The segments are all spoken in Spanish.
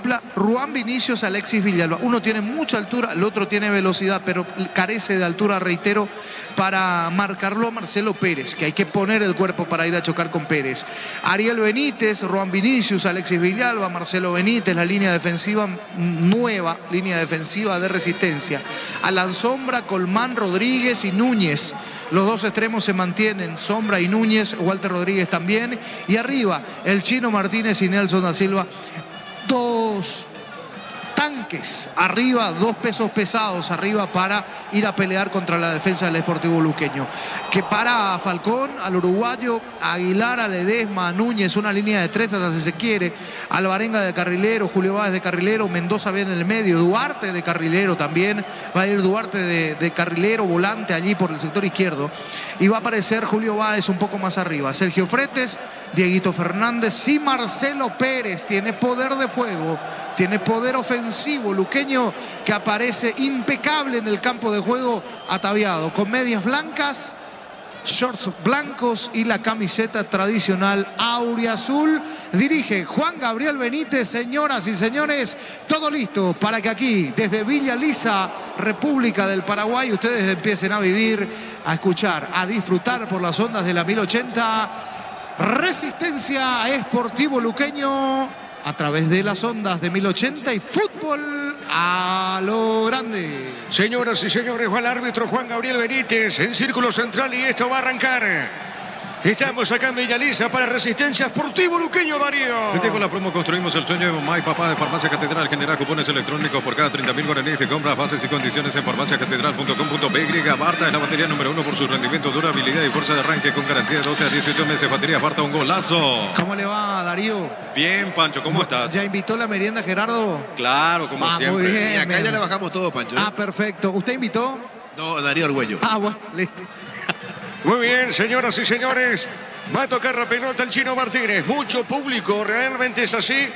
dupla Ruan Vinicius, Alexis Villalba. Uno tiene mucha altura, el otro tiene velocidad, pero carece de altura, reitero, para marcarlo a Marcelo Pérez, que hay que poner el cuerpo para ir a chocar con Pérez. Ariel Benítez, Ruan Vinicius, Alexis Villalba, Marcelo Benítez, la línea defensiva nueva, línea defensiva de Resistencia. Alan Sombra, Colmán, Rodríguez y Núñez. Los dos extremos se mantienen, Sombra y Núñez, Walter Rodríguez también. Y arriba, el Chino Martínez y Nelson da Silva. Dos tanques arriba, dos pesos pesados arriba para ir a pelear contra la defensa del Sportivo Luqueño. Que para a Falcón, al uruguayo, a Aguilar, a Ledesma, a Núñez, una línea de tres hasta si se quiere. Alvarenga de carrilero, Julio Báez de carrilero, Mendoza bien en el medio, Duarte de carrilero también. Va a ir Duarte de carrilero, volante allí por el sector izquierdo. Y va a aparecer Julio Báez un poco más arriba. Sergio Fretes, Dieguito Fernández y Marcelo Pérez. Tiene poder de fuego, tiene poder ofensivo luqueño, que aparece impecable en el campo de juego, ataviado con medias blancas, shorts blancos y la camiseta tradicional auriazul. Dirige Juan Gabriel Benítez. Señoras y señores, todo listo para que aquí, desde Villa Lisa, República del Paraguay, ustedes empiecen a vivir, a escuchar, a disfrutar por las ondas de la 1080. Resistencia Sportivo Luqueño a través de las ondas de 1080 y fútbol a lo grande. Señoras y señores, va el árbitro Juan Gabriel Benítez en círculo central y esto va a arrancar. Estamos acá en Villa Lisa para Resistencia Sportivo Luqueño, Darío. Con la promo construimos el sueño de mamá y papá de Farmacia Catedral. Genera cupones electrónicos por cada 30.000 guaraníes de compras. Bases y condiciones en farmaciacatedral.com.py. Barta es la batería número 1 por su rendimiento, durabilidad y fuerza de arranque con garantía de 12 a 18 meses. Baterías Barta, un golazo. ¿Cómo le va, Darío? Bien, Pancho, ¿cómo estás? ¿Ya invitó la merienda, Gerardo? Claro, como siempre. Muy bien. Y acá ya le bajamos todo, Pancho. Ah, perfecto. ¿Usted invitó? No, Darío Argüello. Ah, bueno, listo. Muy bien, señoras y señores. Va a tocar la pelota el Chino Martínez. Mucho público, realmente es así.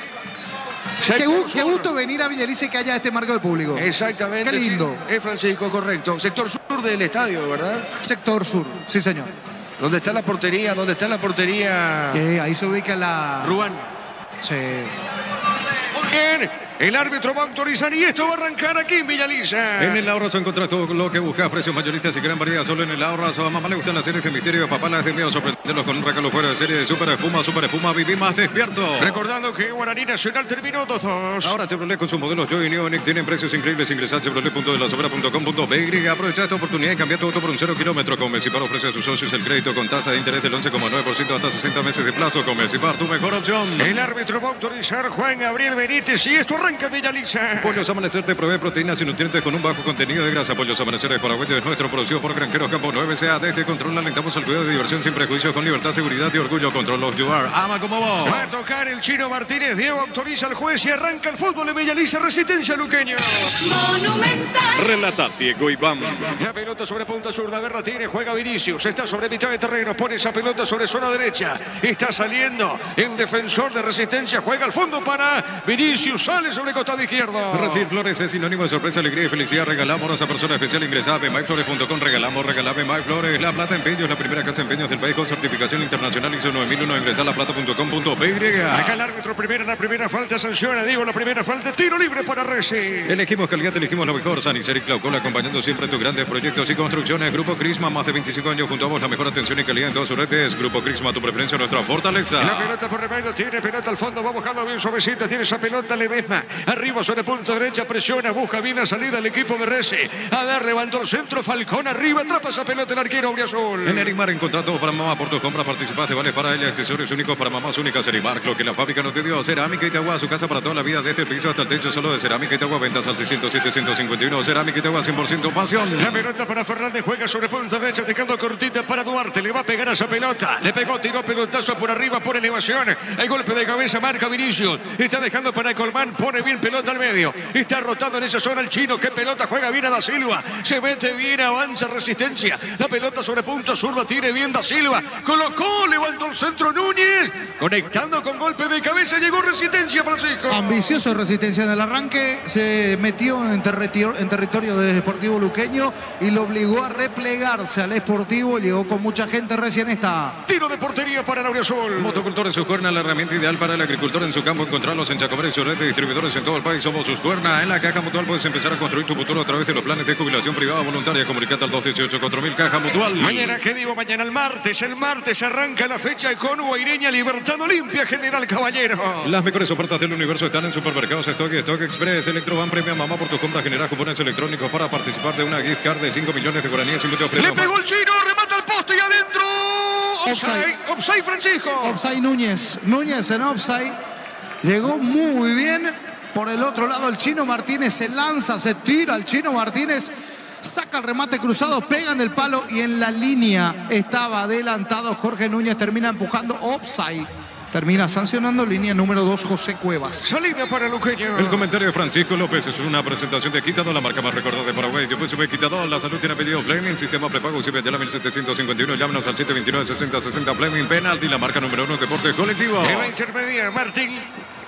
Qué gusto venir a Villa Lisa y que haya este marco de público. Exactamente. Qué lindo. Sí, es Francisco, correcto. Sector sur del estadio, ¿verdad? Sector sur, sí señor. ¿Dónde está la portería? ¿Dónde está la portería? Que ahí se ubica la... Ruan. Sí. Muy bien. El árbitro va a autorizar y esto va a arrancar aquí en Villa Lisa. En el Ahorrazo encontrás todo lo que buscas, precios mayoristas y gran variedad solo en el Ahorrazo. A mamá le gustan las series de misterio, a papá las de miedo, sorprenderlos con un regalo fuera de serie de Super Espuma, viví más despierto. Recordando que Guaraní Nacional terminó 2-2. Ahora Chevrolet con sus modelos Joy y Neonic tienen precios increíbles. Ingresa a chevrolet.delasobra.com.py. Aprovecha esta oportunidad y cambia tu auto por un 0 kilómetro. Comecipar ofrece a sus socios el crédito con tasa de interés del 11,9% hasta 60 meses de plazo. Comecipar, tu mejor opción. El árbitro va a autorizar Juan Gabriel Benítez y esto arranca en Villa Lisa. Pollos Amanecer te provee proteínas y nutrientes con un bajo contenido de grasa. Pollos Amanecer de Paraguay es nuestro, producido por Granjeros Campo 9 SA. Desde Control alentamos al cuidado de diversión sin prejuicios, con libertad, seguridad y orgullo. Control of you are. Ama como vos. Va a tocar el Chino Martínez. Diego autoriza al juez y arranca el fútbol en Villa Lisa. Resistencia Luqueño. Monumental. Relata Diego Iván. La pelota sobre punta zurda. Berra tiene, juega Vinicius. Está sobre mitad de terreno. Pone esa pelota sobre zona derecha. Está saliendo el defensor de Resistencia. Juega al fondo para Vinicius. Sale sobre costado izquierdo. Recibir flores es sinónimo de sorpresa, alegría y felicidad. Regalamos a esa persona especial. Ingresa a bemyflores.com. Regalame MyFlores. La Plata Empeños, la primera casa de empeños del país con certificación internacional ISO 9001. Ingresa a laplata.com.py. Acá el árbitro primero, la primera falta sanciona. Digo, la primera falta. Tiro libre para Resi. Elegimos calidad, elegimos lo mejor. Sanicel y Claucola, acompañando siempre tus grandes proyectos y construcciones. Grupo Crisma, más de 25 años junto a vos. La mejor atención y calidad en todas sus redes. Grupo Crisma, tu preferencia, nuestra fortaleza. La pelota por remedio, tiene pelota al fondo. Va buscando bien suavecita. Tiene esa pelota Ledesma. Arriba sobre punto derecha. Presiona, busca bien la salida el equipo de Resi. A ver, levantó el centro. Falcón arriba. Atrapa esa pelota el arquero Auriazul. En Erimar encontrás todo para mamá. Por tus compras participaste. Vale para ella. Accesorios únicos para mamás únicas. Erimar, lo que la fábrica no te dio. Cerámica Itagua, su casa para toda la vida. Desde el piso hasta el techo, solo de Cerámica Itagua. Ventas al 607-151. Cerámica Itagua, 100% pasión. La pelota para Fernández. Juega sobre punta derecha. Dejando cortita para Duarte. Le va a pegar a esa pelota. Le pegó, tiró pelotazo por arriba, por elevación. Hay golpe de cabeza. Marca Vinicius. Está dejando para Colmán. Pone bien pelota al medio. Está rotando en esa zona el Chino. Qué pelota juega bien a Da Silva. Se mete bien, avanza Resistencia. La pelota sobre punto zurda. Tiene bien Da Silva. Colocó, levantó el centro Núñez. Conectando con golpe de cabeza. Llegó Resistencia, Francisco. Ambicioso Resistencia en el arranque. Se metió en territorio del Sportivo Luqueño y lo obligó a replegarse al Sportivo. Llegó con mucha gente recién está. Tiro de portería para el Auriazul. Motocultor en su corna, la herramienta ideal para el agricultor en su campo. Encontrarlos en Chacomere y Surete, distribuidores jugadores en todo el país somos Suscuerna. En la Caja Mutual puedes empezar a construir tu futuro a través de los planes de jubilación privada voluntaria. Comunicate al 218-4000 Caja Mutual. Mañana, ¿qué digo? Mañana el martes arranca la fecha con Guaireña Libertad Olimpia, General Caballero. Las mejores ofertas del universo están en Supermercados Stock y Stock Express. Electroban premia mamá por tu compra. Genera cupones electrónicos para participar de una gift card de 5 millones de guaraníes y muchos premios. Le pegó el chino, remata el poste y adentro. Offside, Francisco. Offside Núñez. Núñez en offside. Llegó muy bien. Por el otro lado el Chino Martínez se lanza, se tira el Chino Martínez. Saca el remate cruzado, pega en el palo y en la línea estaba adelantado Jorge Núñez. Termina empujando offside. Termina sancionando línea número 2 José Cuevas. Salida para Luqueño. El comentario de Francisco López es una presentación de Quitador, la marca más recordada de Paraguay. Después sube Quitador, la salud tiene apellido Fleming, sistema prepago UCB de la 1751. Llámenos al 729-6060 Fleming, penalti, la marca número 1 Deportes Colectivos. En la intermedia, Martín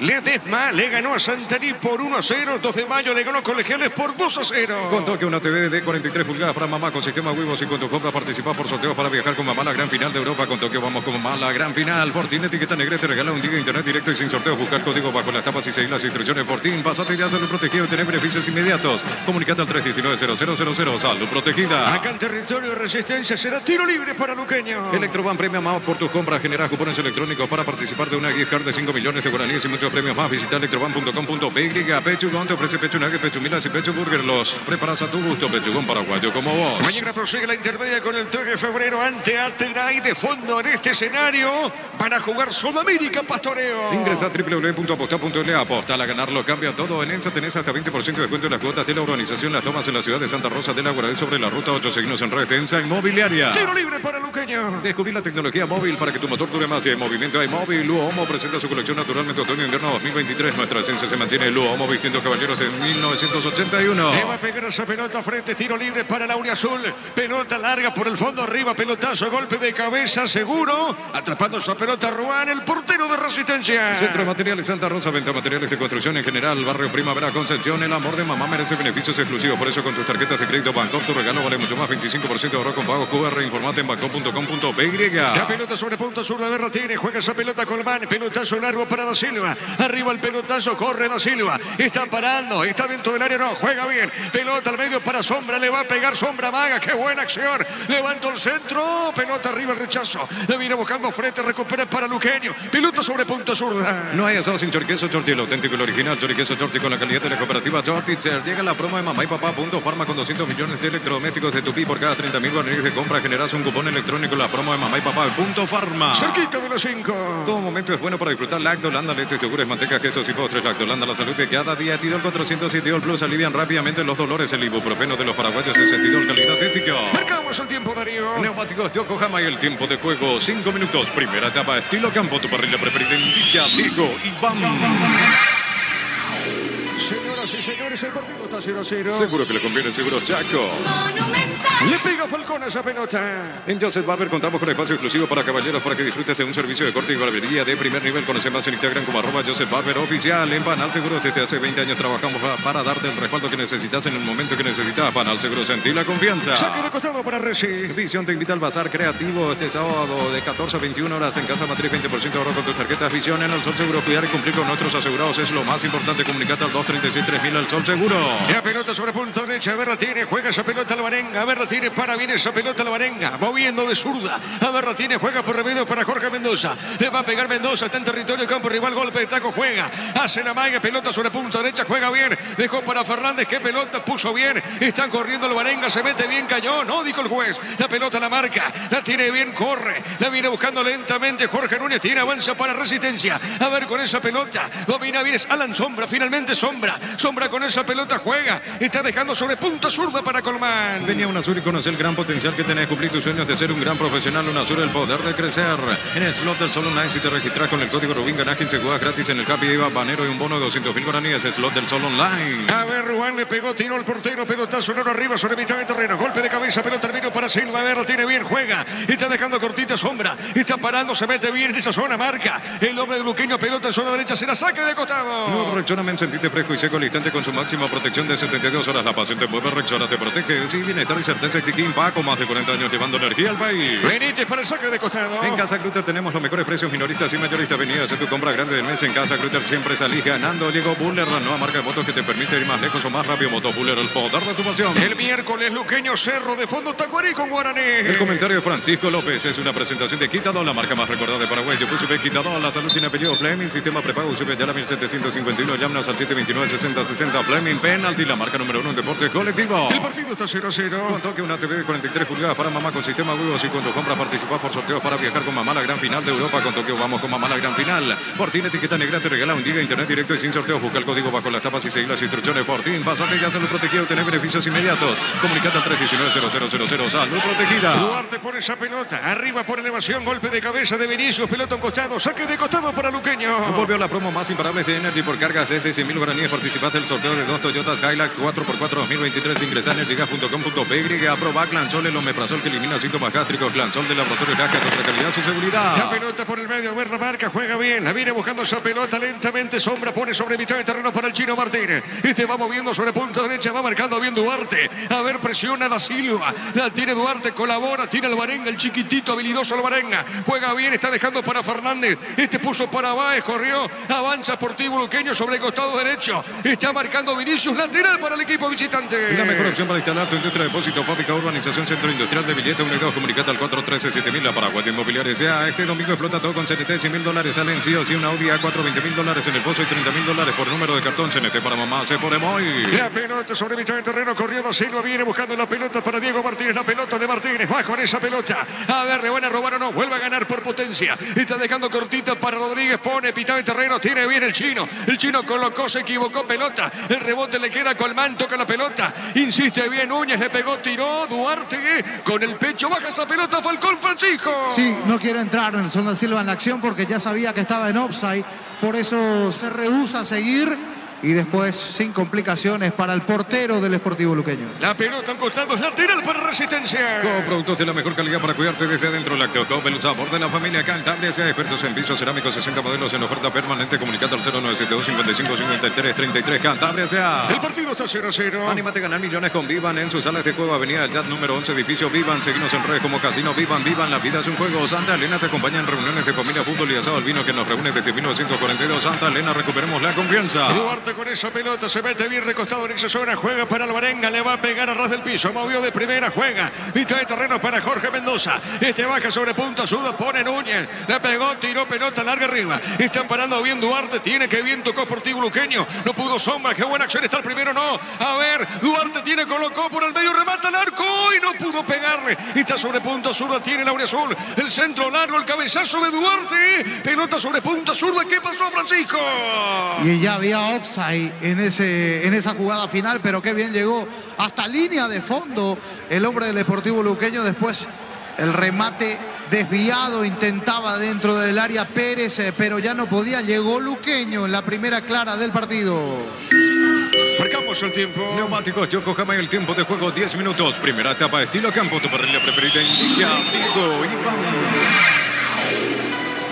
Ledesma le ganó a Santarí por 1-0. 2 de mayo le ganó a Colegiales por 2-0. Con toque una TV de 43 pulgadas para mamá con sistema huevos y con tu compra participa por sorteos para viajar con mamá a la gran final de Europa. Con toque vamos con mamá a la gran final. Fortín etiqueta negra te regala un día de internet directo y sin sorteo. Buscar código bajo las tapas y seguir las instrucciones. Fortín, pasate ya a salud protegido y tener beneficios inmediatos. Comunicate al 319-0000. Salud protegida. Acá en territorio de Resistencia será tiro libre para Luqueño. Electroban premia más por tus compras. Genera cupones electrónicos para participar de una gift card de 5 millones de guaraníes y muchos premios más. Visita electroban.com.py. Pechugón te ofrece pechunagre, pechumilas y pechu burger. Los preparas a tu gusto. Pechugón paraguayo como vos. Mañana prosigue la intermedia con el 3 de febrero ante Atenay. De fondo en este escenario van a jugar Sudamérica Pastoreo. Ingresa a www.aposta.le. Aposta a ganar lo cambia todo. En ENSA tenés hasta 20% de descuento en las cuotas de la urbanización Las Lomas en la ciudad de Santa Rosa de la Guardia sobre la ruta 8. Seguimos en red ENSA Inmobiliaria. Tiro libre para Luqueño. Descubrir la tecnología móvil para que tu motor dure más y en movimiento hay móvil. Luo Homo presenta su colección naturalmente otoño-invierno 2023. Nuestra esencia se mantiene. Luo Homo vistiendo caballeros de 1981. Le va a pegar esa pelota frente. Tiro libre para Laura Azul. Pelota larga por el fondo arriba. Pelotazo. Golpe de cabeza seguro. Atrapando esa pelota Ruán, el portero de Resistencia. Centro de Materiales Santa Rosa. Venta materiales de construcción en general. Barrio Primavera Concepción. El amor de mamá merece beneficios exclusivos. Por eso con tus tarjetas de crédito Bancopp tu regalo vale mucho más. 25% de ahorro con pago QR. Informate en bancopp.com.py. La pelota sobre punto sur de Berratini. Juega esa pelota Colmán. Pelotazo largo para Da Silva. Arriba el pelotazo. Corre Da Silva. Está parando. Está dentro del área. No. Juega bien. Pelota al medio para Sombra. Le va a pegar Sombra Maga. Qué buena acción. Levantó el centro. Pelota arriba el rechazo. Le viene buscando frente. Recupera para Luqueño. Pelota sobre punto zurda. No hay asado sin choriqueso Chorti, el auténtico y el original. Choriqueso Chorti con la calidad de la cooperativa Chortitzer. Llega la promo de mamá y papá. Punto Farma con 200 millones de electrodomésticos de Tupi. Por cada 30.000 guaraníes de compra generas un cupón electrónico. La promo de mamá y papá. Punto Farma. Cerquita de los 5. Todo momento es bueno para disfrutar Lactolanda, leches, yogures, manteca, quesos y postres. Lactolanda, la salud de cada día. Tidol 400 y Tidol Plus alivian rápidamente los dolores. El ibuprofeno de los paraguayos es el Tidol calidad ética. Marcamos el tiempo, Darío. Neumáticos Yokohama y el tiempo de juego 5 minutos. Primera etapa estilo campo. Tu parrilla preferida indica Diego Iván. Señoras y señores, el partido está 0-0. Seguro que le conviene, seguro Chaco. Monumental. Le pega Falcón a esa pelota. En Joseph Barber contamos con espacio exclusivo para caballeros para que disfrutes de un servicio de corte y barbería de primer nivel. Conoce más en Instagram como @Joseph Barber Oficial. En Panal Seguros desde hace 20 años trabajamos para darte el respaldo que necesitas en el momento que necesitas. Panal Seguros, sentí la confianza. Saque de costado para Reci. Visión te invita al Bazar Creativo este sábado de 14 a 21 horas en Casa Matriz. 20% de ahorro con tus tarjetas Visión. En el Sol Seguro, cuidar y cumplir con nuestros asegurados es lo más importante. Comunicate al 236-3000 al Sol Seguro. La pelota sobre punto derecha. Berratini juega esa pelota Alvarenga. Berratini para bien esa pelota Alvarenga. Moviendo de zurda. A Berratini juega por remedio para Jorge Mendoza. Le va a pegar Mendoza. Está en territorio campo rival. Golpe de taco. Juega. Hace la manga. Pelota sobre punto derecha. Juega bien. Dejó para Fernández. Qué pelota puso bien. Están corriendo Alvarenga. Se mete bien. Cayó. No, dijo el juez. La pelota la marca. La tiene bien. Corre. La viene buscando lentamente Jorge Núñez. Tiene avanza para Resistencia. A ver con esa pelota. Domina bien. Es Alan Sombra. Finalmente Sombra. Sombra con esa pelota juega. Está dejando sobre punta zurda para Colmán. Venía a UNASUR y conocer el gran potencial que tenés. Cumplir tus sueños de ser un gran profesional. UNASUR, el poder de crecer. En el slot del Sol Online, si te registras con el código Rubín, ganás 15 jugadas gratis en el Happy Iba Banero y un bono de 200.000 guaraníes. Slot del Sol Online. A ver, Ruán le pegó, tiró al portero. Pelotazo sonoro arriba sobre mitad de terreno. Golpe de cabeza, pelota terminó para Silva. A ver, la tiene bien, juega. Está dejando cortita Sombra. Está parando, se mete bien en esa zona, marca. El hombre de Luqueño, pelota en zona derecha, se la saca de costado. Nuevo Rexona Men, sentiste fresco y seco al instante Excelente con su máxima protección de 72 horas. La pasión te mueve, Rexona te protege. Sí, bienestar y certeza Exiquín Paco, más de 40 años llevando energía al país. Benítez para el saque de costado. En Casa Clutter tenemos los mejores precios minoristas y mayoristas. Venidas hacer tu compra grande del mes en Casa Clutter. Siempre salís ganando. Llegó Buller, la nueva marca de motos que te permite ir más lejos o más rápido. Moto Buller, el poder de tu pasión. El miércoles, Luqueño Cerro de fondo Tacuarí con Guaraní. El comentario de Francisco López es una presentación de Quitador, la marca más recordada de Paraguay. Yo puse Quitador, la salud tiene apellido Fleming, sistema prepago, sube ya la 1751, llámanos al 729-6060 Fleming, penalty, la marca número 1 en deporte colectivo. El partido está 0-0. Con toque una TV de 43 pulgadas para mamá con sistema Wivos y con tu compra participás por sorteos para viajar con mamá a la gran final de Europa. Con Tokio vamos con mamá a la gran final. Fortín, etiqueta negra, te regala un giga internet directo y sin sorteo. Busca el código bajo las tapas y seguir las instrucciones. Fortín, pasate ya salud protegido, tener beneficios inmediatos. Comunicate al 319-0000, salud protegida. Duarte por esa pelota, arriba por elevación, golpe de cabeza de Vinicius, pelota a un costado, saque de costado para Luqueño. Volvió la promo más imparable de Energy por cargas desde 100.000 guaraníes. Participaste del sorteo de 2 Toyotas Hilux 4x4 2023. Ingresa a energygas.com.py. Aproba Clansol, el omeprazol que elimina síntomas gástricos. Clansol de Laboratorio Gasca, contra calidad su seguridad. La pelota por el medio, ver la marca, juega bien, la viene buscando esa pelota lentamente, sombra, pone sobre mitad de terreno para el Chino Martínez. Este va moviendo sobre punta derecha, va marcando bien Duarte. A ver, presiona a Da Silva, la tiene Duarte, colabora, tira el Barenga, el chiquitito habilidoso el Barenga. Juega bien, está dejando para Fernández. Este puso para Báez, corrió, avanza Sportivo Luqueño sobre el costado derecho. Está marcando Vinicius, lateral para el equipo visitante. La mejor opción para instalar tu industria de depósito, fábrica, urbanización, centro industrial de billete 1 y 2. Comunicate al 413-7000. La Paraguay de Inmobiliaria ya este domingo explota todo con CNT. $100.000 salen sí o sí. Un Audi A4, $20.000 en el pozo y $30.000 por número de cartón. CNT para mamá, se pone muy. La pelota sobre mitad de terreno, corrió Da Silva, viene buscando la pelota para Diego Martínez. La pelota de Martínez, va con esa pelota. A ver, le van a robar o no, vuelve a ganar por potencia. Está dejando cortita para Rodríguez, pone pitado de terreno, tiene bien el chino. El chino colocó, se equivocó, pelota. El rebote le queda a Colmán, toca la pelota. Insiste bien Núñez, le pegó, tiró. Duarte con el pecho, baja esa pelota, Falcón Francisco. Sí, no quiere entrar Nelson Da Silva en la acción porque ya sabía que estaba en offside. Por eso se rehúsa a seguir. Y después, sin complicaciones, para el portero del Sportivo Luqueño. La pelota a un costado, es lateral para Resistencia. Con productos de la mejor calidad para cuidarte desde adentro. Lactocop, el sabor de la familia Cantabria. Sea expertos en pisos cerámicos, 60 modelos en oferta permanente. Comunicate al 0972-55-53-33. Cantabria sea. El partido está 0-0. Anímate a ganar millones con Vivan en sus salas de juego. Avenida Jazz número 11, edificio Vivan. Seguimos en redes como Casino Vivan. Vivan, la vida es un juego. Santa Elena te acompaña en reuniones de familia, fútbol y asado al vino que nos reúne desde 1942. Santa Elena, recuperemos la confianza. Duarte con esa pelota. Se mete bien recostado en esa zona, juega para Alvarenga, le va a pegar a ras del piso, movió de primera, juega, mitad de terreno para Jorge Mendoza, este baja sobre punta, zurdo, pone Núñez, le pegó, tiró pelota larga arriba, están parando bien Duarte, tiene que bien, tocó Sportivo Luqueño, no pudo Sombra, qué buena acción, está el primero, no, a ver, Duarte tiene, colocó por el medio, remata al arco y no pudo pegarle, está sobre punta, zurda, tiene Laura Azul, el centro largo, el cabezazo de Duarte, pelota sobre punta, zurda, ¿qué pasó, Francisco? Y ya había offside en esa jugada final, pero qué bien llegó hasta línea de fondo el hombre del Sportivo Luqueño. Después el remate desviado, intentaba dentro del área Pérez, pero ya no podía. Llegó Luqueño en la primera clara del partido. Marcamos el tiempo. Neumáticos Yokohama, el tiempo de juego 10 minutos. Primera etapa, estilo campo, tu parrilla preferida indica Diego Iván.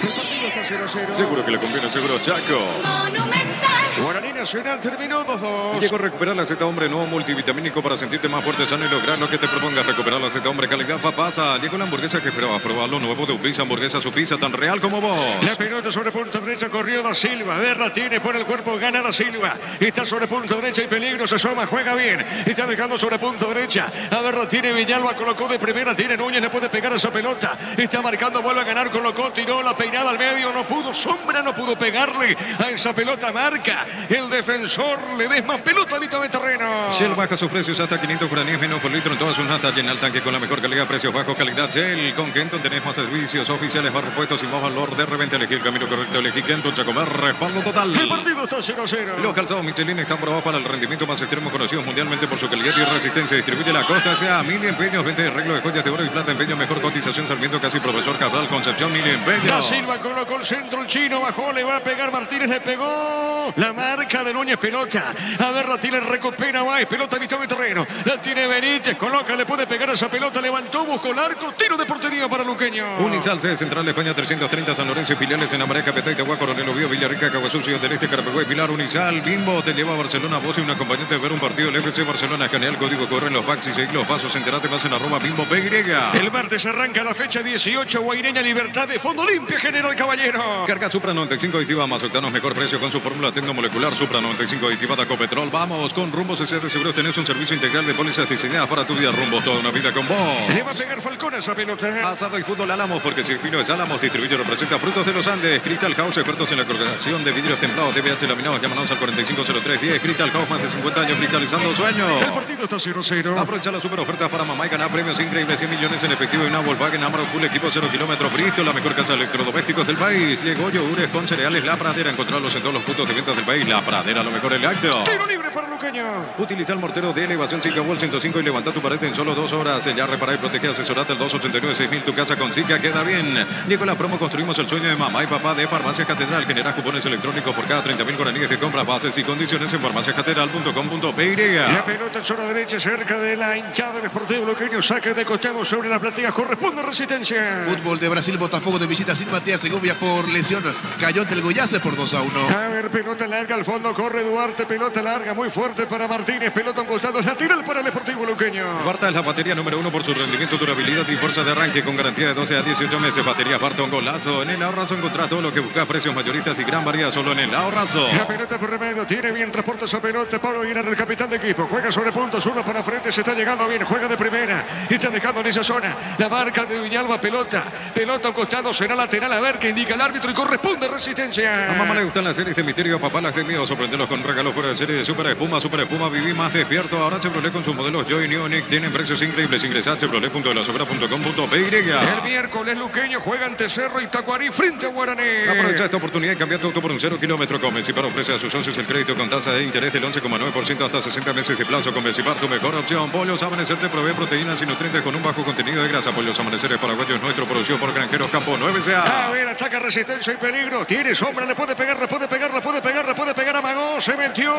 El partido está 0-0. Seguro que le conviene, seguro Chaco. Monumental. Guaraní Nacional terminó 2-2. Llegó a recuperar la Z Hombre nuevo multivitamínico para sentirte más fuerte, sano y lograr lo que te propongas. Recuperar la Z Hombre calidad pasa. Llegó la hamburguesa que esperaba. Probar lo nuevo de Upisa, hamburguesa su pizza tan real como vos. La pelota sobre punta derecha, corrió Da Silva. Verla tiene por el cuerpo, gana Da Silva. Está sobre punta derecha y peligro, se asoma, juega bien. Está dejando sobre punta derecha. A verla tiene Villalba, colocó de primera, tiene Núñez, le puede pegar a esa pelota. Está marcando, vuelve a ganar, colocó, tiró la peinada al medio, no pudo, Sombra no pudo pegarle a esa pelota, marca. El defensor le des más pelota a mitad de terreno. Shell baja sus precios hasta 500 guaraníes menos por litro en todas sus natas. Llena el tanque con la mejor calidad, precios bajos, calidad Shell. Con Kenton tenés más servicios oficiales, más repuestos y más valor de reventa. Elegir el camino correcto, elegir Kenton, Chacomer, respaldo total. El partido está 0-0. Los calzados Michelin están probados para el rendimiento más extremo, conocidos mundialmente por su calidad y resistencia. Distribuye la costa, sea Mil Empeños, venta y arreglo de joyas de oro y plata, empeño, mejor cotización, Sarmiento, casi profesor Cabral, Concepción, Mil Empeños. Da Silva colocó el centro, el chino bajó, le va a pegar Martínez, le pegó. La marca de Núñez, pelota. A ver, la tiene, recupera Báez, pelota mitad de terreno. La tiene Benítez, coloca, le puede pegar a esa pelota, levantó, buscó el arco, tiro de portería para Luqueño. Unisal C, Central España 330, San Lorenzo y filiales en Amarea, Capetá, Itagua, Coronel Oviedo, Villarrica, Caguazú, Ciudad del Este, Carapeguay, Pilar. Unisal, Bimbo, te lleva a Barcelona, vos y un acompañante de ver un partido del FC Barcelona. Escanea el código, corren los backs y seguir los pasos, enterate más en @Bimbo PY. El martes arranca la fecha 18, Guaireña Libertad de Fondo Limpia, General Caballero. Carga Supra 95 aditiva más octanos, mejor precio con su fórmula tecnomolecular Supra 95 aditiva de Copetrol. Vamos con Rumbo CC de Seguros, tenés un servicio integral de pólizas diseñadas para tu vida. Rumbo, toda una vida con vos. Le va a pegar Falcón a esa pelota. Asado y fútbol Álamos, porque Cirpino es Álamos, distribuye y representa Frutos de los Andes. Crystal House, expertos en la colocación de vidrios templados, TVH laminados. Llámanos al 450310. Crystal House, más de 50 años cristalizando sueños. El partido está 0-0. Aprovecha las super ofertas para mamá y ganar premios increíbles, 100 millones en efectivo y una Volkswagen Amarok Full equipo 0 kilómetros. Bristol, la mejor casa de electrodomésticos del país. Llegó yogures con cereales La Pradera. Encontrarlos en todos los puntos de ventas del país. La Pradera, lo mejor el acto. Tiro libre para Luqueño. Utiliza el mortero de elevación 5 volt 105 y levanta tu pared en solo 2 horas. Sellar, reparar y proteger. Asesorate al 289-6000. Tu casa con Zika queda bien. Llegó la promo. Construimos el sueño de mamá y papá de Farmacia Catedral. Genera cupones electrónicos por cada 30.000 guaraníes de compras. Bases y condiciones en farmaciacatedral.com.py. La pelota en zona derecha, cerca de la hinchada del Sportivo Luqueño. Saque de costado sobre la platea. Corresponde Resistencia. Fútbol de Brasil, Botafogo de visita sin Matías Segovia por lesión. Cayó ante el Goiás por 2-1. A ver, pelota larga al fondo. Corre Duarte. Pelota larga, muy fuerte para Martínez. Pelota a un costado. Lateral para el Sportivo Luqueño. Barta es la batería número 1 por su rendimiento, durabilidad y fuerza de arranque con garantía de 12 a 18 meses. Batería Barta, un golazo. En el Ahorrazo encontrás todo lo que buscas. Precios mayoristas y gran variedad solo en el Ahorrazo. La pelota por remedio. Tiene bien, transporta esa pelota. Pablo Aguilar, el capitán de equipo. Juega sobre punto. Zurda para frente. Se está llegando bien. Juega de primera. Y está dejando en esa zona. La marca de Villalba. Pelota. Pelota a un costado. Será lateral. A ver qué indica el árbitro. Y corresponde Resistencia. A mamá le gustan las series de misterio. A papá las de miedo. Sorprenderlos con regalos fuera de serie de Super Espuma. Super Espuma. Viví más despierto. Ahora Chevrolet con sus modelos Joy New Nick tienen precios increíbles. Ingresa a chevrolet.delasobra.com.py. El miércoles Luqueño juega ante Cerro y Tacuarí frente a Guaraní. Aprovecha esta oportunidad y cambia tu auto por un 0 kilómetro. Con Mecipar ofrece a sus socios el crédito con tasa de interés del 11,9% hasta 60 meses de plazo. Con Mecipar, tu mejor opción. Pollos Amanecer te provee proteínas y nutrientes con un bajo contenido de grasa. Pollos Amaneceres paraguayos, nuestro producido por Granjeros Campo 9CA. A ver, ataca Resistencia y peligro. Tiene sombra, le puede pegar, le puede pegar, le puede pegar, le puede pegar. Amagó, se metió.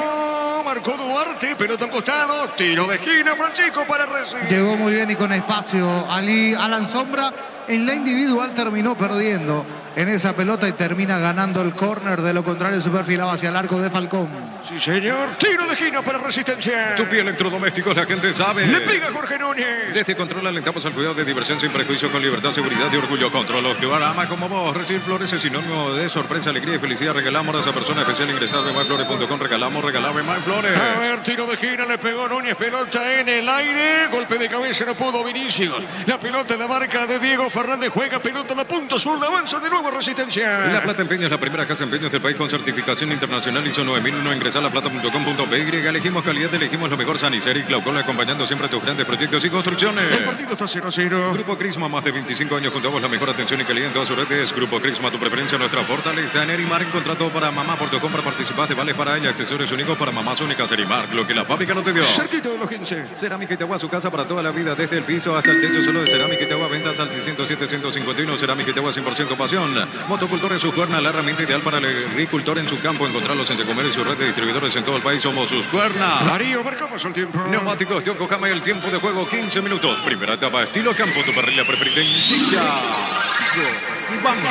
Marcó Duarte, pelota a un costado. Tiro de esquina, Francisco para Resi. Llegó muy bien y con espacio. Alan Sombra en la individual terminó perdiendo en esa pelota y termina ganando el córner. De lo contrario, se perfilaba hacia el arco de Falcón. Sí, señor. Tiro de esquina para Resistencia. Tupi Electrodomésticos, la gente sabe. Le pega Jorge Núñez. Desde Control alentamos al cuidado de diversión sin prejuicio, con libertad, seguridad y orgullo. Control ama como vos. Recibir flores es sinónimo de sorpresa, alegría y felicidad. Regalamos a esa persona especial. Ingresar a myflores.com. Regalamos MyFlores. A ver, tiro de esquina, le pegó Núñez. Pelota en el aire. Golpe de cabeza, no pudo Vinicius. La pelota de marca de Diego Fernández. Juega pelota a la punta sur. Avanza de nuevo Resistencia. La Plata Empeños es la primera casa de empeños del país con certificación internacional ISO 9001. Ingresa a laplata.com.py. Elegimos calidad, elegimos lo mejor. Sanicer y Glaucoma, acompañando siempre tus grandes proyectos y construcciones. El partido está 0-0. Grupo Crisma, más de 25 años junto a vos, la mejor atención y calidad en todas sus redes. Grupo Crisma, tu preferencia, nuestra fortaleza. En Erimar, contrato para mamá por tu compra, participaste, vale para ella, accesorios únicos para mamás únicas. Erimar, lo que la fábrica no te dio. Cerquito de los 15. Cerámica Itagua, su casa para toda la vida, desde el piso hasta el techo, solo de Cerámica Itagua. Ventas al 607-151. Cerámica Itagua, 100% pasión. Motocultor en su cuerna, la herramienta ideal para el agricultor en su campo. Encontrarlos en Tecomer y su red de distribuidores en todo el país. Somos sus cuernas. Darío, marcamos el tiempo. Neumáticos Yokohama, el tiempo de juego 15 minutos. Primera etapa, estilo campo, tu parrilla preferida indica. ¡Vamos!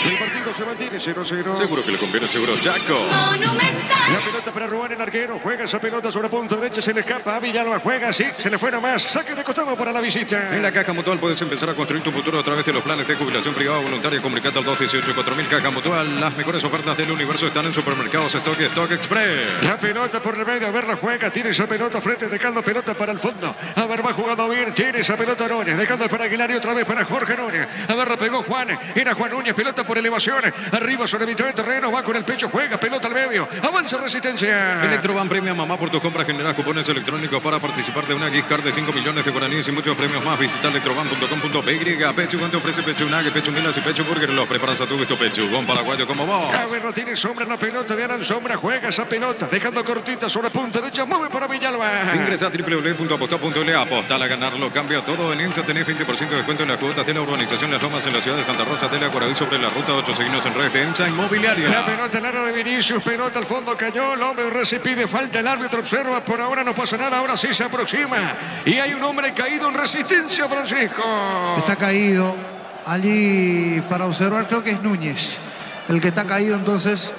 El partido se mantiene 0-0. Seguro que le conviene, seguro Chaco. Monumental. La pelota para Rubén, el arquero. Juega esa pelota sobre punta derecha. Se le escapa a Villalba. Juega, sí. Se le fue nomás. Saque de costado para la visita. En la Caja Mutual puedes empezar a construir tu futuro a través de los planes de jubilación privada voluntaria. Comunicate al 218-4000. Caja Mutual. Las mejores ofertas del universo están en supermercados Stock y Stock Express. La pelota por el medio. A ver, la juega. Tiene esa pelota frente. Dejando pelota para el fondo. A ver, va jugando bien. Tiene esa pelota Núñez. Dejando para Aguilar y otra vez para Jorge Núñez. A ver, la pegó Juan. Era Juan Núñez. Pelota por elevación. Arriba sobre mitad de terreno. Va con el pecho. Juega. Pelota al medio. Avanza Resistencia. pelota. Electroban premia mamá por tus compras. Generas cupones electrónicos para participar de una gift card de 5 millones de guaraníes y muchos premios más. Visita electroban.com.py. Pechugón te ofrece pechunag, pechumilas y pecho burger. Los preparas a tu gusto. Pechugón paraguayo como vos. A ver, no tiene sombra en la pelota de Alan Sombra. Juega esa pelota, dejando cortita sobre punta derecha. Mueve para Villalba. Ingresa a www.aposta.le. Apostar a ganarlo. Cambia todo. En INSA tenés 20% de descuento en las cuotas de la urbanización Las Lomas en la ciudad de Santa Rosa. Tele Acuaradí sobre la ruta 8. Seguinos en redes de INSA Inmobiliaria. La pelota al área de Vinicius. Pelota al fondo. Cayó. El hombre pide falta. El árbitro observa. Por ahora no pasa nada. Ahora sí se aproxima. Y hay un hombre caído en Resistencia, Francisco. Está caído. Allí para observar creo que es Núñez. El que está caído entonces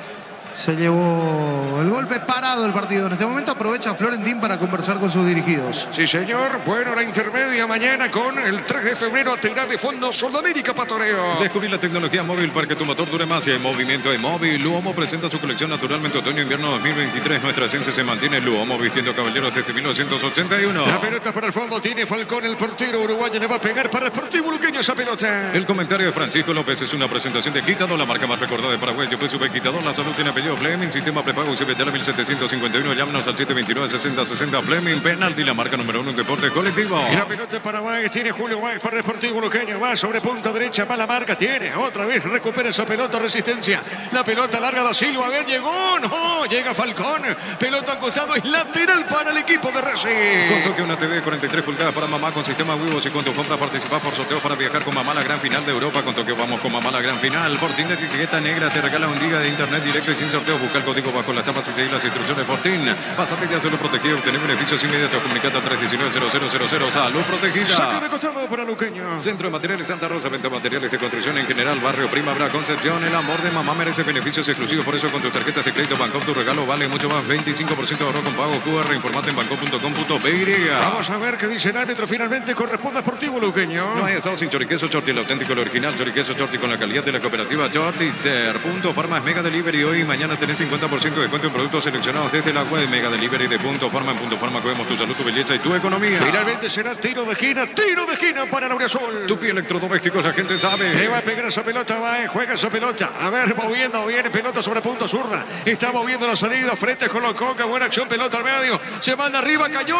se llevó el golpe. Parado el partido. En este momento aprovecha Florentín para conversar con sus dirigidos. Sí, señor. Bueno, la intermedia mañana con el 3 de febrero a tirar de fondo Sudamérica Pastoreo. Descubrir la tecnología móvil para que tu motor dure más y hay movimiento de móvil. Luomo presenta su colección naturalmente otoño-invierno 2023. Nuestra esencia se mantiene. Luomo vistiendo caballeros desde 1981. La pelota para el fondo. Tiene Falcón, el portero uruguayo. Le va a pegar para el Sportivo Luqueño esa pelota. El comentario de Francisco López es una presentación de Quitador, la marca más recordada de Paraguay. Yo PSV Quitador, la salud tiene apellido Fleming, sistema prepago UCB 1751. Llámanos al 729-6060 Fleming, penalti, la marca número 1 en deporte colectivo. Y la pelota para Báez, tiene Julio Báez para el Sportivo Luqueño. Va sobre punta derecha, va la marca, tiene. Otra vez recupera esa pelota, Resistencia. La pelota larga da Silva, a ver, llegó. No, llega Falcón. Pelota al costado, es lateral para el equipo de Racing. Con toque una TV 43 pulgadas para mamá con sistema Wivos y con tu compra participas por sorteo para viajar con mamá a la gran final de Europa. Con toque vamos con mamá a la gran final. Fortinet etiqueta negra te regala un día de internet directo y sin sorteo. Busca el código bajo las tapas y seguir las instrucciones Fortin. Pásate ya solo protegido, obtener beneficios inmediatos. Comunicate al 319-0000. Salud protegida. Saque de costado para Luqueño. Centro de Materiales Santa Rosa, venta de materiales de construcción en general, barrio Primavera, Concepción. El amor de mamá merece beneficios exclusivos, por eso con tus tarjetas de crédito Bancopp tu regalo vale mucho más. 25% de ahorro con pago QR. Informate en bancopp.com.py. Vamos a ver qué dice el árbitro. Finalmente corresponde a Sportivo Luqueño. No hay asado sin choriqueso Chorti, el auténtico, el original choriqueso Chorti con la calidad de la cooperativa Chortitzer. Punto Farma es Mega Delivery. Hoy y mañana tenés 50% de descuento en productos seleccionados desde la web Mega Delivery de Punto Farma. En Punto Farma cuidamos tu salud, tu belleza y tu economía. Finalmente será tiro de esquina para Lauriazul. Tupi Electrodomésticos, la gente sabe. Le va a pegar esa pelota, va, juega esa pelota. A ver, moviendo, viene pelota sobre punto zurda. Está moviendo la salida, frente con los Coca, buena acción, pelota al medio. Se manda arriba, cayó.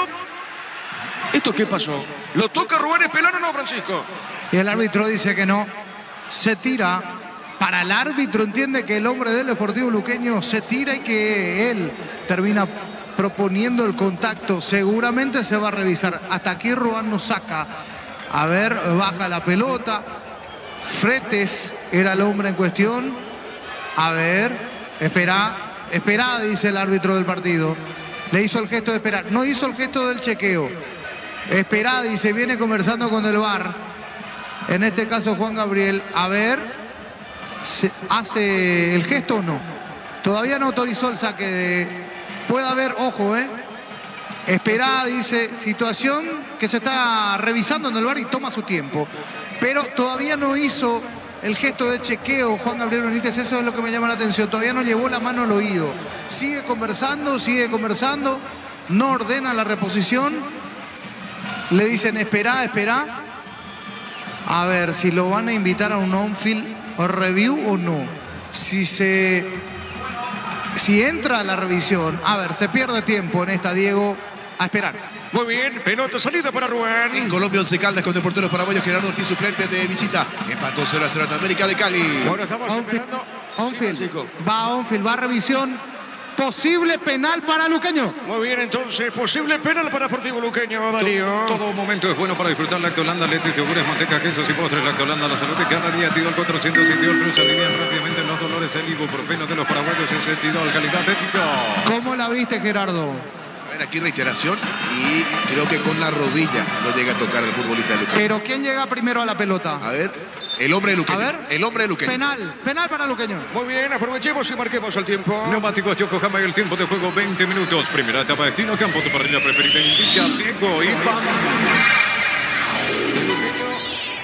¿Esto qué pasó? ¿Lo toca Rubén Espelano o no, Francisco? Y el árbitro dice que no. Se tira. Para el árbitro entiende que el hombre del Sportivo Luqueño se tira y que él termina proponiendo el contacto. Seguramente se va a revisar. Hasta aquí Ruan nos saca. A ver, baja la pelota. Fretes era el hombre en cuestión. A ver, espera, dice el árbitro del partido. Le hizo el gesto de esperar. No hizo el gesto del chequeo. Espera, dice, viene conversando con el VAR. En este caso Juan Gabriel. A ver, ¿se hace el gesto o no? Todavía no autorizó el saque de... Puede haber, ojo, Esperá, dice, situación que se está revisando en el VAR y toma su tiempo. Pero todavía no hizo el gesto de chequeo Juan Gabriel Benítez, eso es lo que me llama la atención. Todavía no llevó la mano al oído. Sigue conversando, no ordena la reposición. Le dicen, espera. A ver si lo van a invitar a un on-field review o no. Si entra a la revisión, a ver, se pierde tiempo en esta, Diego, a esperar. Muy bien, pelota salida para Rubén. En Colombia, Once Caldas con Deporteros Paraguayos. Gerardo Ortiz, suplente de visita. Empató 0-0 ante América de Cali. Bueno, estamos esperando. On-field, va a revisión. Posible penal para Luqueño. Muy bien, entonces, posible penal para Sportivo Luqueño, Darío. Todo momento es bueno para disfrutar Lactolanda, leches, yogures, manteca, quesos y postres. Lactolanda, la salud de cada día. Tidol 400 y Tidol Plus alivian rápidamente los dolores. El ibuprofeno de los paraguayos es el Tidol, calidad ética. ¿Cómo la viste, Gerardo? A ver, aquí reiteración y creo que con la rodilla no llega a tocar el futbolista de Luqueño. Pero ¿quién llega primero a la pelota? A ver, el hombre de Luqueño. A ver, el hombre de Luqueño. Penal para Luqueño. Muy bien, aprovechemos y marquemos el tiempo. Neumáticos Yokohama y el tiempo de juego 20 minutos. Primera etapa, destino campo, tu parrilla preferida indica Diego Iván.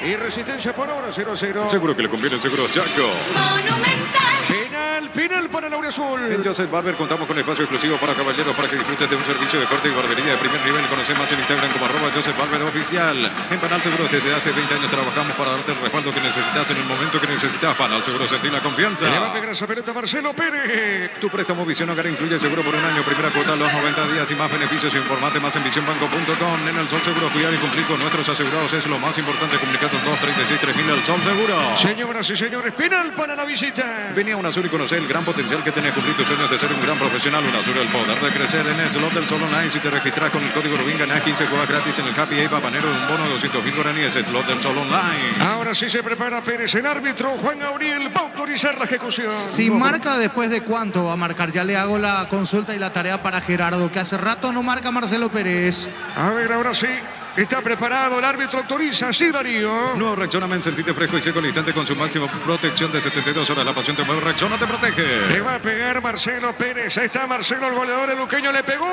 Y Resistencia por ahora 0-0. Seguro que le conviene, seguro Chaco. Monumental. Penal. penal para Laura Azul. En Joseph Barber contamos con espacio exclusivo para caballeros para que disfrutes de un servicio de corte y barbería de primer nivel. Conoce más en Instagram como @Joseph Barber Oficial. En Panal Seguros desde hace 20 años trabajamos para darte el respaldo que necesitas en el momento que necesitas. Panal Seguros, sentí la confianza. Le va a pegar esa pelota Marcelo Pérez. Tu préstamo Visión Hogar incluye seguro por un año, primera cuota, los 90 días y más beneficios. Informate más en visionbanco.com. En el Sol Seguro, cuidar y cumplir con nuestros asegurados es lo más importante. Comunicado 236-3000 al Sol Seguro. Señoras y señores, penal para la visita. Venía a UNASUR y conocer el gran potencial que tiene cumplir tus sueños de ser un gran profesional. UNASUR, el poder de crecer en el slot del Sol Online. Si te registras con el código Rubín, ganás 15 jugadas gratis en el Happy Ape Habanero de un bono de 200.000 guaraníes. Slot del Sol Online. Ahora sí se prepara Pérez. El árbitro Juan Gabriel va a autorizar la ejecución. Si marca después de cuánto va a marcar, ya le hago la consulta y la tarea para Gerardo, que hace rato no marca Marcelo Pérez. A ver, ahora sí. Está preparado, el árbitro autoriza, sí, Darío. Nuevo Rexona Men, sentite fresco y seco al instante con su máxima protección de 72 horas. La pasión te mueve, Rexona te protege. Le va a pegar Marcelo Pérez. Ahí está Marcelo, el goleador, el luqueño le pegó.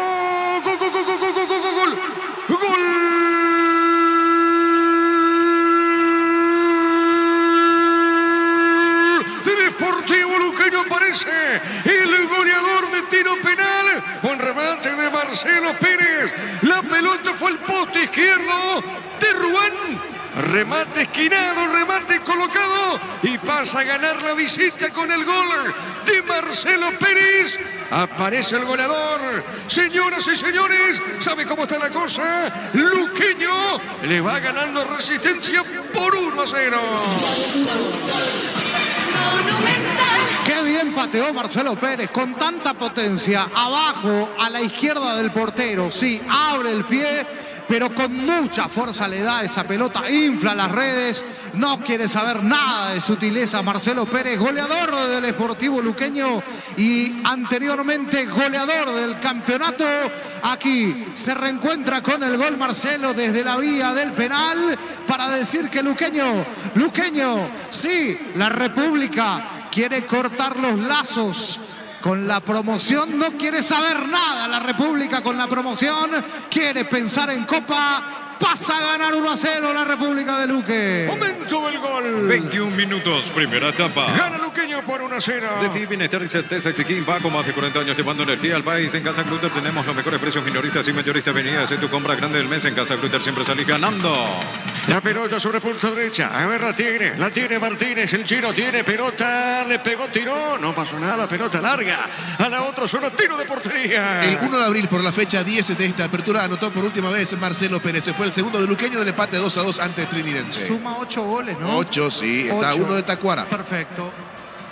¡Gol, gol, gol, gol, gol, gol, gol, gol! ¡Gol! Deportivo Luqueño aparece el goleador de tiro penal. Buen remate de Marcelo Pérez. La pelota fue al poste izquierdo de Ruán. Remate esquinado, remate colocado y pasa a ganar la visita con el gol de Marcelo Pérez. Aparece el goleador. Señoras y señores, ¿sabe cómo está la cosa? Luqueño le va ganando Resistencia por 1-0. Monumental. Qué bien pateó Marcelo Pérez, con tanta potencia, abajo a la izquierda del portero. Sí, abre el pie, pero con mucha fuerza le da esa pelota, infla las redes, no quiere saber nada de sutileza Marcelo Pérez, goleador del Sportivo Luqueño y anteriormente goleador del campeonato. Aquí se reencuentra con el gol Marcelo desde la vía del penal para decir que Luqueño, sí, la República quiere cortar los lazos con la promoción, no quiere saber nada la República con la promoción, quiere pensar en Copa. Pasa a ganar 1-0 la República de Luque. Momento del gol. 21 minutos, primera etapa. Gana Luqueño por 1-0. Decir bienestar y certeza Exiquín va con más de 40 años llevando energía al país. En Casa Grutter tenemos los mejores precios minoristas y mayoristas. Venía a hacer tu compra grande del mes. En Casa Grutter siempre salís ganando. La pelota sobre punta derecha. A ver, la tiene Martínez. El chino tiene pelota. Le pegó, tiró. No pasó nada. Pelota larga. A la otra zona, tiro de portería. El 1 de abril, por la fecha 10 de esta apertura, anotó por última vez Marcelo Pérez. Se fue el segundo de Luqueño del empate 2-2 ante Trinidense. Suma 8 goles, ¿no? 8, sí. Está 8. 1 de Tacuara. Perfecto.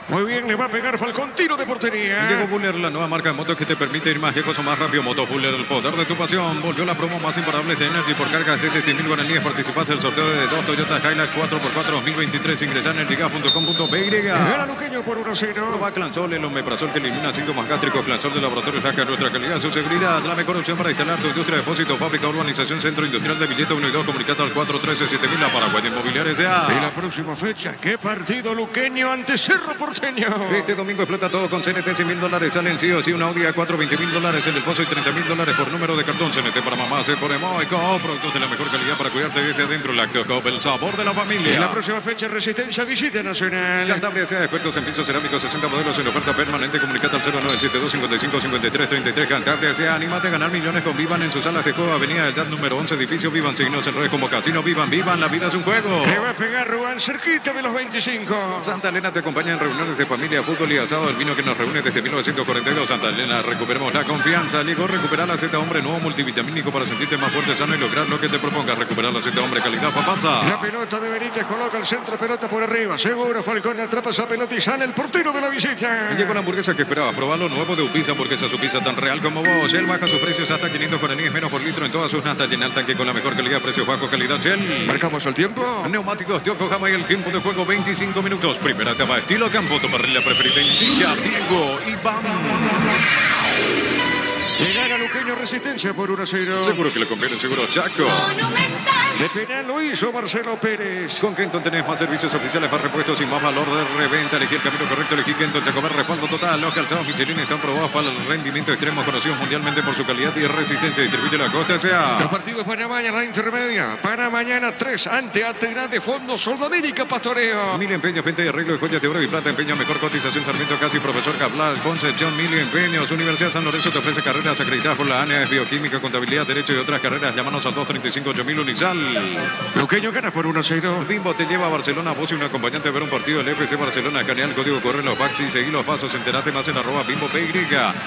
Muy bien, le va a pegar Falcón, tiro de portería. Llegó Buller, la nueva marca de motos que te permite ir más lejos o más rápido. Moto Buller, el poder de tu pasión. Volvió la promo más imparable de Energy por cargas desde 100.000 guaraníes. Participaste del sorteo de 2 Toyota Hilux 4x4 2023. Ingresa en energygas.com.py. Gana Luqueño por 1-0. Prueba Clansol, el omeprazol que elimina síntomas gástricos. Clansol de Laboratorios Jaca, nuestra calidad, su seguridad. La mejor opción para instalar tu industria, depósito, fábrica, urbanización, centro industrial de billete 1 y 2. Comunicate al 413-7000. La Paraguay de Inmobiliaria S.A. Y la próxima fecha, ¿qué partido Luqueño ante Cerro Porteño? Este domingo explota todo con CNT, $100.000 salen sí o sí, un Audi A4, $20.000 en el pozo y $30.000 por número de cartón. CNT para mamá, se pone Moico, productos de la mejor calidad para cuidarte desde adentro. Lactocop, el sabor de la familia. En la próxima fecha, Resistencia, visita nacional. Cantabria sea expertos en pisos cerámicos, 60 modelos en oferta permanente. Comunicate al 0972-55-53-33. Cantabria sea, anímate a ganar millones con Vivan en sus salas de juego. Avenida del DAT número 11, edificio Vivan. Signos en redes como Casino Vivan. Vivan, la vida es un juego. Le va a pegar Ruán cerquita de los 25. Santa Elena te acompaña en reuniones de familia, fútbol y asado. El vino que nos reúne desde 1942. Santa Elena, recuperemos la confianza. Ligó, recuperar la Z Hombre, nuevo multivitamínico para sentirte más fuerte, sano y lograr lo que te propongas. Recuperar la Z Hombre, calidad papasa. La pelota de Benítez coloca el centro, pelota por arriba. Seguro, Falcón atrapa esa pelota y sale el portero de la visita. Y llegó la hamburguesa que esperabas. Probarlo nuevo de Upisa, hamburguesa su pizza tan real como vos. Él baja sus precios hasta 500 guaraníes menos por litro en todas sus natas. Llena el tanque con la mejor calidad, precios bajos, calidad 100. Marcamos el tiempo. Neumáticos de Yokohama y el tiempo de juego 25 minutos. Primera etapa, estilo campo, tu parrilla preferida indica Diego Iván. Y gana Luqueño Luqueño, Resistencia por 1-0. Seguro que le conviene, seguro Chaco. Monumental. De penal lo hizo Marcelo Pérez. Con Kenton tenés más servicios oficiales, más repuestos y más valor de reventa. Elegí el camino correcto, elegí Kenton, Chacomer, respaldo total. Los calzados Michelin están probados para el rendimiento extremo, conocidos mundialmente por su calidad y resistencia. Distribuye la Costa S.A. Los partidos para mañana, la intermedia. Para mañana 3 ante Ategrán de Fondo Sudamérica Pastoreo. Mil empeños, venta y arreglo de joyas de oro y plata, empeño, mejor cotización, Sarmiento Casi, Profesor Cabral, Concepción, Mil empeños, Universidad San Lorenzo te ofrece carreras acreditadas por la ANEA, bioquímica, contabilidad, derecho y otras carreras. Llámanos al 235-8000 Unizal. Luqueño gana por 1-0. Bimbo te lleva a Barcelona, vos y un acompañante a ver un partido del FC Barcelona. Canea el código, corre los backs y seguí los pasos. Enterate más en @BimboPY.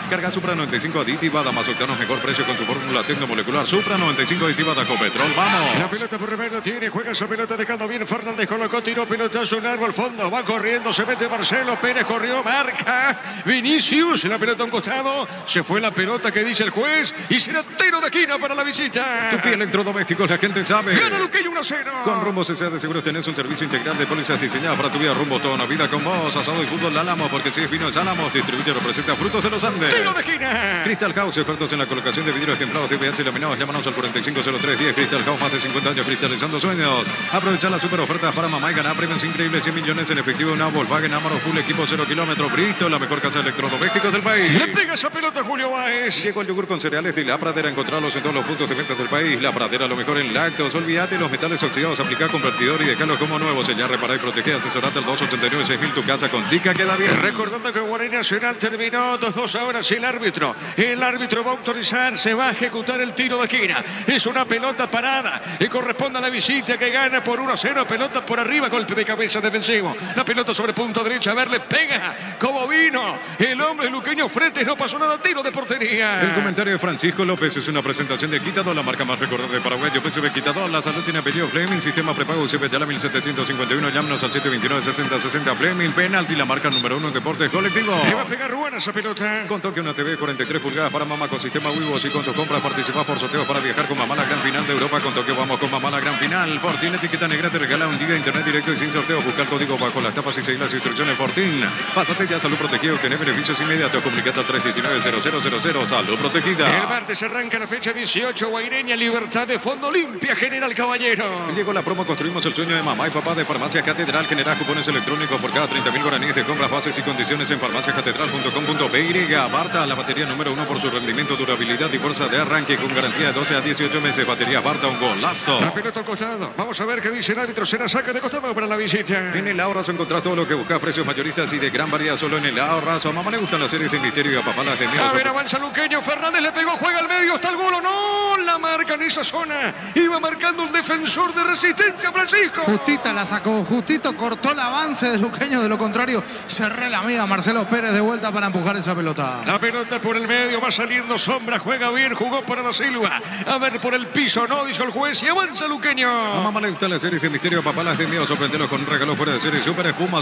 Carga Supra 95 aditiva, Damas Octanos, mejor precio con su fórmula tecnomolecular. Supra 95 aditiva, Taco Petrol. Vamos. La pelota por Rivero tiene, juega esa pelota dejando bien. Fernández colocó, tiró pelotazo largo al fondo. Va corriendo, se mete Marcelo Pérez, corrió, marca. Vinicius, la pelota a un costado. Se fue la pelota que dice el juez. Y será tiro de esquina para la visita. Tu pie electrodomésticos, la gente sabe. Gana Luqueño 1-0. Con Rumbo CCA de Seguros tenés un servicio integral de pólizas diseñadas para tu vida. Rumbo toda una vida con vos. Asado y fútbol Álamos, porque si es vino es Álamos. Distribuye representa Frutos de los Andes. Tiro de esquina. Crystal House, expertos en la colocación de vidrios templados de VH laminados. Llámanos al 450310. Crystal House, más de 50 años cristalizando sueños. Aprovecha las super ofertas para mamá y ganar premios increíbles. 100 millones en efectivo. Una Volkswagen Amarok Full equipo 0 kilómetros. Bristol, la mejor casa de electrodomésticos del país. Le pega esa pelota Julio Báez. Llegó el yogur con cereales de La Pradera. Encontrarlos en todos los puntos de ventas del país. La Pradera, lo mejor en lácteos. Olvídate los metales oxidados. Aplicar convertidor y dejarlos como nuevos. Sellar, reparar y proteger. Asesorate al 289-6000. Tu casa con Zika queda bien. Recordando que Guaraní Nacional terminó 2-2 ahora sí el árbitro. El árbitro va a autorizar, se va a ejecutar el tiro de esquina. Es una pelota parada y corresponde a la visita que gana por 1-0. Pelota por arriba, golpe de cabeza defensivo. La pelota sobre punto derecho. A ver, le pega como vino. El hombre luqueño frente, no pasó nada, tiro de portería. El comentario de Francisco López es una presentación de Quitador, la marca más recordada de Paraguay. Yo PSV Quitador, la salud tiene apellido Fleming, sistema prepago UCB de la 1751. Llámenos al 729-6060 Fleming, penalti, la marca número 1 en deportes colectivos. Le va a pegar Ruana esa pelota. Con toque una TV 43 pulgadas para mamá con sistema Wivos y con tus compras participás por sorteos para viajar con mamá a la gran final de Europa. Con toque vamos con mamá a la gran final. Fortín, etiqueta negra, te regala un giga de internet directo y sin sorteo. Busca el código bajo las tapas y seguir las instrucciones Fortín. Pásate ya a Salud Protegida y obtener beneficios inmediatos. Comunicate al 319-0000. Salud Protegida. El martes arranca la fecha 18. Guaireña, Libertad de Fondo Olimpia, General Caballero. Llegó la promo Construimos el sueño de mamá y papá de Farmacia Catedral. Generás cupones electrónicos por cada 30.000 guaraníes de compras, bases y condiciones en farmaciacatedral.com.py. Barta, la batería número 1 por su rendimiento, durabilidad y fuerza de arranque con garantía de 12 a 18 meses. Batería Barta, un golazo. La pelota al costado. Vamos a ver qué dice el árbitro. Será saque de costado para la visita. En el Ahorrazo encontrás todo lo que buscas, precios mayoristas y de gran variedad solo en el Ahorrazo. A mamá le gustan las series de misterio y a papá las de miedo. A ver, avanza Luqueño. Fernández le pegó, juega al medio, está el gol o no. La marca en esa zona. Iba marcando el defensor de Resistencia, Francisco. Justita la sacó, justito cortó el avance de Luqueño, de lo contrario se relamía Marcelo Pérez de vuelta para empujar esa pelota. La pelota por el medio, va saliendo Sombra, juega bien, jugó para Da Silva. A ver, por el piso, no, dijo el juez, y avanza Luqueño. A mamá le gustan las series de misterio, a papá las de miedo. Sorprenderlos con un regalo fuera de serie. Super Espuma,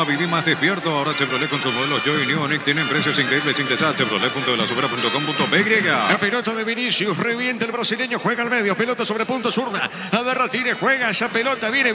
viví más despierto. Ahora Chevrolet con sus modelos Joy y New Onic tienen precios increíbles. Ingresa a chevrolet.delasupera.com.py. La pelota de Vinicius, revienta el brasileño, juega al medio, pelota sobre punto zurda. A ver, Ratírez, juega esa pelota, viene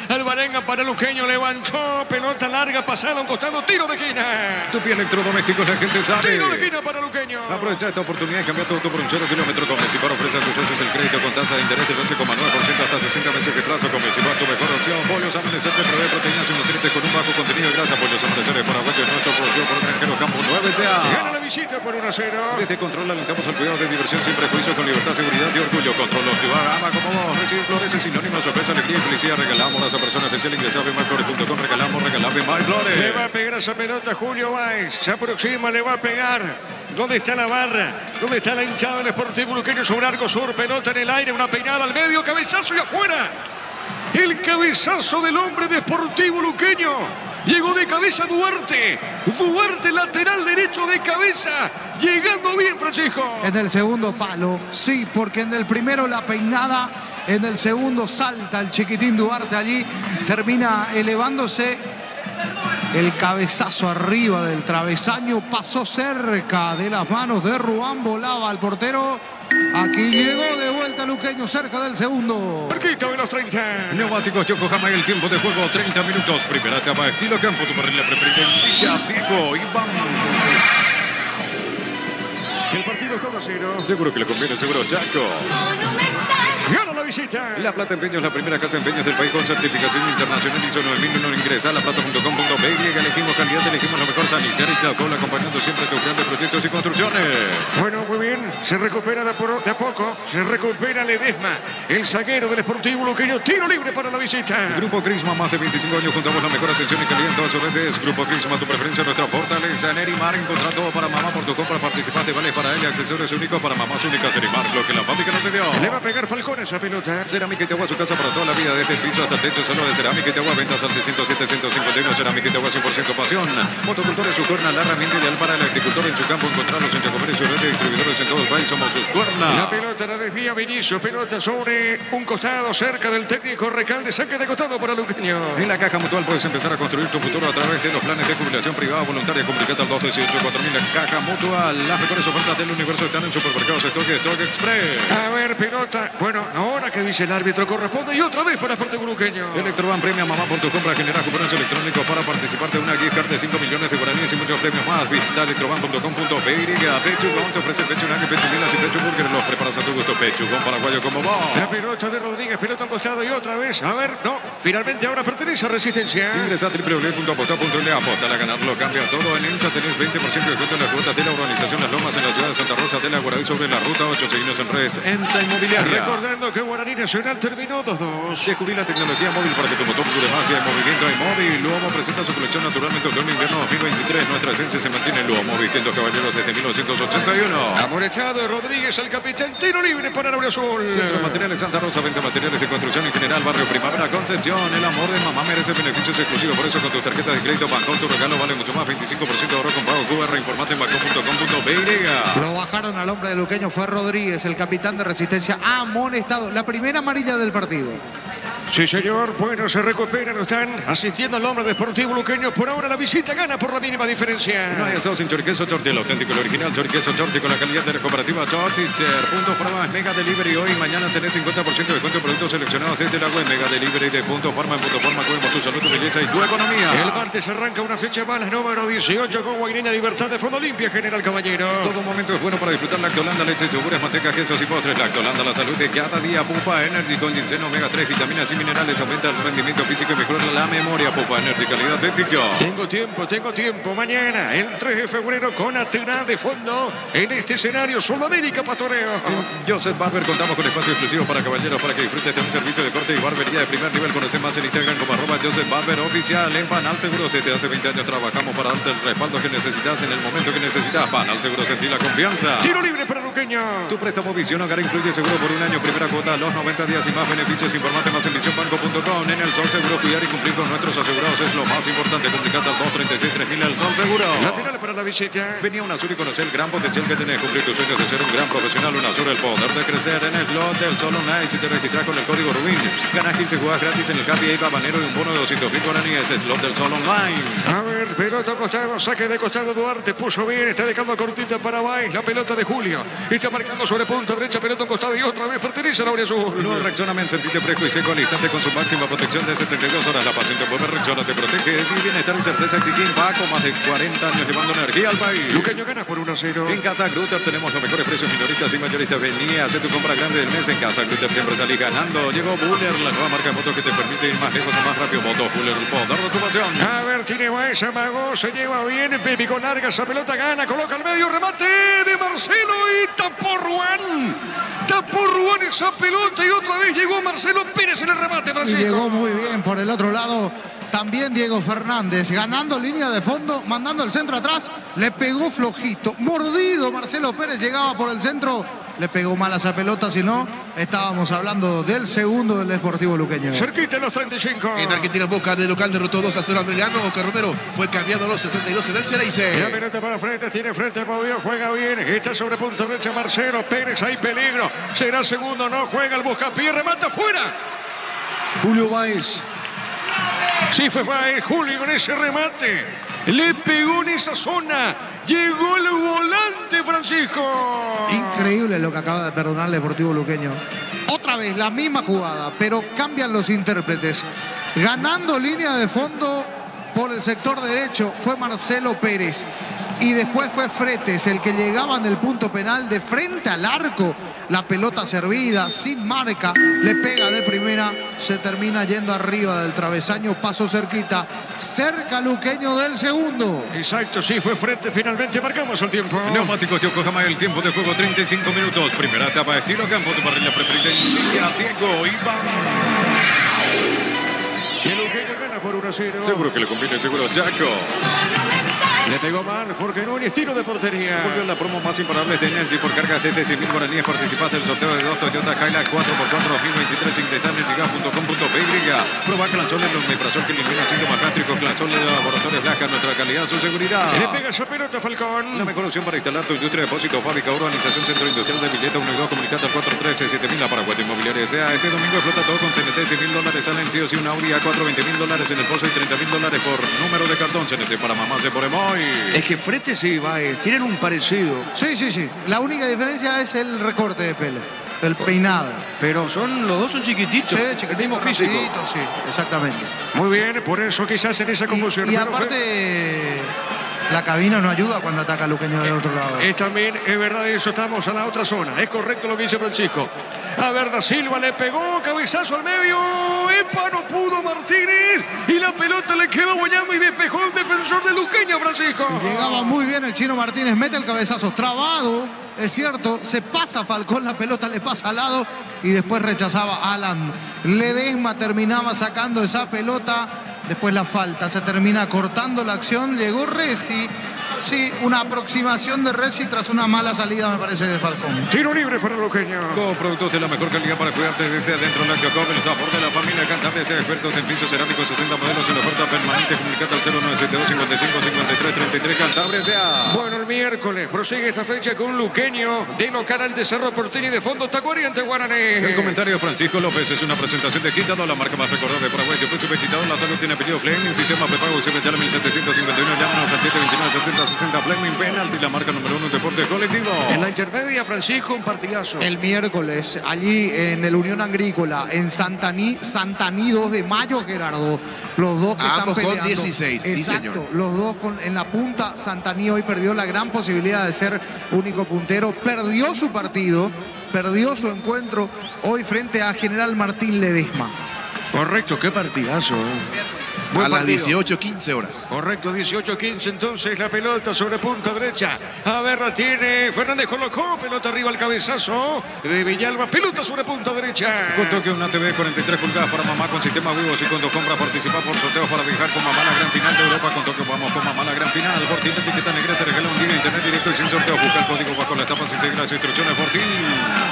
Alvarenga para Luqueño, levantó, pelota larga, pasada, un costado, tiro de esquina. Tu pie electrodomésticos, la gente sabe. Tiro de esquina para Luqueño. Aprovecha esta oportunidad y cambia tu auto por un 0 kilómetro con Mexipar. Ofrece a sus socios el crédito con tasa de interés del 11,9% hasta 60 meses de plazo. Con Mexipar, tu mejor opción. Pollos Amanecer te provee proteínas y nutrientes con un bajo contenido de grasa. Pollos Amanecer de Paraguay, nuestro producción por Granjero Campo 9SA. Gana la visita por 1-0. Desde Control alentamos al cuidado de diversión sin prejuicio, con libertad, seguridad y orgullo. Control los ama como vos. Recibe flores y sinónimos, sorpresa, alegría y felicidad. Regalamos a esa persona especial. Ingresa a bemaflores.com. Regalamos Bemaflores. Le va a pegar esa pelota Julio Báez. Se aproxima, le va a pegar. ¿Dónde está la barra? ¿Dónde está la hinchada del Sportivo Luqueño sobre Arco Sur? Pelota en el aire, una peinada al medio, cabezazo y afuera. El cabezazo del hombre de Sportivo Luqueño. Llegó de cabeza Duarte. Duarte, lateral derecho de cabeza. Llegando bien, Francisco. En el segundo palo, sí, porque en el primero la peinada, en el segundo salta el chiquitín Duarte allí, termina elevándose. El cabezazo arriba del travesaño pasó cerca de las manos de Ruán, volaba al portero. Aquí llegó de vuelta Luqueño cerca del segundo. Cerquita de los 30. Neumáticos Yokohama y el tiempo de juego 30 minutos. Primera etapa, estilo campo, tu parrilla preferida en Villa Pico y vamos. El partido partido todo a 0. Seguro que le conviene, seguro Chaco. Monumental. Gana la visita. La Plata Empeños, la primera casa de empeños del país con certificación internacional ISO 9001. Ingresa a laplata.com.be. Elegimos candidato, elegimos lo mejor. San Isidro y Tlacol, acompañando siempre tu plan de proyectos y construcciones. Bueno, muy bien. Se recupera de a poco. Se recupera Ledesma, el zaguero del Sportivo Luqueño. Tiro libre para la visita. Grupo Crisma, más de 25 años, juntamos la mejor atención y calidad en todas sus redes. Grupo Crisma, tu preferencia, nuestra fortaleza. En Erimar, encontrá todo para mamá por tu compra. Participaste, vales para ella, accesorios únicos para mamás únicas. Erimar, lo que la fábrica no te dio. Le va a pegar Falcón esa pelota. Cerámica y Tegua, su casa para toda la vida, desde el piso hasta el techo, solo de Cerámica y Tegua, ventas al 607-151, Cerámica y Tegua, 100% pasión. Motocultores, su cuerna, la herramienta ideal para el agricultor en su campo, encontrarlos en Chacomer y su red de distribuidores en todo el país, somos sus cuernas. La pelota la desvía Vinicio, pelota sobre un costado, cerca del técnico Recalde, saque de costado para Luqueño. En la Caja Mutual puedes empezar a construir tu futuro a través de los planes de jubilación privada voluntaria. Comunicate al 218-4000. La Caja Mutual, las mejores ofertas del universo están en Supermercados Stock y Stock Express. A ver, pelota. Bueno, ahora que dice el árbitro corresponde y otra vez para Sportivo Luqueño. Electroban premia mamá por tu compra, genera cupones electrónicos para participar de una gift card de 5 millones de guaraníes y muchos premios más. Visita electroban.com.be. Pechugón te ofrece pechunaje, pechumilas y pechuburger. Los preparas a tu gusto. Pechugón paraguayo como vos. La pelota de Rodríguez, pelota al costado y otra vez. A ver, no. Finalmente ahora pertenece a Resistencia. Ingresa a www.aposta.le. Aposta a ganarlo, cambia todo. En Incha tenés 20% de descuento en las cuotas de la urbanización Las Lomas en la ciudad de Santa Rosa de la Guaraní sobre la ruta 8. Seguinos en redes Ensa Inmobiliaria. Recordando que Guaraní Nacional terminó 2-2. Descubrí la tecnología móvil para que tu motor dure más y hay movimiento hay móvil. Luomo presenta su colección naturalmente otoño-invierno 2023. Nuestra esencia se mantiene en Luomo, vistiendo caballeros desde 1981. Amorejado Rodríguez, el capitán, tiro libre para Laura Azul. Centro de Materiales Santa Rosa, venta materiales de construcción en general, barrio Primavera Concepción. El amor de mamá merece beneficios exclusivos, por eso con tus tarjetas de crédito Bancom tu regalo vale mucho más, 25% de ahorro con pago QR. Informate en bancom.com.be. Lo bajaron al hombre de Luqueño, fue Rodríguez, el capitán de Resistencia, amonestado. La primera amarilla del partido. Sí, señor. Bueno, se recuperan, están asistiendo al hombre de Sportivo Luqueño. Por ahora la visita gana por la mínima diferencia. No hay asado sin choriqueso Chorti, el auténtico, el original choriqueso Chorti con la calidad de la cooperativa Chorticher. Puntos Forma es Mega Delivery. Hoy y mañana tenés 50% de descuento en productos seleccionados desde la web. Mega Delivery de Punto Forma. En Punto Forma cuidemos tu salud, tu belleza y tu economía. El martes arranca una fecha más, la número 18 con Guainina Libertad de Fondo Limpia, General Caballero. Todo momento es bueno para disfrutar Lactolanda, leche, yogures, mantecas, quesos y postres. Lactolanda, la salud de cada día. Pufa Energy con ginseng, omega 3, vitaminas y minerales. Aumenta el rendimiento físico y mejora la memoria. Pufa Energy, calidad ética. Tengo tiempo. Mañana, el 3 de febrero, con Atenas de fondo en este escenario Sudamérica Pastoreo. En Joseph Barber contamos con espacio exclusivo para caballeros para que disfrutes de un servicio de corte y barbería de primer nivel. Conoce más en Instagram como @Joseph Barber Oficial. En Panal Seguros desde hace 20 años trabajamos para darte el respaldo que necesitas en el momento que necesitas. Panal Seguros, sentir la confianza. Tiro libre para Luqueño. Tu préstamo Visión Hogar incluye seguro por un año, primera cuota, los 90 días y más beneficios. Informate más en visionbanco.com. En El Sol Seguro, cuidar y cumplir con nuestros asegurados es lo más importante. Comunicate al 236-3000. El Sol Seguro. Lateral para la visita. Venía un Azul y conocer el gran potencial que tenés. Cumplir tus sueños de ser un gran profesional. Un Azul, el poder de crecer en el slot del Sol Online. Si te registras con el código Rubin, ganas 15 jugadas gratis en el Happy Ape Habanero y un bono de 200.000 guaraníes. Slot del Sol Online. A ver, pelota costado, saque de costado Duarte, puso bien, está dejando cortita para Baez, la pelota de Julio. Está marcando sobre punta derecha, pelota un costado y otra vez pertenece a la Azul. No reaccionamiento, sentite fresco y seco al instante con su máxima protección de 72 horas. La pasión te vuelve reacciona, te protege. Es bienestar y certeza Exiquín va con más de 40 años llevando energía al país. Luqueño gana por 1-0. En Casa Grutter tenemos los mejores precios minoristas y mayoristas. Vení a hacer tu compra grande del mes en Casa Grutter. Siempre salís ganando. Llegó Buller, la nueva marca de motos que te permite ir más lejos o más rápido. Motos Buller, el poder de tu pasión. A ver, tiene Baez, amagó, se lleva bien. Picó larga esa pelota, gana, coloca al medio, remate de Marcelo y tapó Ruán. Tapó Ruán esa pelota y otra vez llegó Marcelo Pérez en el remate, Y Francisco. llegó muy bien por el otro lado. También Diego Fernández, ganando línea de fondo, mandando el centro atrás, le pegó flojito, mordido Marcelo Pérez, llegaba por el centro, le pegó mal a esa pelota, si no, estábamos hablando del segundo del Sportivo Luqueño. Cerquita en los 35. En Argentina, Boca de local derrotó 2-0 a Belgrano. Boca Romero fue cambiado a los 62 en el La Ceneice. pelota para frente, tiene frente, movió, juega bien, está sobre punta derecha Marcelo Pérez, hay peligro, será segundo, no juega el buscapié, remata fuera. Julio Baez. Sí, fue Baez, Julio con ese remate, le pegó en esa zona, llegó el volante Francisco. Increíble lo que acaba de perdonar el Deportivo Luqueño. Otra vez la misma jugada, pero cambian los intérpretes. Ganando línea de fondo por el sector derecho fue Marcelo Pérez. y después fue Fretes el que llegaba en el punto penal de frente al arco. La pelota servida, sin marca, le pega de primera, se termina yendo arriba del travesaño, pasó cerquita, cerca Luqueño del segundo. Exacto, sí, fue frente, finalmente marcamos el tiempo. Neumáticos Yokohama, el tiempo de juego 35 minutos. Primera etapa, estilo campo, tu parrilla preferida. Indica Diego Iván. Y el Luqueño gana por 1-0. Seguro que le conviene, seguro Chaco. Le pegó mal Jorge Núñez, tiro de portería. Volvió la promo más imparable de Energy por cargas de 100.000 guaraníes. Participaste en el sorteo de 2 Toyota Hilux 4x4 2023. Ingresar en liga.com.py. Proba Clanzol el omeprazol que elimina síntomas gástricos. Clanzol de Laboratorios Blanca, nuestra calidad, su seguridad. Le pega esa pelota, Falcón. La mejor opción para instalar tu industria de depósito, fábrica, urbanización, centro industrial de billeta 1 y 2. Comunicate al 413-7000 a Paraguay Inmobiliaria S.A. Este domingo explota todo con CNT. $100.000 salen sí o sí una Audi A4, $20.000 en el pozo y $30.000 por número de cartón. CNT para mamá se por emoy. Es que Fretes y Baez tienen un parecido, Sí, sí, sí. La única diferencia es el recorte de pelo, el peinado. pero los dos son chiquititos. Sí, chiquitito, Mismo físico. rapidito, sí, exactamente. Muy bien, por eso quizás en esa confusión. Y pero aparte, la cabina no ayuda cuando ataca a Luqueño del otro lado. también es verdad eso, estamos a la otra zona. Es correcto lo que dice Francisco. A ver, Da Silva le pegó, cabezazo al medio. ¡Epa! No pudo Martínez. Y la pelota le quedó bollando y despejó el defensor de Luqueño, Francisco. Llegaba muy bien el Chino Martínez, mete el cabezazo trabado, es cierto, se pasa Falcón, la pelota le pasa al lado y después rechazaba Alan. Ledesma terminaba sacando esa pelota, después la falta, se termina cortando la acción, llegó Resi. Sí, una aproximación de Resi tras una mala salida, me parece, de Falcón. Tiro libre para Luqueño. Con productos de la mejor calidad para cuidarte desde adentro. Lactocom, el sabor de la familia Cantabria. Sea expertos en pisos cerámicos, 60 modelos en oferta permanente. Comunicate al 0972-55-53-33. Cantabria sea. Bueno, el miércoles prosigue esta fecha con Luqueño de local ante Cerro Porteño y de fondo Tacuari ante Guaraní. El comentario de Francisco López es una presentación de Quitado, la marca más recordada de Paraguay. Después sube Quitado, la salud tiene apellido Fleming. Sistema prepago sube ya 1751. Llámanos al 729-6060 Fleming Penalty, la marca número 1 en deporte colectivo. En la intermedia, Francisco, un partidazo. El miércoles, allí en el Unión Agrícola, en Santaní 2 de mayo, Gerardo. Los dos que Ambos están con peleando. 16, sí, Exacto, señor. los dos en la punta. Santaní hoy perdió la gran posibilidad de ser único puntero. Perdió su partido, perdió su encuentro hoy frente a General Martín Ledesma. Correcto, qué partidazo. Buen A las partido. 18:15 horas. Correcto, 18-15 entonces la pelota sobre punta derecha. A ver, la tiene Fernández, colocó, pelota arriba al cabezazo de Villalba, pelota sobre punta derecha. Con toque una TV 43 pulgadas para mamá con sistema Vivos y cuando compra participa por sorteos para viajar con mamá a la gran final de Europa. Con toque vamos con mamá a la gran final. Fortín, etiqueta negra, te regala un día internet directo y sin sorteo. Busca el código bajo las tapas y sigue las instrucciones. Fortín.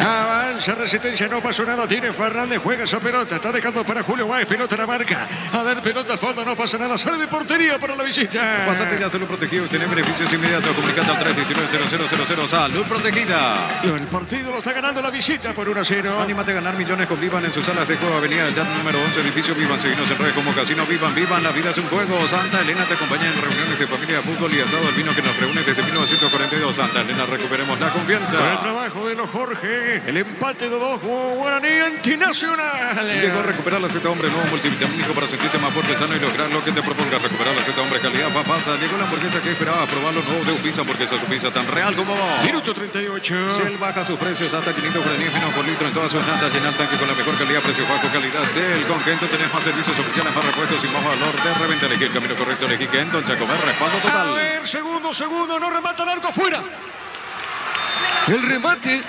Avanza Resistencia, no pasó nada, tiene Fernández, juega esa pelota, está dejando para Julio Báez, pelota a la marca. A ver, pelota al fondo, no pasa nada, sale de portería para la visita. Pásate ya, salud protegido y tener beneficios inmediatos. Comunicando al 319-0000. Salud protegida. El partido lo está ganando la visita por 1-0. Anímate a ganar millones con Vivan en sus salas de juego. Avenida del Yat número 11, edificio Vivan. Seguinos en redes como Casino Vivan. Vivan, la vida es un juego. Santa Elena te acompaña en reuniones de familia, fútbol y asado. El vino que nos reúne desde 1942. Santa Elena, recuperemos la confianza. Con el trabajo de los Jorge, el empate de 2, Guaraní antinacional. Llegó a recuperar la Z Hombre, nuevo multivitamínico para sentirte más fuerte, sano y lograr lo que te propongas. Recuperar la Z Hombre, calidad, pasa. Llegó la hamburguesa que esperaba, probarlo nuevo de Upisa, porque esa es Upisa tan real como vos. Minuto 38. Shell baja sus precios hasta 500 guaraníes menos por litro en todas sus latas. Llenar tanque con la mejor calidad, precio bajo, calidad. Shell, con Kento tenés más servicios oficiales, más repuestos y más valor de reventa. Elegí el camino correcto, elegí Kento, Chacomer, respaldo A total. ver, segundo, no remata el arco afuera. El remate.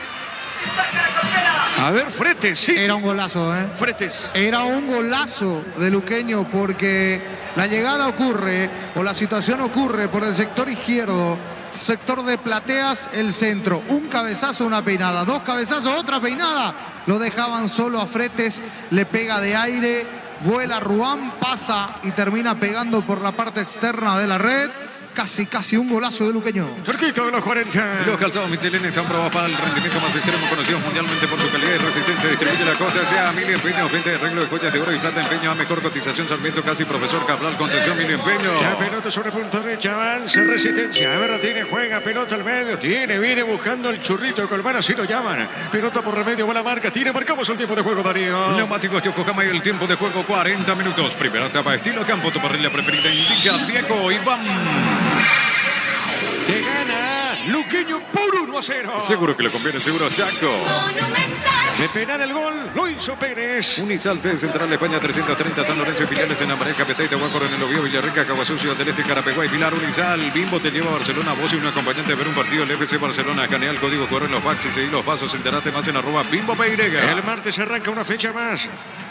A ver, Fretes, sí. Era un golazo, ¿eh? Fretes. Era un golazo de Luqueño porque la llegada ocurre o la situación ocurre por el sector izquierdo, sector de Plateas, el centro. Un cabezazo, una peinada, dos cabezazos, otra peinada. Lo dejaban solo a Fretes, le pega de aire, vuela Ruán, pasa y termina pegando por la parte externa de la red. Casi un golazo de Luqueño. Cerquito de los 40. Los calzados Michelin están probados para el rendimiento más extremo, conocidos mundialmente por su calidad y resistencia. Distribuye la costa hacia Emilio Empeño, venta de arreglo de joyas de oro y plata, empeño a mejor cotización, Sarmiento casi profesor Cabral, concesión Emilio Empeño. La pelota sobre punta derecha, avanza Resistencia. A ver, la tiene, juega, pelota al medio, viene buscando el churrito de Colmar, así lo llaman. Pelota por remedio, buena marca, marcamos el tiempo de juego, Darío. Neumáticos Yokohama y el tiempo de juego 40 minutos. Primera etapa, estilo campo, tu parrilla preferida indica Diego Iván. Luqueño por 1-0. Seguro que le conviene, seguro Chaco. Monumental. De penal el gol, lo hizo Pérez. Unizal C, Central España 330, San Lorenzo y filiales en Ambaré, Capetá, Itahuaco, en el Obvio, Villarrica, Caguasucio del Este, Carapeguay, Pilar, Unizal. Bimbo te lleva a Barcelona, vos y un acompañante a ver un partido del FC Barcelona. Canea el código QR en los backs y seguí los pasos. Enterate más en @Bimbo Peirega. El martes arranca una fecha más.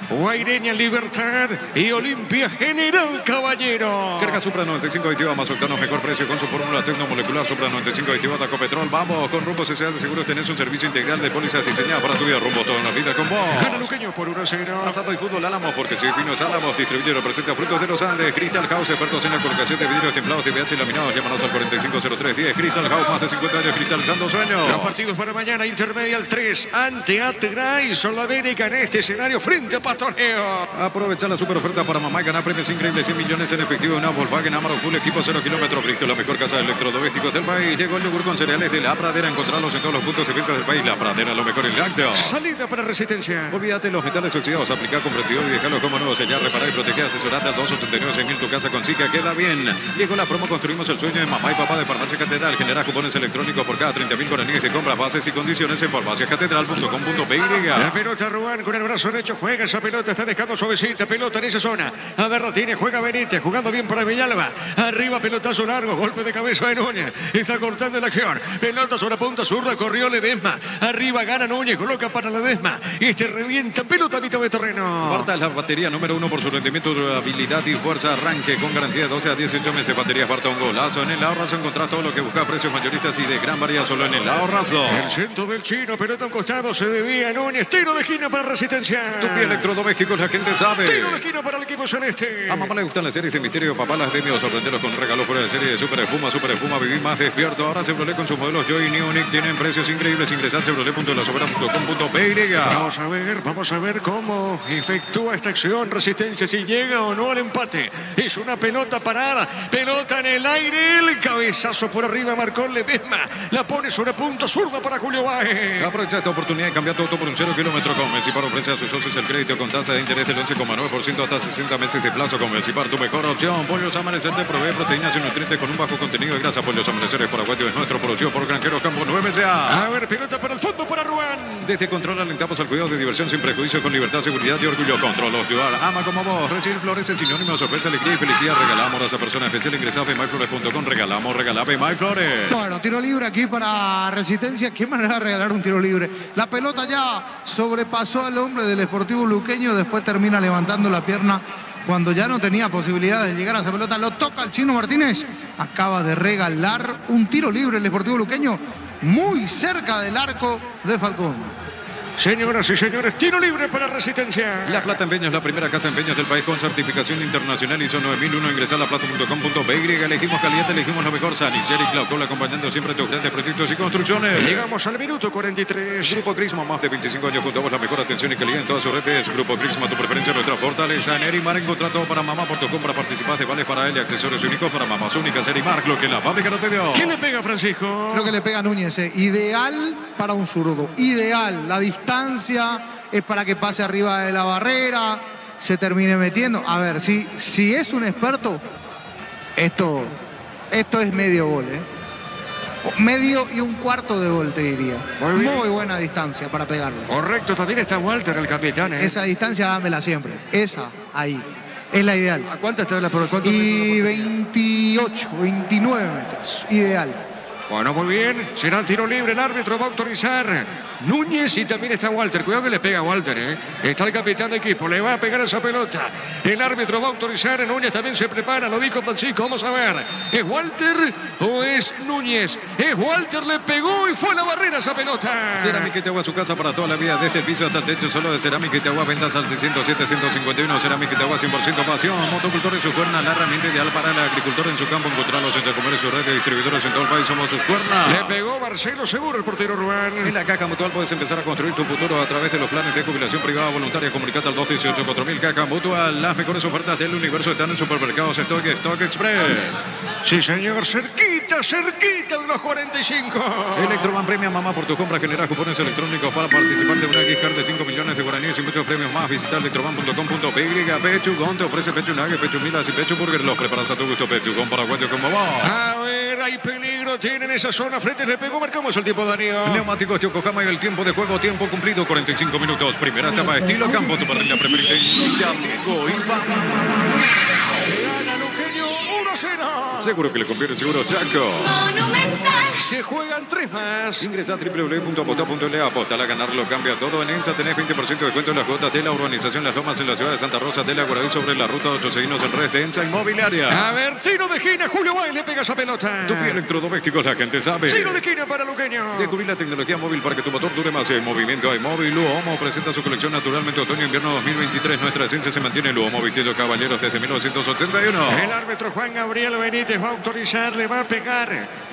Guaireña Libertad y Olimpia General Caballero. Carga Supra 95 aditiva más octanos, mejor precio con su fórmula tecnomolecular Supra 95 aditiva de Ecopetrol. Vamos con Rumbo CCA de Seguros, tenés un servicio integral de pólizas diseñada para tu vida. Rumbo toda la vida con vos. Gana Luqueño por 1-0. Asado y fútbol Álamos, porque si Pinos Álamos distribuye y representa frutos de los Andes. Crystal House, expertos en la colocación de vidrios templados y VH laminados. Llámanos al 450310. Crystal House, más de 50 años cristalizando sueños. Los partidos para mañana, Intermedial 3 ante Atray, Sudamérica en este escenario frente a Pastoreo. Aprovecha la super oferta para mamá y ganar premios increíbles, 100 millones en efectivo en una Volkswagen Amarok Full equipo 0 kilómetros. Bristol, la mejor casa de electrodomésticos del país. Llegó el yogur con cereales de La Pradera. Encontrarlos en todos los puntos de venta del país. La Pradera, lo mejor en lácteos. Salida para Resistencia. Olvídate los metales oxidados. Aplicar con protector y dejarlos como nuevos. Sellar, reparar y proteger. Asesorate al 289 en tu casa con Zika. Queda bien. Llegó la promo. Construimos el sueño de mamá y papá de Farmacia Catedral. Genera cupones electrónicos por cada 30.000 guaraníes de compra. Bases y condiciones en farmaciacatedral.com.py. La pelota Ruán con el brazo derecho. Juega esa pelota. Está dejando suavecita. Pelota en esa zona. A ver, tiene. Juega Benítez. Jugando bien para Villalba. Arriba, pelotazo largo. Golpe de cabeza de Núñez. Está cortando la acción. Pelota sobre punta zurda. Corrió Ledesma. Arriba gana Núñez. Coloca para Ledesma. Este revienta. Pelota a mitad de terreno. Barta es la batería número 1 por su rendimiento, durabilidad y fuerza. Arranque con garantía de 12 a 18 meses. Baterías Barta, un golazo. En el ahorrazo encontrás todo lo que buscas. Precios mayoristas y de gran variedad solo en el ahorrazo. El centro del chino. Pelota a un costado. Se debía Núñez. Tiro de esquina para Resistencia. Tu pie electrodomésticos, la gente sabe. Tiro de esquina para el equipo celeste. A mamá le gustan las series de misterio. Papá las demios. Sorprenderos con regalos por la serie de Super Espuma. Vivir más despierto. Ahora Chevrolet con sus modelos Joy y Neonic tienen precios increíbles. Ingresar chevrolet.lasobera.com.py. Vamos a ver cómo efectúa esta acción Resistencia, si llega o no al empate. Es una pelota parada, pelota en el aire, el cabezazo por arriba marcó Ledesma, la pone sobre punta zurda para Julio Báez. Aprovecha esta oportunidad de cambiar tu auto por un 0 kilómetro con Mecipar. Ofrece a sus socios el crédito con tasa de interés del 11,9% hasta 60 meses de plazo. Con Mecipar, tu mejor opción. Pollos Amanecer te provee proteínas y nutrientes con un bajo contenido de grasa. Pollos Amaneceres por Aguayo es nuestro, producido por Granjeros Campo 9SA. A ver, pelota para el fondo para Ruán. Desde Control alentamos al cuidado de diversión sin prejuicio, con libertad, seguridad y orgullo. Control, ayudar, ama como vos. Recibir flores es sinónimo de sorpresa, alegría y felicidad. Regalamos a esa persona especial. Ingresa a bmyflores.com. Regalamos BMyFlores. Bueno, tiro libre aquí para Resistencia. ¿Qué manera de regalar un tiro libre? La pelota ya sobrepasó al hombre del Sportivo Luqueño. Después termina levantando la pierna cuando ya no tenía posibilidades de llegar a esa pelota. Lo toca el Chino Martínez. Acaba de regalar un tiro libre el Sportivo Luqueño, muy cerca del arco de Falcón. Señoras y señores, tiro libre para Resistencia. La Plata Empeños, la primera casa de empeños del país con certificación internacional ISO 9001. Ingresar a laplata.com.py. Elegimos caliente, elegimos lo mejor. Sanicel y Claucol, acompañando siempre tus grandes proyectos y construcciones. Llegamos al minuto 43. Grupo Crisma, más de 25 años junto a vos, la mejor atención y calidad en todas sus redes. Grupo Crisma, tu preferencia, nuestra fortaleza. En Erimar encontrá todo para mamá. Por tu compra participás de vales para él y accesorios únicos para mamás únicas. Erimar, lo que la fábrica no te dio. ¿Quién le pega, Francisco? Creo que le pega a Núñez. Ideal para un zurdo. Ideal. La distancia es para que pase arriba de la barrera, se termine metiendo. A ver, si es un experto, esto es medio gol, ¿eh? Medio y un cuarto de gol, te diría. Muy buena distancia para pegarlo. Correcto, también está Walter, el capitán. Esa distancia dámela siempre. Esa, ahí. Es la ideal. ¿A cuánta está la por cuánto? Y 28, 29 metros. Ideal. Bueno, muy bien. Será tiro libre. El árbitro va a autorizar Núñez y también está Walter. Cuidado que le pega a Walter, ¿eh? Está el capitán de equipo. Le va a pegar esa pelota. El árbitro va a autorizar. Núñez también se prepara. Lo dijo Francisco. Vamos a ver. ¿Es Walter o es Núñez? Es Walter. Le pegó y fue a la barrera esa pelota. Cerámica Itagua, su casa para toda la vida. Desde el piso hasta el techo. Solo de Cerámica Itagua. Ventas al 607-151. Cerámica Itagua, 100% pasión. Motocultor en su cuerna. La herramienta ideal para el agricultor en su campo. Encontrarlos en Comer su red de distribuidores en todo el país. Somos sus cuernas. Le pegó Marcelo Seguro, el portero Ruán. En la Caja Mutual puedes empezar a construir tu futuro a través de los planes de jubilación privada voluntaria. Comunicate al 218-4000. Caja Mutual. Las mejores ofertas del universo están en Supermercados Stock Express. Sí, señor. Cerquita cerquita de los 45. Electroban premia mamá por tu compra. Genera cupones electrónicos para participar de una gift card de 5 millones de guaraníes y muchos premios más. Visita electroban.com.py. Pechugón te ofrece pechunague, pechumilas y pechuburger. Los preparas a tu gusto. Pechugón paraguayo como vos. A ver, hay peligro. Tienen esa zona frente. Le pegó. Marcamos el tiempo, Darío. Neumáticos Yokohama y el tiempo de juego. Tiempo cumplido. 45 minutos. Primera etapa. Estilo campo. Tu parrilla preferida. Ya llegó Iván. Gana Luqueño 1-0. Seguro que le conviene seguro Chaco. Monumental. Se juegan 3 más. Ingresa a www.aposta.le. Apostar a ganarlo cambia todo. En ENSA tenés 20% de descuento en las cuotas de la urbanización Las Lomas en la ciudad de Santa Rosa de la Guaraví sobre la ruta 8. Seguinos en redes de ENSA Inmobiliaria. A ver, tiro de esquina. Julio Bay le pega esa pelota. Tupi Electrodomésticos, la gente sabe. Tiro de esquina para Luqueño. Descubrir la tecnología móvil para que tu motor dure más. En movimiento hay móvil. Luomo presenta su colección naturalmente otoño-invierno 2023. Nuestra esencia se mantiene. Luomo vistiendo caballeros desde 1981. El árbitro Juan Gabriel Benítez va a autorizar, le va a pegar.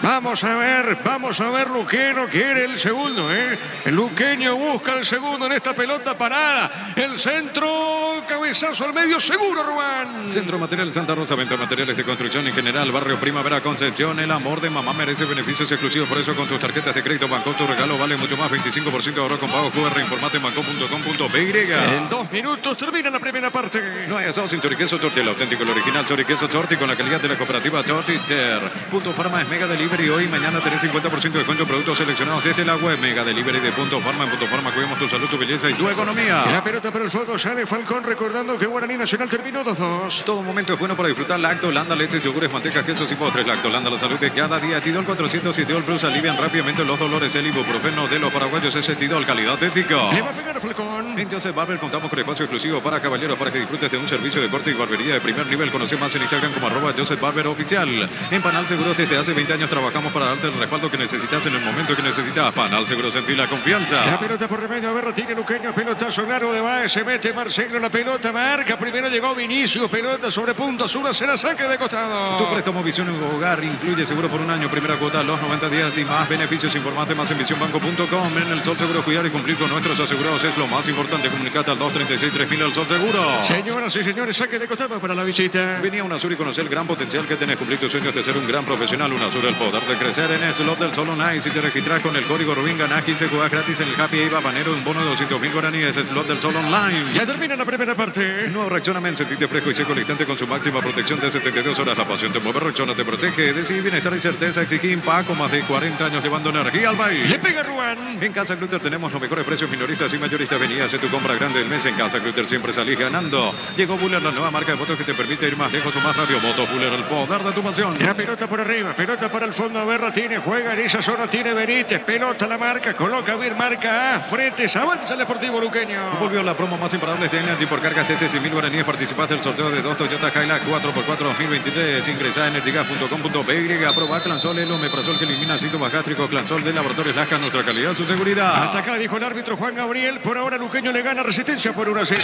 Vamos a ver, Luqueño quiere el segundo, El Luqueño busca el segundo en esta pelota parada. El centro, cabezazo al medio, seguro, Rubán. Centro Material Santa Rosa, venta de materiales de construcción en general, barrio Primavera Concepción. El amor de mamá merece beneficios exclusivos, por eso con tus tarjetas de crédito Banco tu regalo vale mucho más, 25% de ahorro con pago QR. Informate en banco.com.py. En 2 minutos termina la primera parte. No hay asado sin choriqueso Torti, el auténtico, el original choriqueso Torti con la calidad de la cooperativa Torticher. Punto Farma es Mega Delivery. Hoy y mañana tenés 50% de descuento en productos seleccionados desde la web. Mega Delivery de Punto Farma. En Punto Farma cuidamos tu salud, tu belleza y tu economía. La pelota para el fuego sale Falcón, recordando que Guaraní Nacional terminó 2-2. Todo momento es bueno para disfrutar Lacto Holanda, leche, yogures, manteca, quesos y postres. Lacto Holanda, la salud de cada día. Tidol 400 y Tidol Plus alivian rápidamente los dolores. El ibuprofeno de los paraguayos es el Tidol, calidad ética. Le va a pegar a Falcón. En Joseph Barber contamos con espacio exclusivo para caballeros para que disfrutes de un servicio de corte y barbería de primer nivel. Conoce más en Instagram como @Joseph Barber Oficial. En Panal Seguros desde hace 20 años trabajamos para darte el respaldo que necesitas en el momento que necesitas. Panal Seguros, en ti la confianza. La pelota por remedio, a ver, tiene Luqueño, pelotazo largo de Baez, se mete Marcelo, la pelota marca, primero llegó Vinicius, pelota sobre punto sur, se la saque de costado. Tu préstamo Visión en Hogar incluye seguro por un año, primera cuota, los 90 días y más beneficios. Informate más en visionbanco.com. En el Sol Seguro, cuidar y cumplir con nuestros asegurados es lo más importante. Comunicate al 236-3000 al Sol Seguro. Señoras y señores, saque de costado para la visita. Venía a UNASUR y conocer el gran potencial que tenés. Cumplir tus sueños de ser un gran profesional. UNASUR, el poder de crecer en Slot del Sol Online. Si te registras con el código Rubín, ganás 15 jugadas gratis en el Happy Eva Banero, un bono de 200.000 guaraníes. Slot del Sol Online. Ya termina la primera parte. Nuevo Rexona, sentirte fresco y seco al instante con su máxima protección de 72 horas. La pasión te mueve, Rexona te protege. Decide bienestar y certeza. Exigí Paco, más de 40 años llevando energía al país. Le pega Ruán. En Casa Clutter tenemos los mejores precios minoristas y mayoristas. Venía a hacer tu compra grande del mes. En Casa Clutter siempre salís ganando. Llegó Buller, la nueva marca de motos que te permite ir más lejos o más rápido. Motos Buller, el poder de tu pasión. La pelota por arriba, pelota para el fondo. Berra tiene, juega en esa zona, tiene Benítez. Pelota la marca, coloca bien, marca A. Fretes, avanza el Deportivo Luqueño. Volvió la promo más imparable de Energy por cargas desde 100.000 guaraníes. Participaste del sorteo de 2 Toyota Hilux 4x4 2023. Ingresa a energygas.com.py. Aproba Clansol, el omeprazol que elimina el síntoma gástrico. Clansol de Laboratorios Lasca, nuestra calidad, su seguridad. Hasta acá dijo el árbitro Juan Gabriel. Por ahora Luqueño le gana Resistencia por 1-0.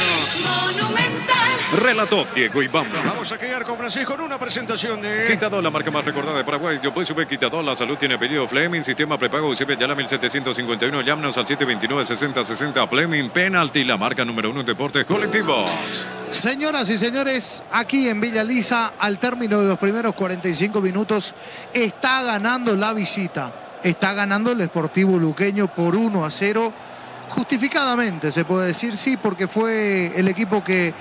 Monumental. Relató Diego Iván. Vamos a quedar con Francisco en una presentación de... Quitadol, la marca más recordada de Paraguay. Yo puedo subir Quitadol, la salud tiene apellido Fleming. Sistema prepago UCP Yala 1751. Llámanos al 729-6060. Fleming Penalty, la marca número 1 en deportes colectivos. Señoras y señores, aquí en Villa Lisa, al término de los primeros 45 minutos, está ganando la visita. Está ganando el Sportivo Luqueño por 1-0. Justificadamente, se puede decir, sí, porque fue el equipo que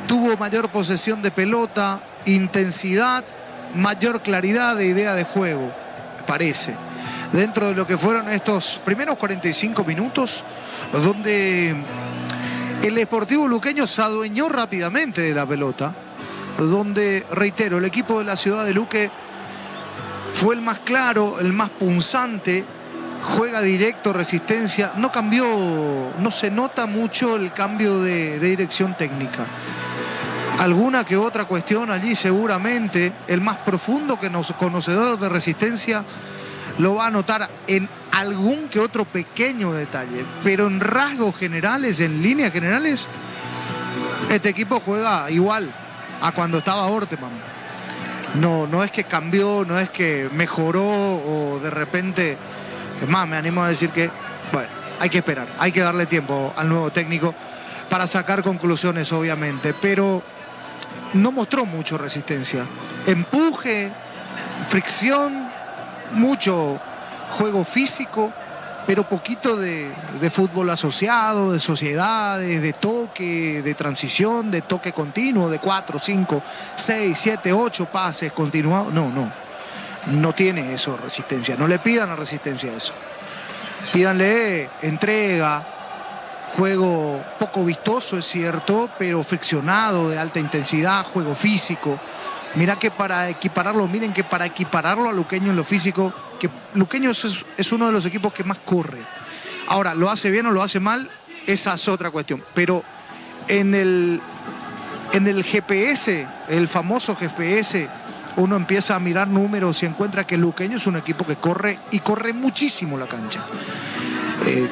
tuvo mayor posesión de pelota, intensidad, mayor claridad de idea de juego, parece. Dentro de lo que fueron estos primeros 45 minutos, donde el Sportivo Luqueño se adueñó rápidamente de la pelota, donde, reitero, el equipo de la ciudad de Luque fue el más claro, el más punzante, juega directo, resistencia, no cambió, no se nota mucho el cambio de dirección técnica. Alguna que otra cuestión allí seguramente, el más profundo conocedor de resistencia lo va a notar en algún que otro pequeño detalle, pero en rasgos generales, en líneas generales, este equipo juega igual a cuando estaba Orteman. No es que cambió, no es que mejoró o de repente, es más, me animo a decir que, bueno, hay que esperar, hay que darle tiempo al nuevo técnico para sacar conclusiones, obviamente, pero no mostró mucho resistencia. Empuje, fricción, mucho juego físico, pero poquito de fútbol asociado, de sociedades, de toque, de transición, de toque continuo, de 4, 5, 6, 7, 8 pases continuados. No tiene eso Resistencia. No le pidan a Resistencia eso. Pídanle entrega, juego poco vistoso, es cierto, pero friccionado, de alta intensidad, juego físico. Miren que para equipararlo a Luqueño en lo físico, que Luqueño es uno de los equipos que más corre. Ahora, ¿lo hace bien o lo hace mal? Esa es otra cuestión. Pero en el GPS, el famoso GPS, uno empieza a mirar números y encuentra que Luqueño es un equipo que corre y corre muchísimo la cancha.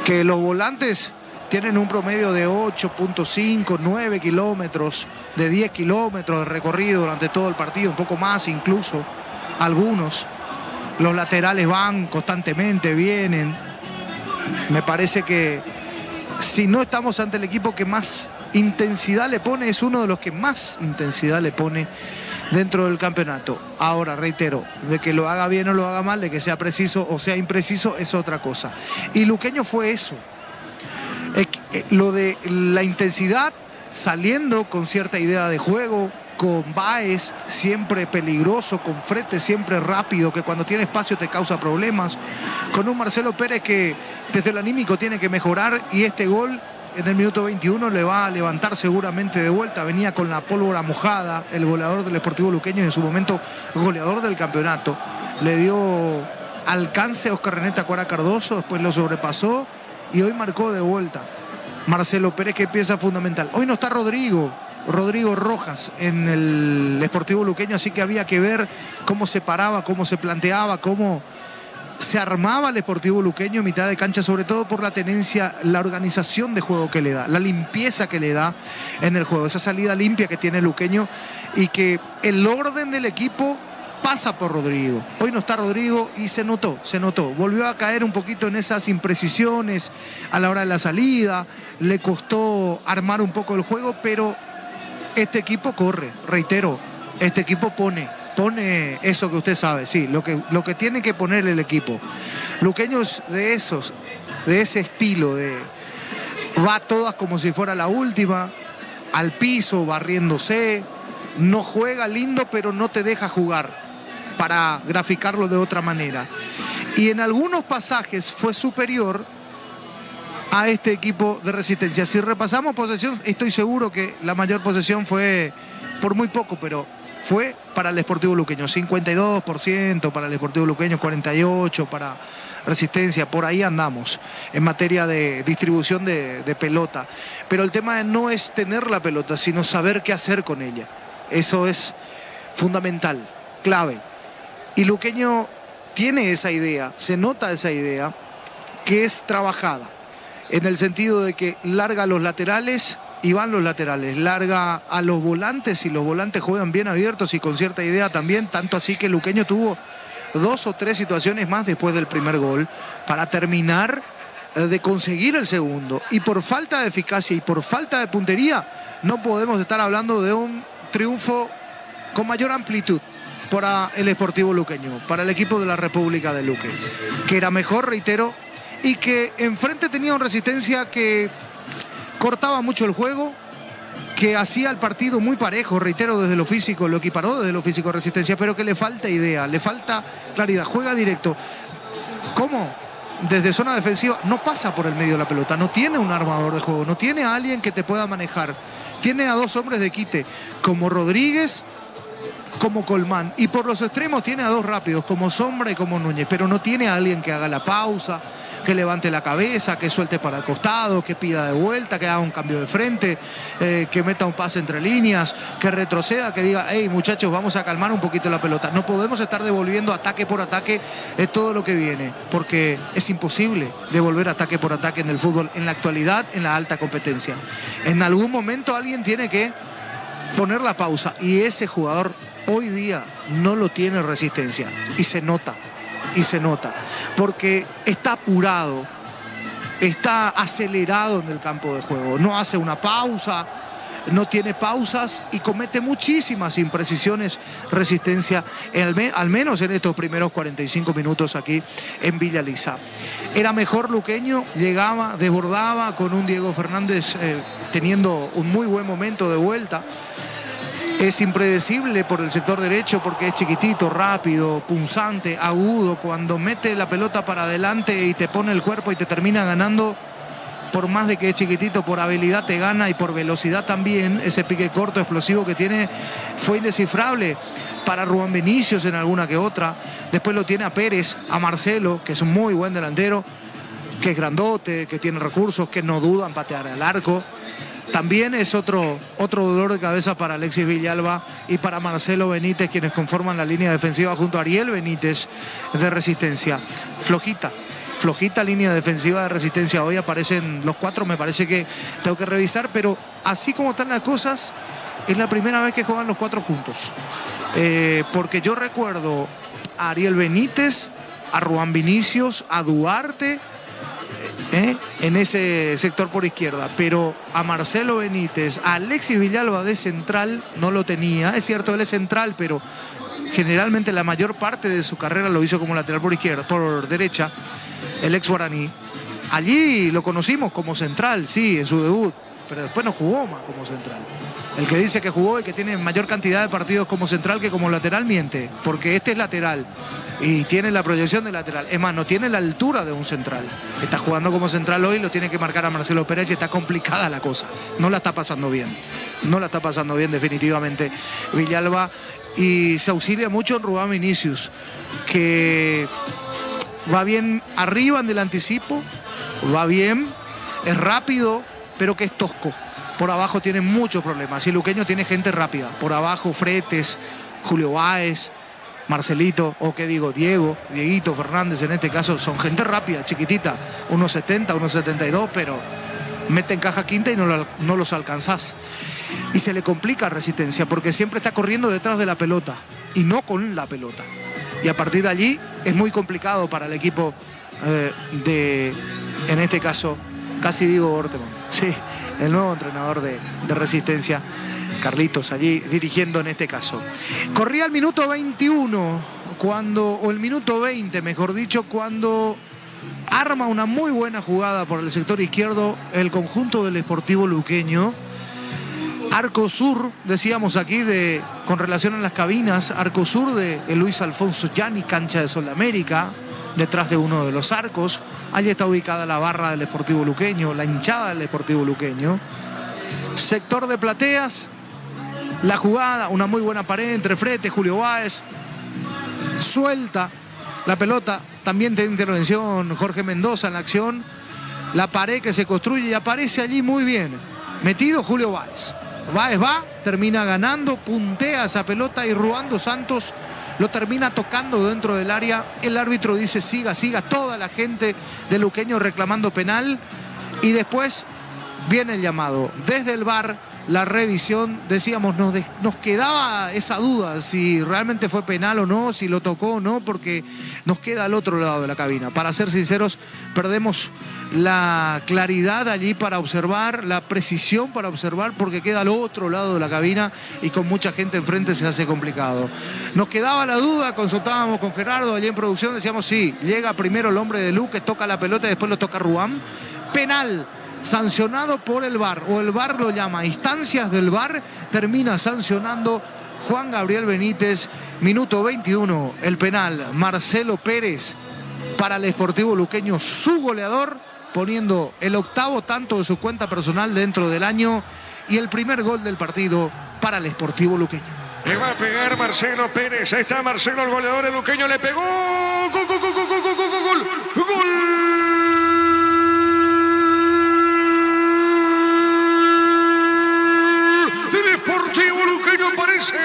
Que los volantes tienen un promedio de 8.5, 9 kilómetros, de 10 kilómetros de recorrido durante todo el partido, un poco más incluso, algunos. Los laterales van constantemente, vienen. Me parece que si no estamos ante el equipo que más intensidad le pone, es uno de los que más intensidad le pone dentro del campeonato. Ahora, reitero, de que lo haga bien o lo haga mal, de que sea preciso o sea impreciso, es otra cosa. Y Luqueño fue eso. Lo de la intensidad, saliendo con cierta idea de juego, con Báez siempre peligroso, con Frete siempre rápido, que cuando tiene espacio te causa problemas, con un Marcelo Pérez que desde el anímico tiene que mejorar, y este gol en el minuto 21 le va a levantar seguramente de vuelta. Venía con la pólvora mojada el goleador del Sportivo Luqueño, en su momento goleador del campeonato. Le dio alcance a Oscar René Tacuara Cardoso, después lo sobrepasó y hoy marcó de vuelta Marcelo Pérez, que pieza fundamental. Hoy no está Rodrigo Rojas en el Sportivo Luqueño, así que había que ver cómo se paraba, cómo se planteaba, cómo se armaba el Sportivo Luqueño en mitad de cancha, sobre todo por la tenencia, la organización de juego que le da, la limpieza que le da en el juego, esa salida limpia que tiene Luqueño, y que el orden del equipo pasa por Rodrigo. Hoy no está Rodrigo y se notó. Volvió a caer un poquito en esas imprecisiones a la hora de la salida, le costó armar un poco el juego, pero este equipo corre, reitero, este equipo pone eso que usted sabe, sí, lo que tiene que poner el equipo. Luqueño es de ese estilo, va todas como si fuera la última, al piso, barriéndose, no juega lindo, pero no te deja jugar, para graficarlo de otra manera. Y en algunos pasajes fue superior a este equipo de Resistencia. Si repasamos posesión, estoy seguro que la mayor posesión fue por muy poco, pero fue para el Sportivo Luqueño, 52% para el Sportivo Luqueño, 48% para Resistencia, por ahí andamos en materia de distribución de pelota. Pero el tema no es tener la pelota, sino saber qué hacer con ella. Eso es fundamental, clave. Y Luqueño tiene esa idea, se nota esa idea, que es trabajada, en el sentido de que larga a los laterales y van los laterales, larga a los volantes y los volantes juegan bien abiertos y con cierta idea también, tanto así que Luqueño tuvo 2 o 3 situaciones más después del primer gol para terminar de conseguir el segundo. Y por falta de eficacia y por falta de puntería no podemos estar hablando de un triunfo con mayor amplitud para el Sportivo Luqueño, para el equipo de la República de Luque, que era mejor, reitero, y que enfrente tenía una Resistencia que cortaba mucho el juego, que hacía el partido muy parejo, reitero, desde lo físico, lo equiparó desde lo físico Resistencia, pero que le falta idea, le falta claridad, juega directo. ¿Cómo? Desde zona defensiva no pasa por el medio de la pelota, no tiene un armador de juego, no tiene a alguien que te pueda manejar, tiene a 2 hombres de quite, como Rodríguez, como Colmán, y por los extremos tiene a 2 rápidos, como Sombra y como Núñez, pero no tiene a alguien que haga la pausa, que levante la cabeza, que suelte para el costado, que pida de vuelta, que haga un cambio de frente, que meta un pase entre líneas, que retroceda, que diga, hey muchachos, vamos a calmar un poquito la pelota. No podemos estar devolviendo ataque por ataque todo lo que viene, porque es imposible devolver ataque por ataque en el fútbol, en la actualidad, en la alta competencia. En algún momento alguien tiene que poner la pausa, y ese jugador hoy día no lo tiene Resistencia, y se nota, porque está apurado, está acelerado en el campo de juego, no hace una pausa, no tiene pausas y comete muchísimas imprecisiones Resistencia, al menos en estos primeros 45 minutos aquí en Villa Lisa. Era mejor Luqueño, llegaba, desbordaba con un Diego Fernández teniendo un muy buen momento de vuelta. Es impredecible por el sector derecho porque es chiquitito, rápido, punzante, agudo. Cuando mete la pelota para adelante y te pone el cuerpo y te termina ganando, por más de que es chiquitito, por habilidad te gana y por velocidad también. Ese pique corto, explosivo que tiene fue indescifrable para Rubán Vinicius en alguna que otra. Después lo tiene a Pérez, a Marcelo, que es un muy buen delantero, que es grandote, que tiene recursos, que no duda en patear al arco. También es otro dolor de cabeza para Alexis Villalba y para Marcelo Benítez, quienes conforman la línea defensiva junto a Ariel Benítez de Resistencia. Flojita línea defensiva de Resistencia. Hoy aparecen los 4, me parece que tengo que revisar, pero así como están las cosas, es la primera vez que juegan los 4 juntos. Porque yo recuerdo a Ariel Benítez, a Rubán Vinicius, a Duarte, en ese sector por izquierda, pero a Marcelo Benítez, a Alexis Villalba de central no lo tenía. Es cierto, él es central, pero generalmente la mayor parte de su carrera lo hizo como lateral por izquierda, por derecha, el ex guaraní. Allí lo conocimos como central, sí, en su debut, pero después no jugó más como central. El que dice que jugó y que tiene mayor cantidad de partidos como central que como lateral miente, porque este es lateral y tiene la proyección de lateral. Es más, no tiene la altura de un central. Está jugando como central hoy, lo tiene que marcar a Marcelo Pérez y está complicada la cosa. No la está pasando bien. No la está pasando bien definitivamente Villalba, y se auxilia mucho en Rubán Vinicius, que va bien arriba en el anticipo, va bien, es rápido, pero que es tosco. Por abajo tiene muchos problemas. Y Luqueño tiene gente rápida. Por abajo, Fretes, Julio Báez, Marcelito, o qué digo, Dieguito Fernández en este caso, son gente rápida, chiquitita, 1.70, 1.72, pero meten caja quinta y no los alcanzás. Y se le complica a Resistencia porque siempre está corriendo detrás de la pelota y no con la pelota. Y a partir de allí es muy complicado para el equipo en este caso, casi digo Orteman, sí, el nuevo entrenador de Resistencia, Carlitos, allí dirigiendo en este caso. Corría el minuto 21, o el minuto 20, mejor dicho, cuando arma una muy buena jugada por el sector izquierdo el conjunto del Sportivo Luqueño. Arco sur, decíamos aquí, con relación a las cabinas, arco sur de Luis Alfonso Gianni, cancha de Sol América, detrás de uno de los arcos. Allí está ubicada la barra del Sportivo Luqueño, la hinchada del Sportivo Luqueño. Sector de plateas, la jugada, una muy buena pared entre Fretes, Julio Báez. Suelta la pelota, también tiene intervención Jorge Mendoza en la acción. La pared que se construye y aparece allí muy bien metido Julio Báez. Báez va, termina ganando, puntea esa pelota y Ruando Santos lo termina tocando dentro del área. El árbitro dice siga, toda la gente de Luqueño reclamando penal, y después viene el llamado desde el VAR, la revisión. Decíamos, nos quedaba esa duda si realmente fue penal o no, si lo tocó o no, porque nos queda al otro lado de la cabina. Para ser sinceros, perdemos la claridad allí para observar, la precisión para observar, porque queda al otro lado de la cabina y con mucha gente enfrente se hace complicado. Nos quedaba la duda, consultábamos con Gerardo allí en producción, decíamos sí, llega primero el hombre de Luque, toca la pelota y después lo toca Ruán. Penal sancionado por el VAR, o el VAR lo llama, instancias del VAR, termina sancionando Juan Gabriel Benítez. Minuto 21, el penal, Marcelo Pérez para el Sportivo Luqueño, su goleador, poniendo el 8º tanto de su cuenta personal dentro del año y el primer gol del partido para el Sportivo Luqueño. Le va a pegar Marcelo Pérez. Ahí está Marcelo, el goleador de Luqueño. Le pegó. ¡Gol! ¡Gol! ¡Gol! ¡Gol! ¡Gol! ¡Gol! ¡Gol! ¡Gol! Del Sportivo Luqueño aparece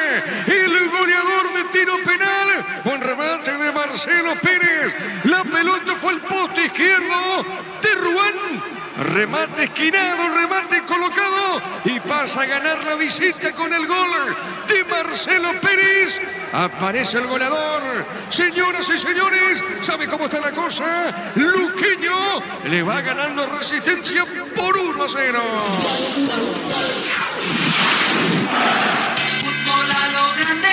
el goleador de tiro penal. Buen remate de Marcelo Pérez. La pelota fue al poste izquierdo de Ruán. Remate esquinado, remate colocado y pasa a ganar la visita con el gol de Marcelo Pérez. Aparece el goleador. Señoras y señores, ¿sabe cómo está la cosa? Luqueño le va ganando Resistencia por 1-0. Fútbol a lo grande.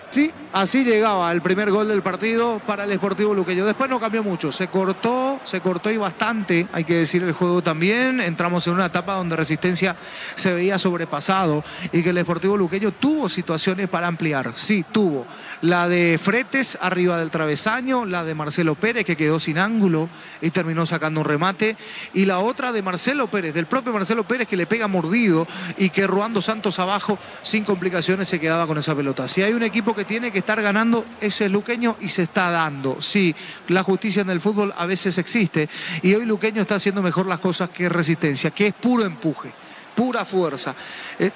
Sí, así llegaba el primer gol del partido para el Sportivo Luqueño. Después no cambió mucho, se cortó y bastante, hay que decir el juego también. Entramos en una etapa donde Resistencia se veía sobrepasado y que el Sportivo Luqueño tuvo situaciones para ampliar. Sí, tuvo. La de Fretes arriba del travesaño, la de Marcelo Pérez que quedó sin ángulo y terminó sacando un remate. Y la otra de Marcelo Pérez, del propio Marcelo Pérez que le pega mordido y que Ruando Santos abajo sin complicaciones se quedaba con esa pelota. Si hay un equipo que tiene que estar ganando, ese es Luqueño y se está dando. Sí, la justicia en el fútbol a veces existe y hoy Luqueño está haciendo mejor las cosas que Resistencia, que es puro empuje, pura fuerza.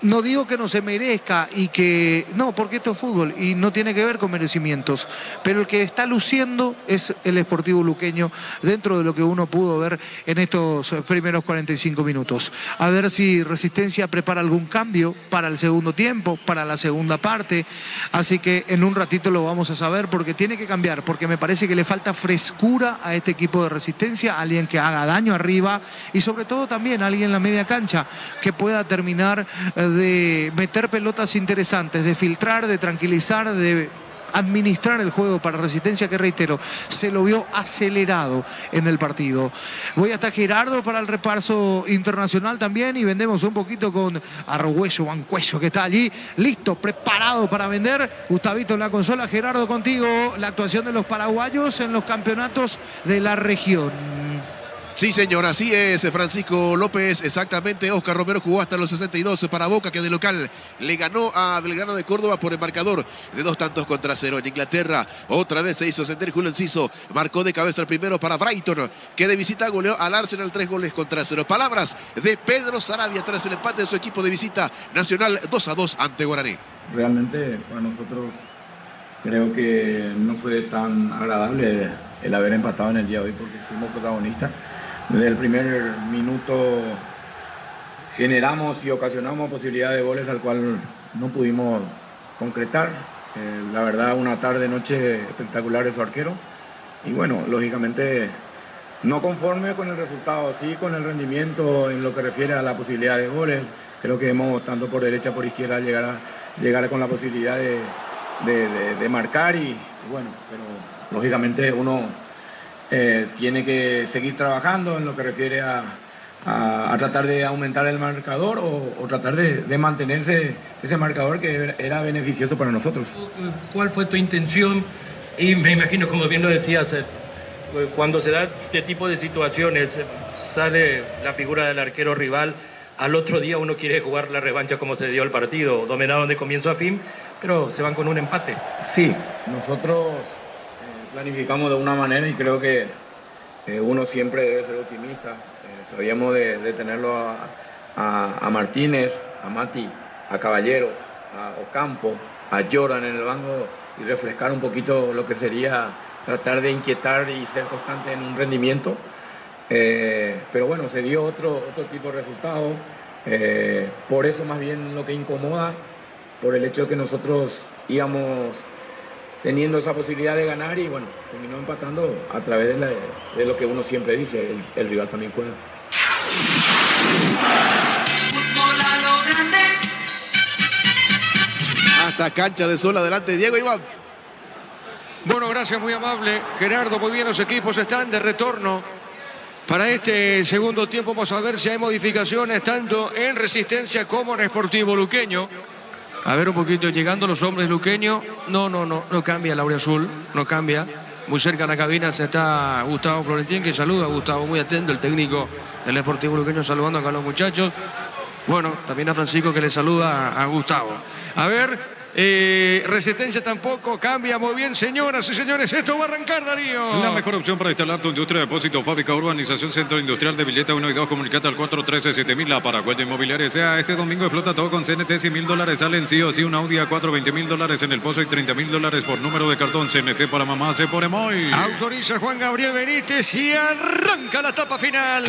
No digo que no se merezca y que... No, porque esto es fútbol y no tiene que ver con merecimientos. Pero el que está luciendo es el Sportivo Luqueño dentro de lo que uno pudo ver en estos primeros 45 minutos. A ver si Resistencia prepara algún cambio para el segundo tiempo, para la segunda parte. Así que en un ratito lo vamos a saber porque tiene que cambiar, porque me parece que le falta frescura a este equipo de Resistencia, alguien que haga daño arriba y sobre todo también alguien en la media cancha que pueda terminar de meter pelotas interesantes, de filtrar, de tranquilizar, de administrar el juego para Resistencia, que reitero, se lo vio acelerado en el partido. Voy hasta Gerardo para el repaso internacional también y vendemos un poquito con Argüello Bancuello, que está allí listo, preparado para vender. Gustavito en la consola. Gerardo, contigo la actuación de los paraguayos en los campeonatos de la región. Sí, señor, así es, Francisco López, exactamente. Oscar Romero jugó hasta los 62 para Boca, que de local le ganó a Belgrano de Córdoba por el marcador de 2-0. En Inglaterra, otra vez se hizo sentir Julio Enciso, marcó de cabeza el primero para Brighton, que de visita goleó al Arsenal 3-0. Palabras de Pedro Sarabia tras el empate de su equipo de visita Nacional 2-2 ante Guaraní. Realmente para nosotros creo que no fue tan agradable el haber empatado en el día de hoy porque fuimos protagonistas. Desde el primer minuto generamos y ocasionamos posibilidad de goles al cual no pudimos concretar. La verdad, una tarde-noche espectacular de su arquero. Y bueno, lógicamente no conforme con el resultado, sí con el rendimiento en lo que refiere a la posibilidad de goles. Creo que hemos, tanto por derecha por izquierda, llegar con la posibilidad de marcar y bueno, pero lógicamente uno... tiene que seguir trabajando en lo que refiere a tratar de aumentar el marcador o tratar de mantenerse ese marcador que era beneficioso para nosotros. ¿Cuál fue tu intención? Y me imagino, como bien lo decías, cuando se da este tipo de situaciones, sale la figura del arquero rival, al otro día uno quiere jugar la revancha como se dio el partido, dominado de comienzo a fin, pero se van con un empate. Sí, nosotros... planificamos de una manera y creo que uno siempre debe ser optimista. Sabíamos de tenerlo a Martínez, a Mati, a Caballero, a Ocampo, a Jordan en el banco y refrescar un poquito lo que sería tratar de inquietar y ser constante en un rendimiento. Pero bueno, se dio otro tipo de resultado. Por eso más bien lo que incomoda, por el hecho de que nosotros íbamos teniendo esa posibilidad de ganar y bueno, terminó empatando a través de lo que uno siempre dice, el rival también juega. Fútbol a lo grande. Hasta cancha de sol adelante, Diego Iván. Bueno, gracias, muy amable. Gerardo, muy bien, los equipos están de retorno para este segundo tiempo. Vamos a ver si hay modificaciones tanto en Resistencia como en Sportivo Luqueño. A ver un poquito, llegando los hombres luqueños. No cambia el Auriazul, no cambia. Muy cerca de la cabina se está Gustavo Florentín, que saluda a Gustavo, muy atento, el técnico del Sportivo Luqueño, saludando acá a los muchachos. Bueno, también a Francisco, que le saluda a Gustavo. A ver, Resistencia tampoco cambia. Muy bien, señoras y señores, esto va a arrancar, Darío. La mejor opción para instalar tu industria de depósito, fábrica, urbanización, centro industrial de Villeta 1 y 2. Comunicate al 413-7000. La Paraguay Inmobiliaria sea este domingo explota todo con CNT. $100,000 salen sí o sí. Un Audi A4, $20,000 en el pozo y $30,000 por número de cartón. CNT para mamá, se por Emoy. Autoriza Juan Gabriel Benítez y arranca la etapa final.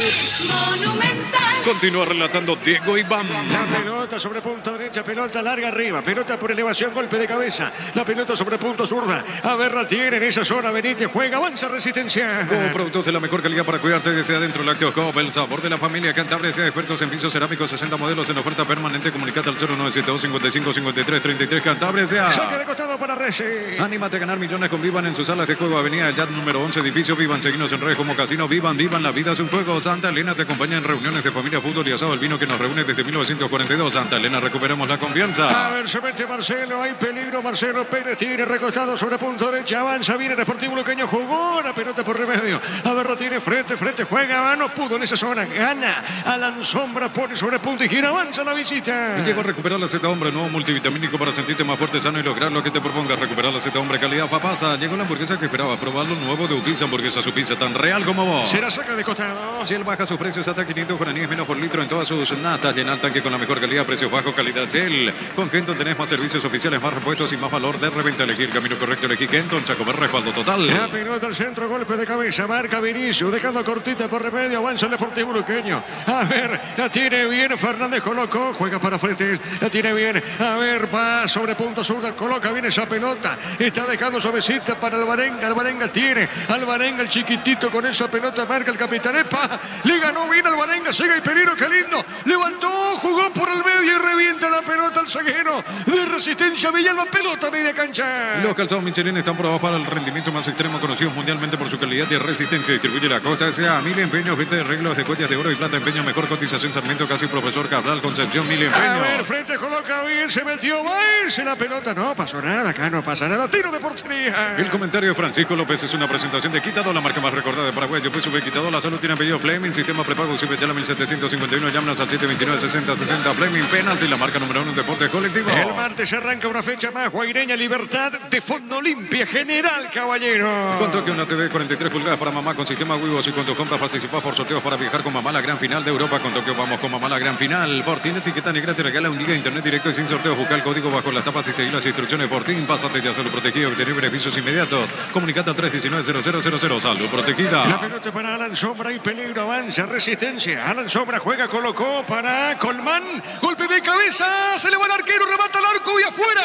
Monumental. Continúa relatando Diego Iván. La pelota sobre punta derecha, pelota larga arriba, pelota por elevación elevación, golpe de cabeza. La pelota sobre punto zurda. A ver, la tiene en esa zona. Benítez juega, avanza Resistencia. Con productos de la mejor calidad para cuidarte desde adentro. Lácteos Coop, el sabor de la familia Cantabria. Sea expertos en pisos cerámicos, 60 modelos en oferta permanente. Comunicate al 0972 55 53 33. Cantabria sea. Saque de costado para Resi. Anímate a ganar millones con Vivan en sus salas de juego. Avenida Yad número 11, edificio Vivan. Seguinos en redes como Casino Vivan. Vivan, la vida es un juego. Santa Elena te acompaña en reuniones de familia, fútbol y asado. El vino que nos reúne desde 1942. Santa Elena, recuperemos la confianza. A ver, se mete Marcelo. Hay peligro. Marcelo Pérez tiene recostado sobre punto derecha. Avanza, viene el Deportivo Luqueño. Jugó la pelota por remedio. A ver, la tiene frente. Juega. No pudo en esa zona. Gana. Alan Sombra pone sobre punto y gira. Avanza la visita. Y llegó a recuperar la Z Hombre, nuevo multivitamínico para sentirte más fuerte, sano y lograr lo que te propongas. Recuperar la Z Hombre, calidad Fapasa. Llegó la hamburguesa que esperaba. Probarlo nuevo de Upisa Hamburguesa, su pizza tan real como vos. Será saca de costado. Shell baja sus precios hasta 500 guaraníes menos por litro en todas sus natas. Llena el tanque con la mejor calidad, precios bajos, calidad Shell. Con Kenton tenés más servicios oficiales, más repuestos y más valor de reventa. Elegir camino correcto, elegir Kenton. Chacomer, respaldo total. La pelota al centro, golpe de cabeza. Marca Vinicius, dejando cortita por remedio. Avanza el Deportivo Luqueño. A ver, la tiene bien. Fernández colocó, juega para frente. La tiene bien. A ver, va sobre punto zurda. Coloca bien esa pelota. Está dejando suavecita para Alvarenga. Alvarenga tiene. Alvarenga el chiquitito con esa pelota. Marca el capitán. ¡Epa! Le ganó bien Alvarenga. Sigue el peligro. ¡Qué lindo! Levantó, jugó por el medio y revienta la pelota al zaguero de Resistencia Villalba. Pelota media cancha. Los calzados Michelin están probados para el rendimiento más extremo, conocidos mundialmente por su calidad y resistencia. Distribuye la Costa S.A. Mil Empeños, venta de arreglos de joyas de oro y plata. Empeño, mejor cotización. Sarmiento, casi Profesor Cabral, Concepción, Mil Empeños. A ver, frente coloca bien, se metió, va a irse la pelota. No pasó nada, acá no pasa nada. Tiro de portería. El comentario de Francisco López es una presentación de Quitado, la marca más recordada de Paraguay. Yo pues Quitado, la salud tiene apellido Fleming, sistema prepago, Cibetela 1751, llámanos al 729-6060 Fleming, penalti, la marca número 1 en deportes colectivos. El martes arranca una fecha más, Guaireña Libertad de Fondo Olimpia, General Caballero. Con toque una TV 43 pulgadas para mamá con sistema Wivos y con tus compras participas por sorteos para viajar con mamá a la gran final de Europa. Con Tokio vamos con mamá a la gran final. Fortín, etiqueta negra te regala un día de internet directo y sin sorteos. Busca el código bajo las tapas y seguir las instrucciones. Fortín, pásate ya salud protegido, obtener beneficios inmediatos. Comunicate al 319-0000, salud protegida. La pelota para Alan Sombra y peligro, avanza Resistencia. Alan Sombra juega, colocó para Colmán. Golpe de cabeza, se le va el arquero, remata el arco y afuera.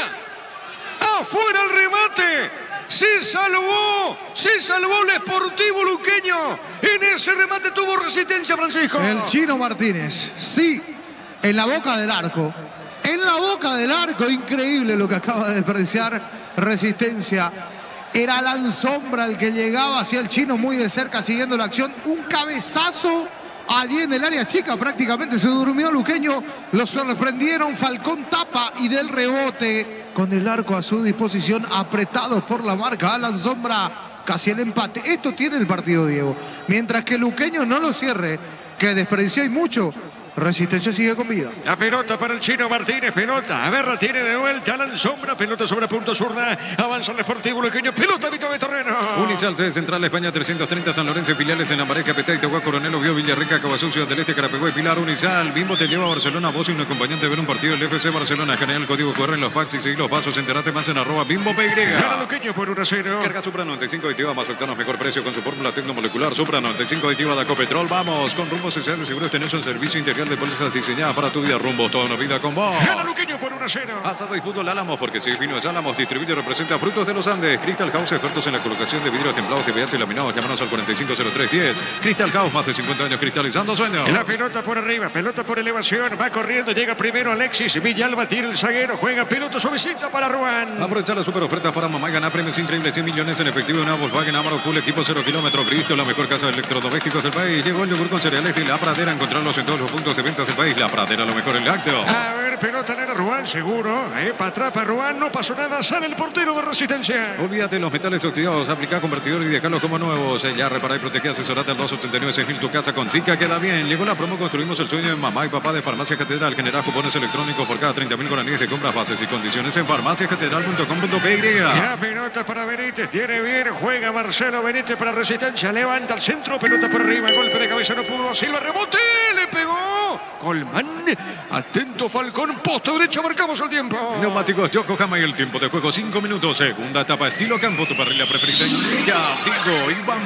Afuera el remate. Se salvó el Sportivo Luqueño. En ese remate tuvo Resistencia, Francisco. El Chino Martínez, sí, en la boca del arco. En la boca del arco, increíble lo que acaba de desperdiciar Resistencia. Era Alan Sombra el que llegaba hacia el Chino muy de cerca siguiendo la acción. Un cabezazo allí en el área chica, prácticamente se durmió Luqueño. Lo sorprendieron, Falcón tapa y del rebote con el arco a su disposición, apretados por la marca. Alan Sombra, casi el empate. Esto tiene el partido, Diego. Mientras que Luqueño no lo cierre, que desperdició y mucho, Resistencia sigue con vida. La pelota para el Chino Martínez, pelota. A ver, la tiene de vuelta Alan Sombra, pelota sobre punto zurda. Avanza el Sportivo Luqueño, pelota Vito de Torreno. Unisal C, Central España 330, San Lorenzo, filiales en Lambaré, Capetá, Itagua, Coronel, Oviedo, Villarrica, Cabazú, Ciudad del Este, Carapeguá y Pilar. Unisal, Bimbo te lleva a Barcelona, vos y un acompañante a ver un partido del FC Barcelona. General el código QR en los packs y seguir los pasos. Enterate más en @Bimbo PY. Gana Luqueño por 1-0. Carga Supra 95 aditiva más octanos, mejor precio con su fórmula tecnomolecular. Supra 95 aditiva de Ecopetrol. Vamos con Rumbo Social de Seguros. Tenés un servicio integral de pólizas diseñadas para tu vida. Rumbo, toda una vida con vos. Gana Luqueño por 1-0. Asado y fútbol Álamos, porque si vino es Álamos. Distribuye y representa Frutos de los Andes. Crystal House, expertos en la colocación de vidrios templados, TPH y laminados. Llámanos al 450310. Crystal House, más de 50 años cristalizando sueños. La pelota por arriba, pelota por elevación. Va corriendo, llega primero Alexis. Villalba tira el zaguero. Juega pelota suavecita para Ruan. Aprovechar las super ofertas para mamá y ganar premios increíbles. 100 millones en efectivo en una Volkswagen Amarok Full equipo 0 kilómetros. Cristo, la mejor casa de electrodomésticos del país. Llegó el yogur con cereales y La Pradera. Encontrarlos en todos los puntos de ventas del país. La Pradera, lo mejor en lácteo. A ver, pelota en Ruan, seguro. Para atrás para Ruan, no pasó nada. Sale el portero de Resistencia. Olvídate los metales oxidados. Aplica convertidor y dejarlos como nuevos. Ya repara y protege. Asesorate al 289-6000. Tu casa con Zika queda bien. Llegó la promo. Construimos el sueño de mamá y papá de Farmacia Catedral. Generar cupones electrónicos por cada 30.000 guaraníes de compras, bases y condiciones en farmaciacatedral.com.py. La pelota para Benítez. Tiene bien. Juega Marcelo Benítez para Resistencia. Levanta el centro. Pelota por arriba. Golpe de cabeza. No pudo. Silva rebote. Le pegó. Colmán. Atento Falcón. Posta derecha. Marcamos el tiempo. Neumáticos Yokohama y el tiempo de juego 5 minutos. Segunda etapa estilo campo. Tu parrilla preferida. Ya, Digo, Iván.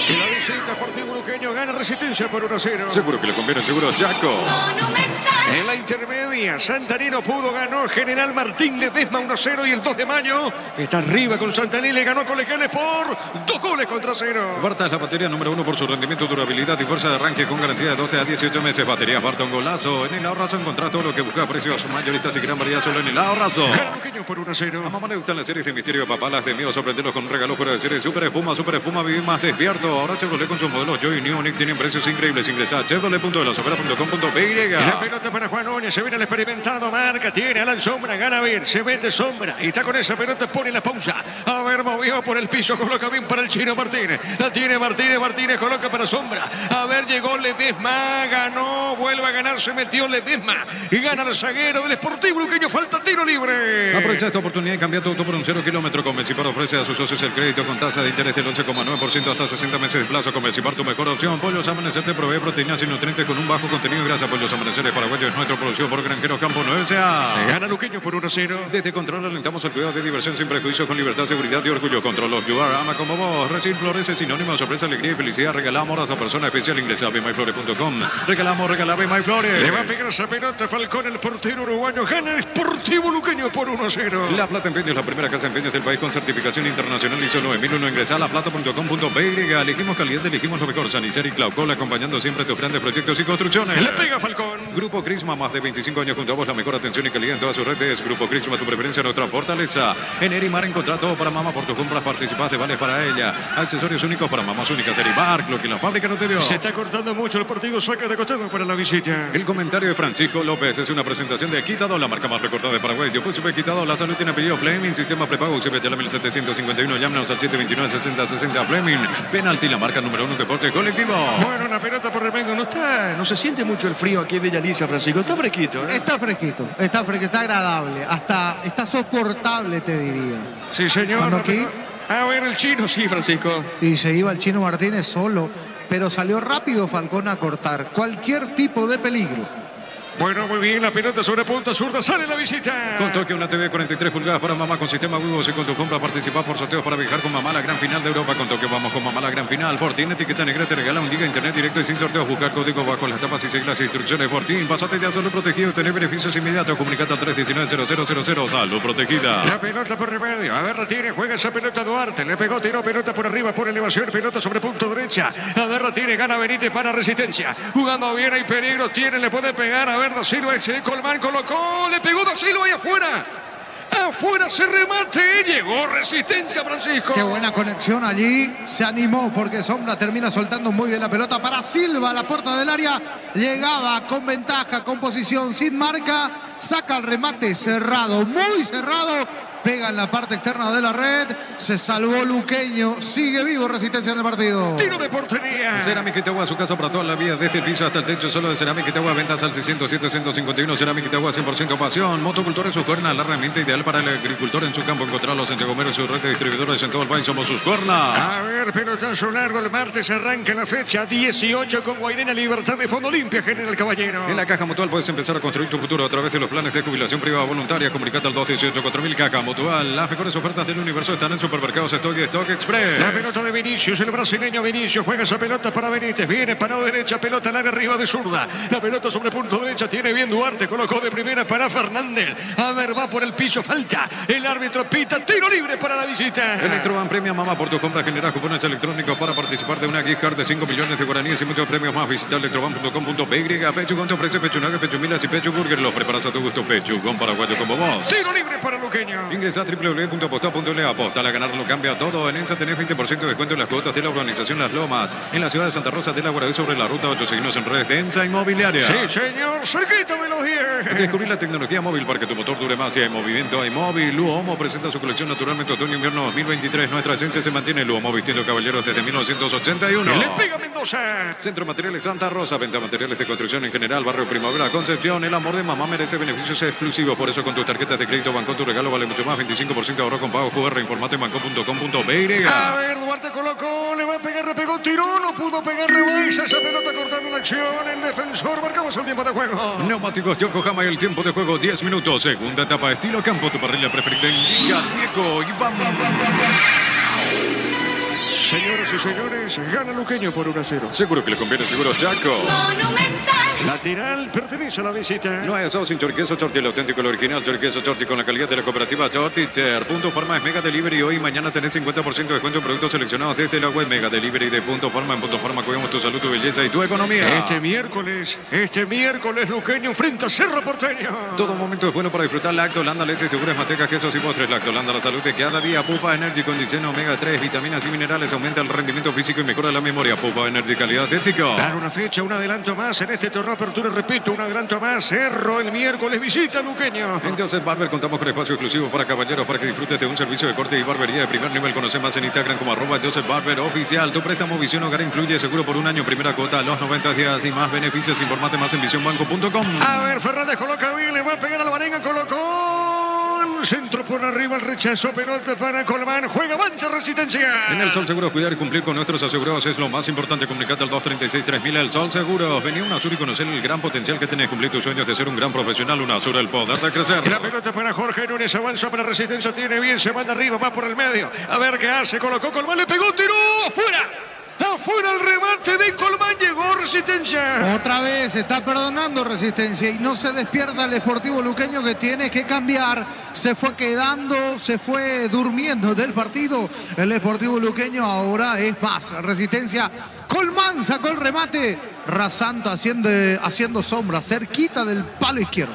Y la visita pelota, Sportivo Luqueño gana Resistencia por 1-0. Seguro que le conviene, seguro Chaco. Monumental. En la intermedia, Santanino pudo, ganó General Martín Ledesma 1-0 y el 2 de mayo está arriba con Santaní, le ganó Colegiales por 2-0. Barta es la batería número 1 por su rendimiento, durabilidad y fuerza de arranque con garantía de 12 a 18 meses. Baterías Barta, un golazo. En el Ahorrazo encontrá todo lo que busca, precios mayoristas y gran variedad solo en el Ahorrazo. Gana Luqueño por 1-0. A mamá le gustan las series de misterio de papá, las de miedo, sorprenderlos con un regalo fuera de serie. Super espuma, vivir más despierto. Ahora Chevrolet con sus modelos Joy y New Nick tienen precios increíbles. Ingresa a chevrolet.delasofera.com.py. La pelota para Juan Núñez, se viene el experimentado, marca, tiene Alan Sombra, gana bien, se mete Sombra y está con esa pelota, pone la pausa. A ver, movió por el piso, coloca bien para el chino Martínez. La tiene Martínez, coloca para Sombra. A ver, llegó Ledesma, ganó, vuelve a ganar, se metió Ledesma y gana el zaguero del Sportivo Luqueño, falta tiro libre. Aprovecha esta oportunidad y cambia tu auto por un 0 kilómetro. Convencipar ofrece a sus socios el crédito con tasa de interés del 11,9% hasta 60 meses de plazo. Convencipar, tu mejor opción. Pollos Amanecer te provee proteínas y nutrientes con un bajo contenido de grasa. Pollos Amanecer es paraguayo, es nuestro, producido por Granjeros Campo 9SA. Gana Luqueño por 1-0. Desde Control alentamos el cuidado de diversión sin prejuicios, con libertad, seguridad y orgullo. Control of you are, ama como vos. Recibir flores es sinónimo de sorpresa, alegría y felicidad. Regalamos a esa persona especial. Ingresa a bemyflores.com. Regala Bemyflores. Le va a pegar esa pelota Falcón, el portero uruguayo. Gana el Sportivo Luqueño por 1-0. La Plata Empeños, la primera casa de empeños del país con certificación internacional ISO 9001. Ingresa a laplata.com.py. Elegimos calidad, elegimos lo mejor. Sanicel y Claucol, acompañando siempre tus grandes proyectos y construcciones. Le pega Falcón. Grupo Crisma, más de 25 años junto a vos, la mejor atención y calidad en todas sus redes. Grupo Crisma, tu preferencia, nuestra fortaleza. En Erimar encontrá todo para mamá, por tus compras participás de vales para ella. Accesorios únicos para mamás únicas. Erimar, lo que la fábrica no te dio. Se está cortando mucho el partido, saca de costado para la visita. El comentario de Francisco López es una presentación de Equitado, la marca más recortada de Paraguay. Yo puse Equitado, la salud tiene apellido Fleming, sistema prepago UCBT la 1751, llámenos al 729-6060 Fleming. Penalti, la marca número 1 deporte colectivo. Bueno, una pelota por Remengo, no se siente mucho el frío aquí de Yaliza, Francisco, está fresquito, ¿eh? Está fresquito, está agradable, hasta está soportable, te diría. Sí, señor. Cuando aquí- A ver, el chino, sí, Francisco. Y se iba el Chino Martínez solo, pero salió rápido Falcón a cortar cualquier tipo de peligro. Bueno, muy bien, la pelota sobre punta zurda, sale la visita. Con toque una TV 43 pulgadas para mamá con sistema Wigo y con tu compra participar por sorteos para viajar con mamá a la gran final de Europa. Con toque vamos con mamá a la gran final. Fortín, etiqueta negra, te regala un giga internet directo y sin sorteos. Buscar código bajo las tapas y seguir las instrucciones. Fortín, pasate ya salud protegido y tener beneficios inmediatos. Comunicate al 319-0000. Salud protegida. La pelota por remedio, a ver, retire, juega esa pelota Duarte, le pegó, tiró pelota por arriba, por elevación, pelota sobre punto derecha. A ver, retire, gana Benítez para Resistencia. Jugando bien, hay peligro, tiene, le puede pegar, a ver, Da Silva, Colmán colocó, le pegó Da Silva ahí afuera. Afuera se remate, llegó Resistencia, Francisco. Qué buena conexión allí, se animó porque Sombra termina soltando muy bien la pelota para Silva, a la puerta del área, llegaba con ventaja, con posición, sin marca, saca el remate cerrado, muy cerrado, pega en la parte externa de la red, se salvó Luqueño, sigue vivo Resistencia en el partido. Tiro de portería. Cerámica Itagua, su casa para toda la vida, desde el piso hasta el techo, solo de Cerámica Itagua, ventas al 607-151, Cerámica Itagua, 100% pasión, motocultor en su cuerna, la herramienta ideal para el agricultor en su campo, encontrarlos en Chagomero y su red de distribuidores en todo el país, somos sus cuernas. A ver, pelotazo largo, el martes arranca la fecha 18 con Guairena Libertad de Fondo Limpia, General Caballero. En la Caja Mutual puedes empezar a construir tu futuro a través de los planes de jubilación privada voluntaria, comunicate al 218-4000 Caja Mutual. Las mejores ofertas del universo están en Supermercados Stock y Stock Express. La pelota de Vinicius, el brasileño Vinicius juega esa pelota para Benítez, viene parado derecha, pelota larga arriba de zurda, la pelota sobre punto derecha, tiene bien Duarte, colocó de primera para Fernández, a ver, va por el piso, falta, el árbitro pita, tiro libre para la visita. Electroban premia mamá por tu compra, genera cupones electrónicos para participar de una gift card de 5 millones de guaraníes y muchos premios más. Visita electroban.com.py. Pechugón te ofrece pechunaga, pechumilas y pechu burger, los preparas a tu gusto. Pechugón paraguayo como vos. Tiro libre para Luqueño. Ingresa a www.aposta.le. Aposta, la ganar lo cambia todo. En ENSA tenés 20% de descuento en las cuotas de la urbanización Las Lomas, en la ciudad de Santa Rosa de la Guardia, sobre la ruta 8. Seguimos en redes de ENSA Inmobiliaria. Sí, señor, cerquita me los 10. Descubrir la tecnología móvil para que tu motor dure más y hay movimiento, hay móvil. Luomo presenta su colección naturalmente otoño-invierno 2023. Nuestra esencia se mantiene. Luomo vistiendo caballeros desde 1981. Le pega Mendoza. Centro Materiales Santa Rosa, venta de materiales de construcción en general, barrio Primavera, Concepción. El amor de mamá merece beneficios exclusivos, por eso con tus tarjetas de crédito Banco tu regalo vale mucho más. 25% ahorro con pago QR. Informate en banco.com.py. A ver, Duarte colocó, le va a pegar, le pegó, tiró, no pudo pegar, rebaixa esa pelota cortando la acción. El defensor, marcamos el tiempo de juego. Neumáticos Yokohama y el tiempo de juego 10 minutos. Segunda etapa estilo campo, tu parrilla preferida en Liga. Diego Iván. Señoras y señores, gana Luqueño por 1-0. Seguro que le conviene, seguro Chaco. Monumental. Lateral pertenece a la visita. No hay asado sin choriqueso Chorti, el auténtico, el original choriqueso Chorti con la calidad de la cooperativa Chortitzer. Punto Forma es Mega Delivery. Hoy y mañana tenés 50% de descuento en productos seleccionados desde la web Mega Delivery de Punto Forma. En Punto Forma cuidamos tu salud, tu belleza y tu economía. Este miércoles, Luqueño enfrenta a Cerro Porteño. Todo momento es bueno para disfrutar Lactolanda, leche, seguras, mantecas, quesos y postres. Lactolanda, la salud de cada día. Pufa Energy con diseño omega 3, vitaminas y minerales. Aumenta el rendimiento físico y mejora la memoria. Pufa Energy, calidad ético. Dar una fecha, un adelanto más en este torneo Apertura. Repito, un adelanto más. Cerro el miércoles visita a Luqueño. En Joseph Barber contamos con espacio exclusivo para caballeros para que disfrutes de un servicio de corte y barbería de primer nivel. Conoce más en Instagram como @Joseph Barber Oficial. Tu préstamo Visión Hogar incluye seguro por un año, primera cuota a los 90 días y más beneficios. Informate más en visionbanco.com. A ver, Fernández coloca bien, le va a pegar a la Varenga, colocó el centro por arriba, el rechazo, pelota para Colmán, juega mancha Resistencia. En el Sol Seguro, cuidar y cumplir con nuestros asegurados es lo más importante. Comunicate al 236-3000. El Sol Seguro. Vení a UNASUR y conocer el gran potencial que tenés. Cumplir tus sueños de ser un gran profesional. UNASUR, el poder de crecer. La pelota para Jorge Núñez, avanza para Resistencia, tiene bien, se manda arriba, va por el medio. A ver qué hace, colocó Colmán, le pegó, tiró, afuera. Afuera el remate de Colmán, llegó Resistencia. Otra vez está perdonando Resistencia y no se despierta el Sportivo Luqueño, que tiene que cambiar. Se fue quedando, se fue durmiendo del partido. El Sportivo Luqueño ahora es más. Resistencia, Colmán sacó el remate. Rasanto haciendo sombra cerquita del palo izquierdo.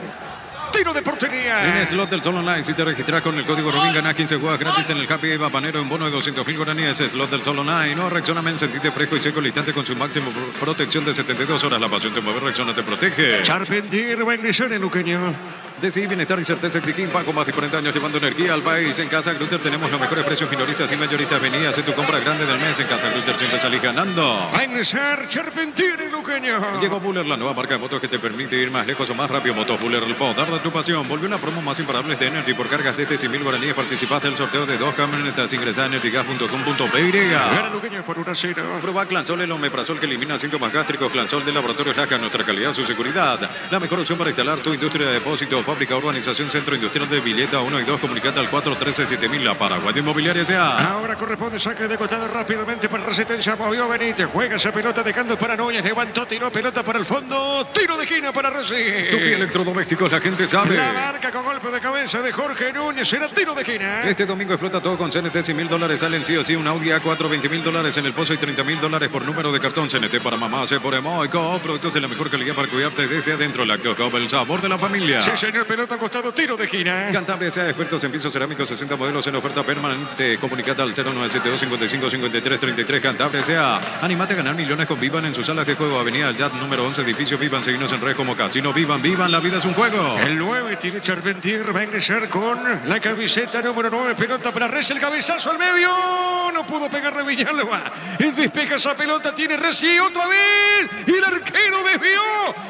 Tiro de portería. En Slot del Sol Online, si te registras con el código Robin, gana 15 jugadas gratis en el Happy Bapanero, un bono de 200.000 guaraníes. Slot del Sol Online. No, Rexona, sentite fresco y seco al instante con su máximo protección de 72 horas. La pasión te mueve, Rexona te protege. Charpentier va a ingresar en Luqueño. Decidí bienestar y certeza Exiquín, con más de 40 años llevando energía al país. En Casa Grutter tenemos los mejores precios minoristas y mayoristas. Vení a hacer tu compra grande del mes. En Casa Grutter siempre salís ganando. Va a ingresar Charpentier en Luqueño. Llegó Buller, la nueva marca de motos que te permite ir más lejos o más rápido. Motos Buller, el poder de tu pasión. Volvió una promo más imparable de Energy por cargas desde 100.000 guaraníes. Participaste del sorteo de 2 camionetas. Ingresá a energygas.com.py. Gana Luqueño por 1-0. Proba Clansol, el omeprazol que elimina síntomas gástricos. Clansol de Laboratorios Laca, nuestra calidad, su seguridad. La mejor opción para instalar tu industria de depósito, fábrica, urbanización, centro industrial de Villeta 1 y 2. Comunicate al 413-7000. La Paraguay de Inmobiliaria S.A. Ahora corresponde saque de costado rápidamente para Resistencia. Movió Benítez. Juega esa pelota dejando para Núñez. Levantó, tiró pelota para el fondo. Tiro de esquina para Resi. Tupi Electrodomésticos, la gente sabe. La marca con golpe de cabeza de Jorge Núñez. Será tiro de esquina. Este domingo explota todo con CNT. $100.000 salen sí o sí. Un Audi A4, $20.000 en el pozo y $30.000 por número de cartón. CNT para mamá, se por Emo y Coop. Productos de la mejor calidad para cuidarte desde adentro. Lácteo Coop, el sabor de la familia. Sí, señor. Pelota costado. Tiro de esquina. Cantabria sea expertos en pisos cerámicos, 60 modelos en oferta permanente. Comunicate al 0972-55-53-33. Cantabria sea. Animate a ganar millones con Vivan en sus salas de juego. Avenida del Yat, número 11, edificio Vivan. Seguinos en red como Casino Vivan. Vivan, la vida es un juego. El 9 tiene Charpentier. Va a ingresar con la camiseta número 9. Pelota para Resi. El cabezazo al medio. No pudo pegarle Villalba. El despeja esa pelota. Tiene Resi otra vez. Y el arquero desvió.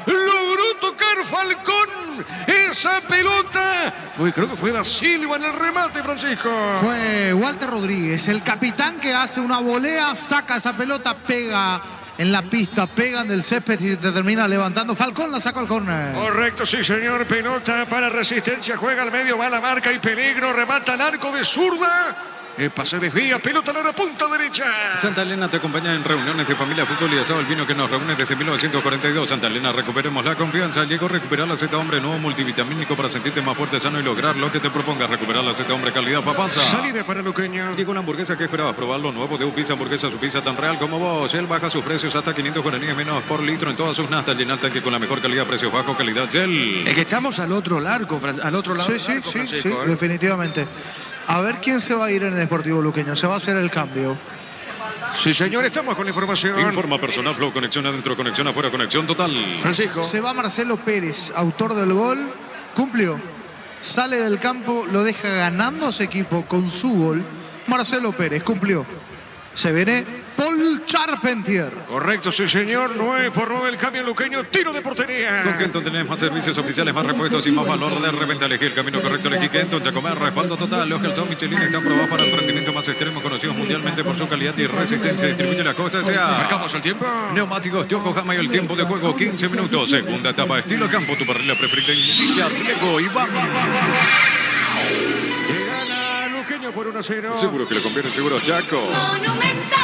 Logró tocar Falcón. Esa pelota creo que fue Da Silva en el remate, Francisco. Fue Walter Rodríguez, el capitán, que hace una volea, saca esa pelota, pega en la pista, pega en el césped y te termina levantando. Falcón la saca al córner. Correcto, sí, señor. Pelota para Resistencia. Juega al medio, va a la marca y peligro. Remata al arco de zurda. El pase desvía, pelota a la punta derecha. Santa Elena te acompaña en reuniones de familia, fútbol y asado, el vino que nos reúne desde 1942. Santa Elena, recuperemos la confianza. Llegó a recuperar la Z Hombre, nuevo multivitamínico para sentirte más fuerte, sano y lograr lo que te propongas. Recuperar la Z Hombre, calidad papanza. Salida para Luqueño. Llegó la hamburguesa que esperabas probar, lo nuevo de Upizza Hamburguesa, su pizza tan real como vos. Él baja sus precios hasta 500 guaraníes menos por litro en todas sus nastas. Llena el tanque con la mejor calidad, precios bajos, calidad Shell. Es que estamos al otro largo, al otro lado. Sí, del arco, sí, Francisco, definitivamente. A ver quién se va a ir en el Sportivo Luqueño. Se va a hacer el cambio. Sí, señor, estamos con la información. Informa personal, Flow, conexión adentro, conexión afuera, conexión total. Francisco. Se va Marcelo Pérez, autor del gol. Cumplió. Sale del campo, lo deja ganando a su equipo con su gol. Marcelo Pérez cumplió. Se viene Paul Charpentier. Correcto, sí, señor. 9-9 el cambio Luqueño. Tiro de portería. Con Kenton tenemos más servicios oficiales, más repuestos y más valor de reventa. Elegí el camino correcto, elegí Kenton. Chacomer, respaldo total. Los Gelson Michelin están probados para el rendimiento más extremo, conocidos mundialmente por su calidad y resistencia. Distribuye la Costa S.A. Marcamos el tiempo. Neumáticos Yokohama y el tiempo de juego 15 minutos. Segunda etapa, estilo campo, tu parrilla preferida. Indica Diego Iván. Luqueño por 1-0. Seguro que le conviene, seguro Chaco. Monumental.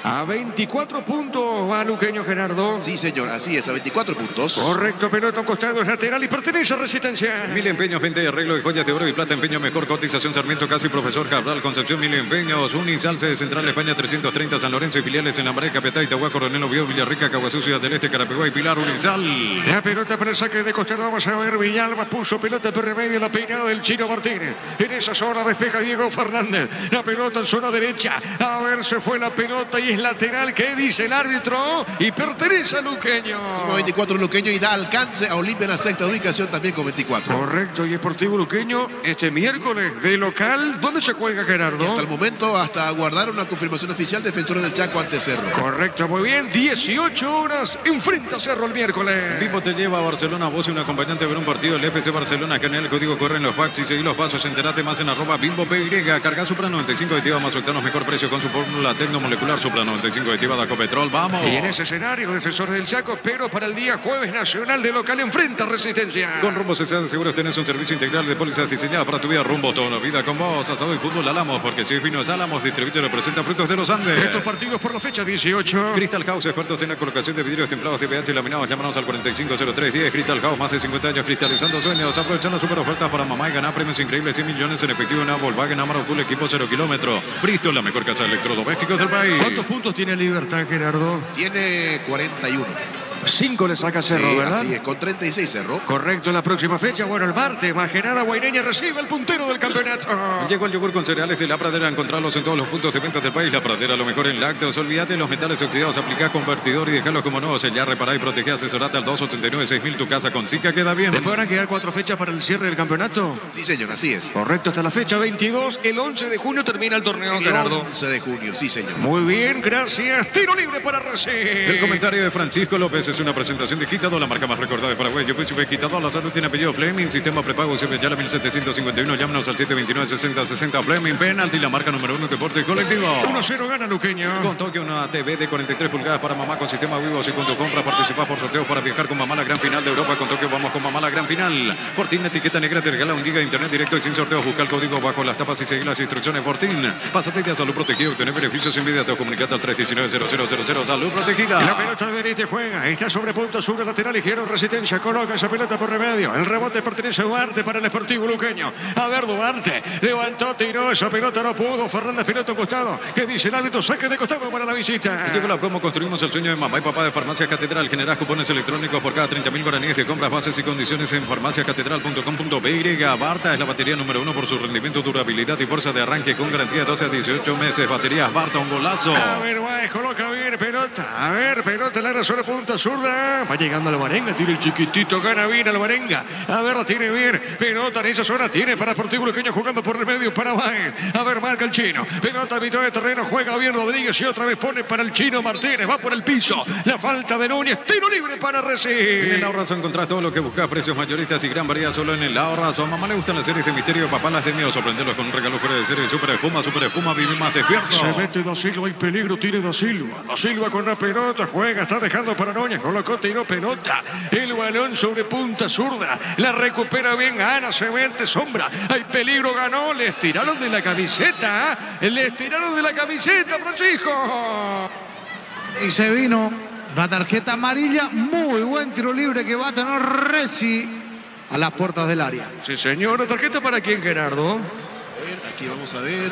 A 24 puntos va Luqueño, Gerardo. Sí, señor, así es, a 24 puntos. Correcto, pelota a un costado, es lateral y pertenece a Resistencia. 1000 empeños, venta y arreglo de joyas de oro y plata, empeño mejor cotización, Sarmiento, Casi, Profesor Cabral, Concepción, 1000 empeños, Unisalce de Central España, 330, San Lorenzo y filiales en La Maré, Capiatá, Itagua, Coronel Oviedo, Villarrica, Caguazú, Ciudad del Este, Carapeguá y Pilar, Unisal. La pelota para el saque de costado, vamos a ver, Villalba puso pelota por remedio, la peinada del Chino Martínez. En esa zona despeja Diego Fernández, la pelota en zona derecha, a ver, se fue la pelota y es lateral, ¿qué dice el árbitro? Y pertenece a Luqueño. Suma 24 Luqueño y da alcance a Olimpia en la sexta ubicación también con 24. Correcto, y Sportivo Luqueño este miércoles de local, ¿dónde se juega, Gerardo? Y hasta el momento, hasta aguardar una confirmación oficial, Defensores del Chaco ante Cerro. Correcto, muy bien, 18 horas, enfrenta a Cerro el miércoles. Vivo te lleva a Barcelona, vos y un acompañante a ver un partido del FC Barcelona, que en el código corren los packs y seguí los pasos, enterate más en @BimboPY, carga Supra 95 aditiva más octanos, mejor precio con su fórmula tecnomolecular Supra 95 aditiva de Acopetrol, vamos. Y en ese escenario, Defensores del Chaco, pero para el día jueves nacional de local enfrenta a Resistencia. Con Rumbo Sociedad de Seguros tenés un servicio integral de pólizas diseñada para tu vida. Rumbo toda la vida con vos. Asado y fútbol Alamos, porque si es vino es Álamos, distribuye y representa Frutos de los Andes. Estos partidos por la fecha 18. Crystal House, expertos en la colocación de vidrios templados de pH y laminados. Llámanos al 450310. Crystal House, más de 50 años cristalizando sueños. Aprovechan las super ofertas para mamá y ganar premios increíbles. 100 millones en efectivo en una Volkswagen Amarok Full Equipo 0 kilómetro. Bristol, la mejor casa de electrodomésticos del país. ¿Cuántos puntos tiene Libertad, Gerardo? Tiene 41. 5 le saca Cerro, Sí, ¿verdad? así es, con 36 Cerro. Correcto, en la próxima fecha, bueno, el martes, Majerada Guaireña recibe el puntero del campeonato. Llegó el yogur con cereales de La Pradera. Encontrarlos en todos los puntos de venta del país. La Pradera, lo mejor en lácteos. Olvídate los metales oxidados. Aplicá convertidor y dejarlos como nuevos. Sellar, repará y protegé. Asesorate al 289-6000. Tu casa con Zika queda bien. ¿Después van a quedar 4 fechas para el cierre del campeonato? Sí, señor, así es. Correcto, hasta la fecha 22. El 11 de junio termina el torneo, El Gerardo. 11 de junio, sí, señor. Muy bien, gracias. Tiro libre para recibir. El comentario de Francisco López es una presentación de Quitado, la marca más recordada de Paraguay. Yo pues Quitado, la salud tiene apellido Fleming, sistema prepago ya la 1751, llámanos al 729-6060 Fleming, penalti, la marca número 1 deporte colectivo. 1-0 gana Luqueño. Con toque una TV de 43 pulgadas para mamá con sistema Vivos y cuando compras participás por sorteos para viajar con mamá a la gran final de Europa. Con toque vamos con mamá a la gran final. Fortín, etiqueta negra, te regala 1 giga de internet directo y sin sorteos. Busca el código bajo las tapas y seguir las instrucciones. Fortín, pásate de salud protegida, obtener beneficios inmediatos. Comunicate al 319-0000 salud protegida. La pelota de Benítez juega, está sobre punto, sobre lateral izquierdo, Resistencia, coloca esa pelota por remedio. El rebote pertenece a Duarte para el Sportivo Luqueño. A ver, Duarte levantó, tiró, esa pelota no pudo. Fernández, pelota a costado. ¿Qué dice el árbitro? Saque de costado para la visita. Llegó la promo, construimos el sueño de mamá y papá de Farmacia Catedral. Generás cupones electrónicos por cada 30.000 guaraníes de compras, bases y condiciones en farmaciacatedral.com.py. Barta es la batería número 1 por su rendimiento, durabilidad y fuerza de arranque con garantía de 12 a 18 meses. Baterías Barta, un golazo. A ver, Baez, coloca bien pelota. A ver, pelota, la sobre punta zurda. Va llegando Alvarenga, tira el chiquitito, gana bien Alvarenga. A ver, la tiene bien. Pelota en esa zona, tiene para Sportivo Luqueño jugando por el medio para Baez. A ver, marca el chino. Pelota a mitad de terreno, juega bien Rodríguez y otra vez pone para el chino Martínez. Va por el piso. La falta de Núñez, tiro libre para En el recibir. Ahorrazo encontrás todo lo que buscas, precios mayoristas y gran variedad solo en el Ahorrazo. A mamá le gustan las series de misterio, papá las de miedo. Sorprenderlos con un regalo fuera de serie. Super espuma, vive más despierto. Se mete Da Silva, hay peligro, tiene Da Silva. Da Silva con la pelota, juega, está dejando para Núñez. Colocó, tiró pelota. El balón sobre punta zurda. La recupera bien, Ana, se mete, sombra. Hay peligro, ganó. Le estiraron de la camiseta. Le estiraron de la camiseta, Francisco. Y se vino una tarjeta amarilla. Muy buen tiro libre que va a tener Resi a las puertas del área. Sí, señor. ¿La tarjeta para quién, Gerardo? A ver, aquí vamos a ver.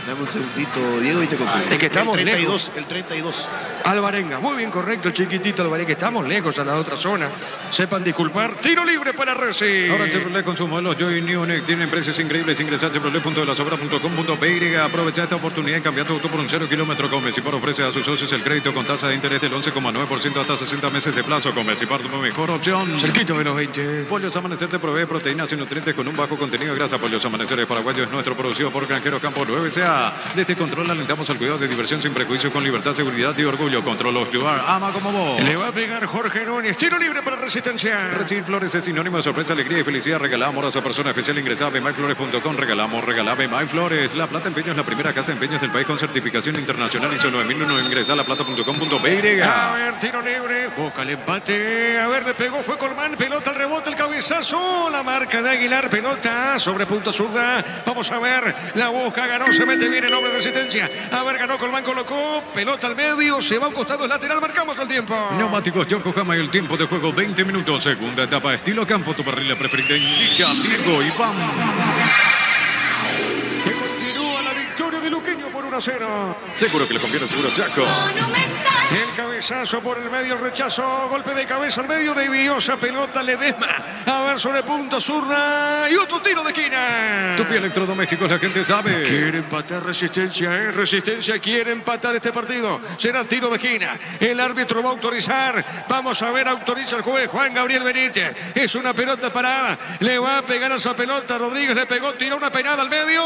Dame un segundito, Diego, y te confirmo. Es que estamos el 32, lejos. el 32. Alvarenga, muy bien, correcto, el chiquitito Alvarenga. Estamos lejos a la otra zona. Sepan disculpar. Tiro libre para Resi. Ahora Chevrolet con sus modelos Joy New Next tienen precios increíbles. Ingresa a chevrolet.delasobra.com.py. Aprovecha esta oportunidad y cambia tu auto por un 0 kilómetro. Comecipar ofrece a sus socios el crédito con tasa de interés del 11,9% hasta 60 meses de plazo. Comecipar, tu mejor opción. Cerquito de los 20. Pollos Amanecer te provee proteínas y nutrientes con un bajo contenido de grasa. Pollos Amaneceres Paraguayos, nuestro producido por Granjeros Campo 9 SA. Desde Control alentamos al cuidado de diversión sin prejuicio, con libertad, seguridad y orgullo. Castillo, control of your ama como vos. Le va a pegar Jorge Núñez. Tiro libre para Resistencia. Recibir flores es sinónimo de sorpresa, alegría y felicidad. Regalamos a esa persona especial. Ingresa a bmyflores.com. Regalame MyFlores. La Plata Empeño es la primera casa de empeños del país con certificación internacional ISO 9001. Ingresa a laplata.com.py. A ver, tiro libre. Boca el empate. A ver, le pegó. Fue Colmán. Pelota al rebote. El cabezazo. La marca de Aguilar. Pelota sobre punto zurda. Vamos a ver. La Boca ganó. Se mete bien el hombre de Resistencia. A ver, ganó Colmán. Colocó. Pelota al medio. Se va a un costado lateral. Marcamos el tiempo. Neumáticos Yokohama y el tiempo de juego 20 minutos. Segunda etapa estilo campo. Tu parrilla preferida indica Diego Iván. Que continúa la victoria de Luqueño por 1-0. Seguro que le conviene, seguro Chaco. Monumental. El cabezazo por el medio, el rechazo, golpe de cabeza al medio de Villosa, pelota Ledesma. A ver sobre punto zurda y otro tiro de esquina. Tupi Electrodomésticos, la gente sabe. Quiere empatar Resistencia, ¿eh? Resistencia quiere empatar este partido. Será tiro de esquina. El árbitro va a autorizar. Vamos a ver, autoriza el juez Juan Gabriel Benítez. Es una pelota parada. Le va a pegar a esa pelota. Rodríguez le pegó, tiró una penada al medio.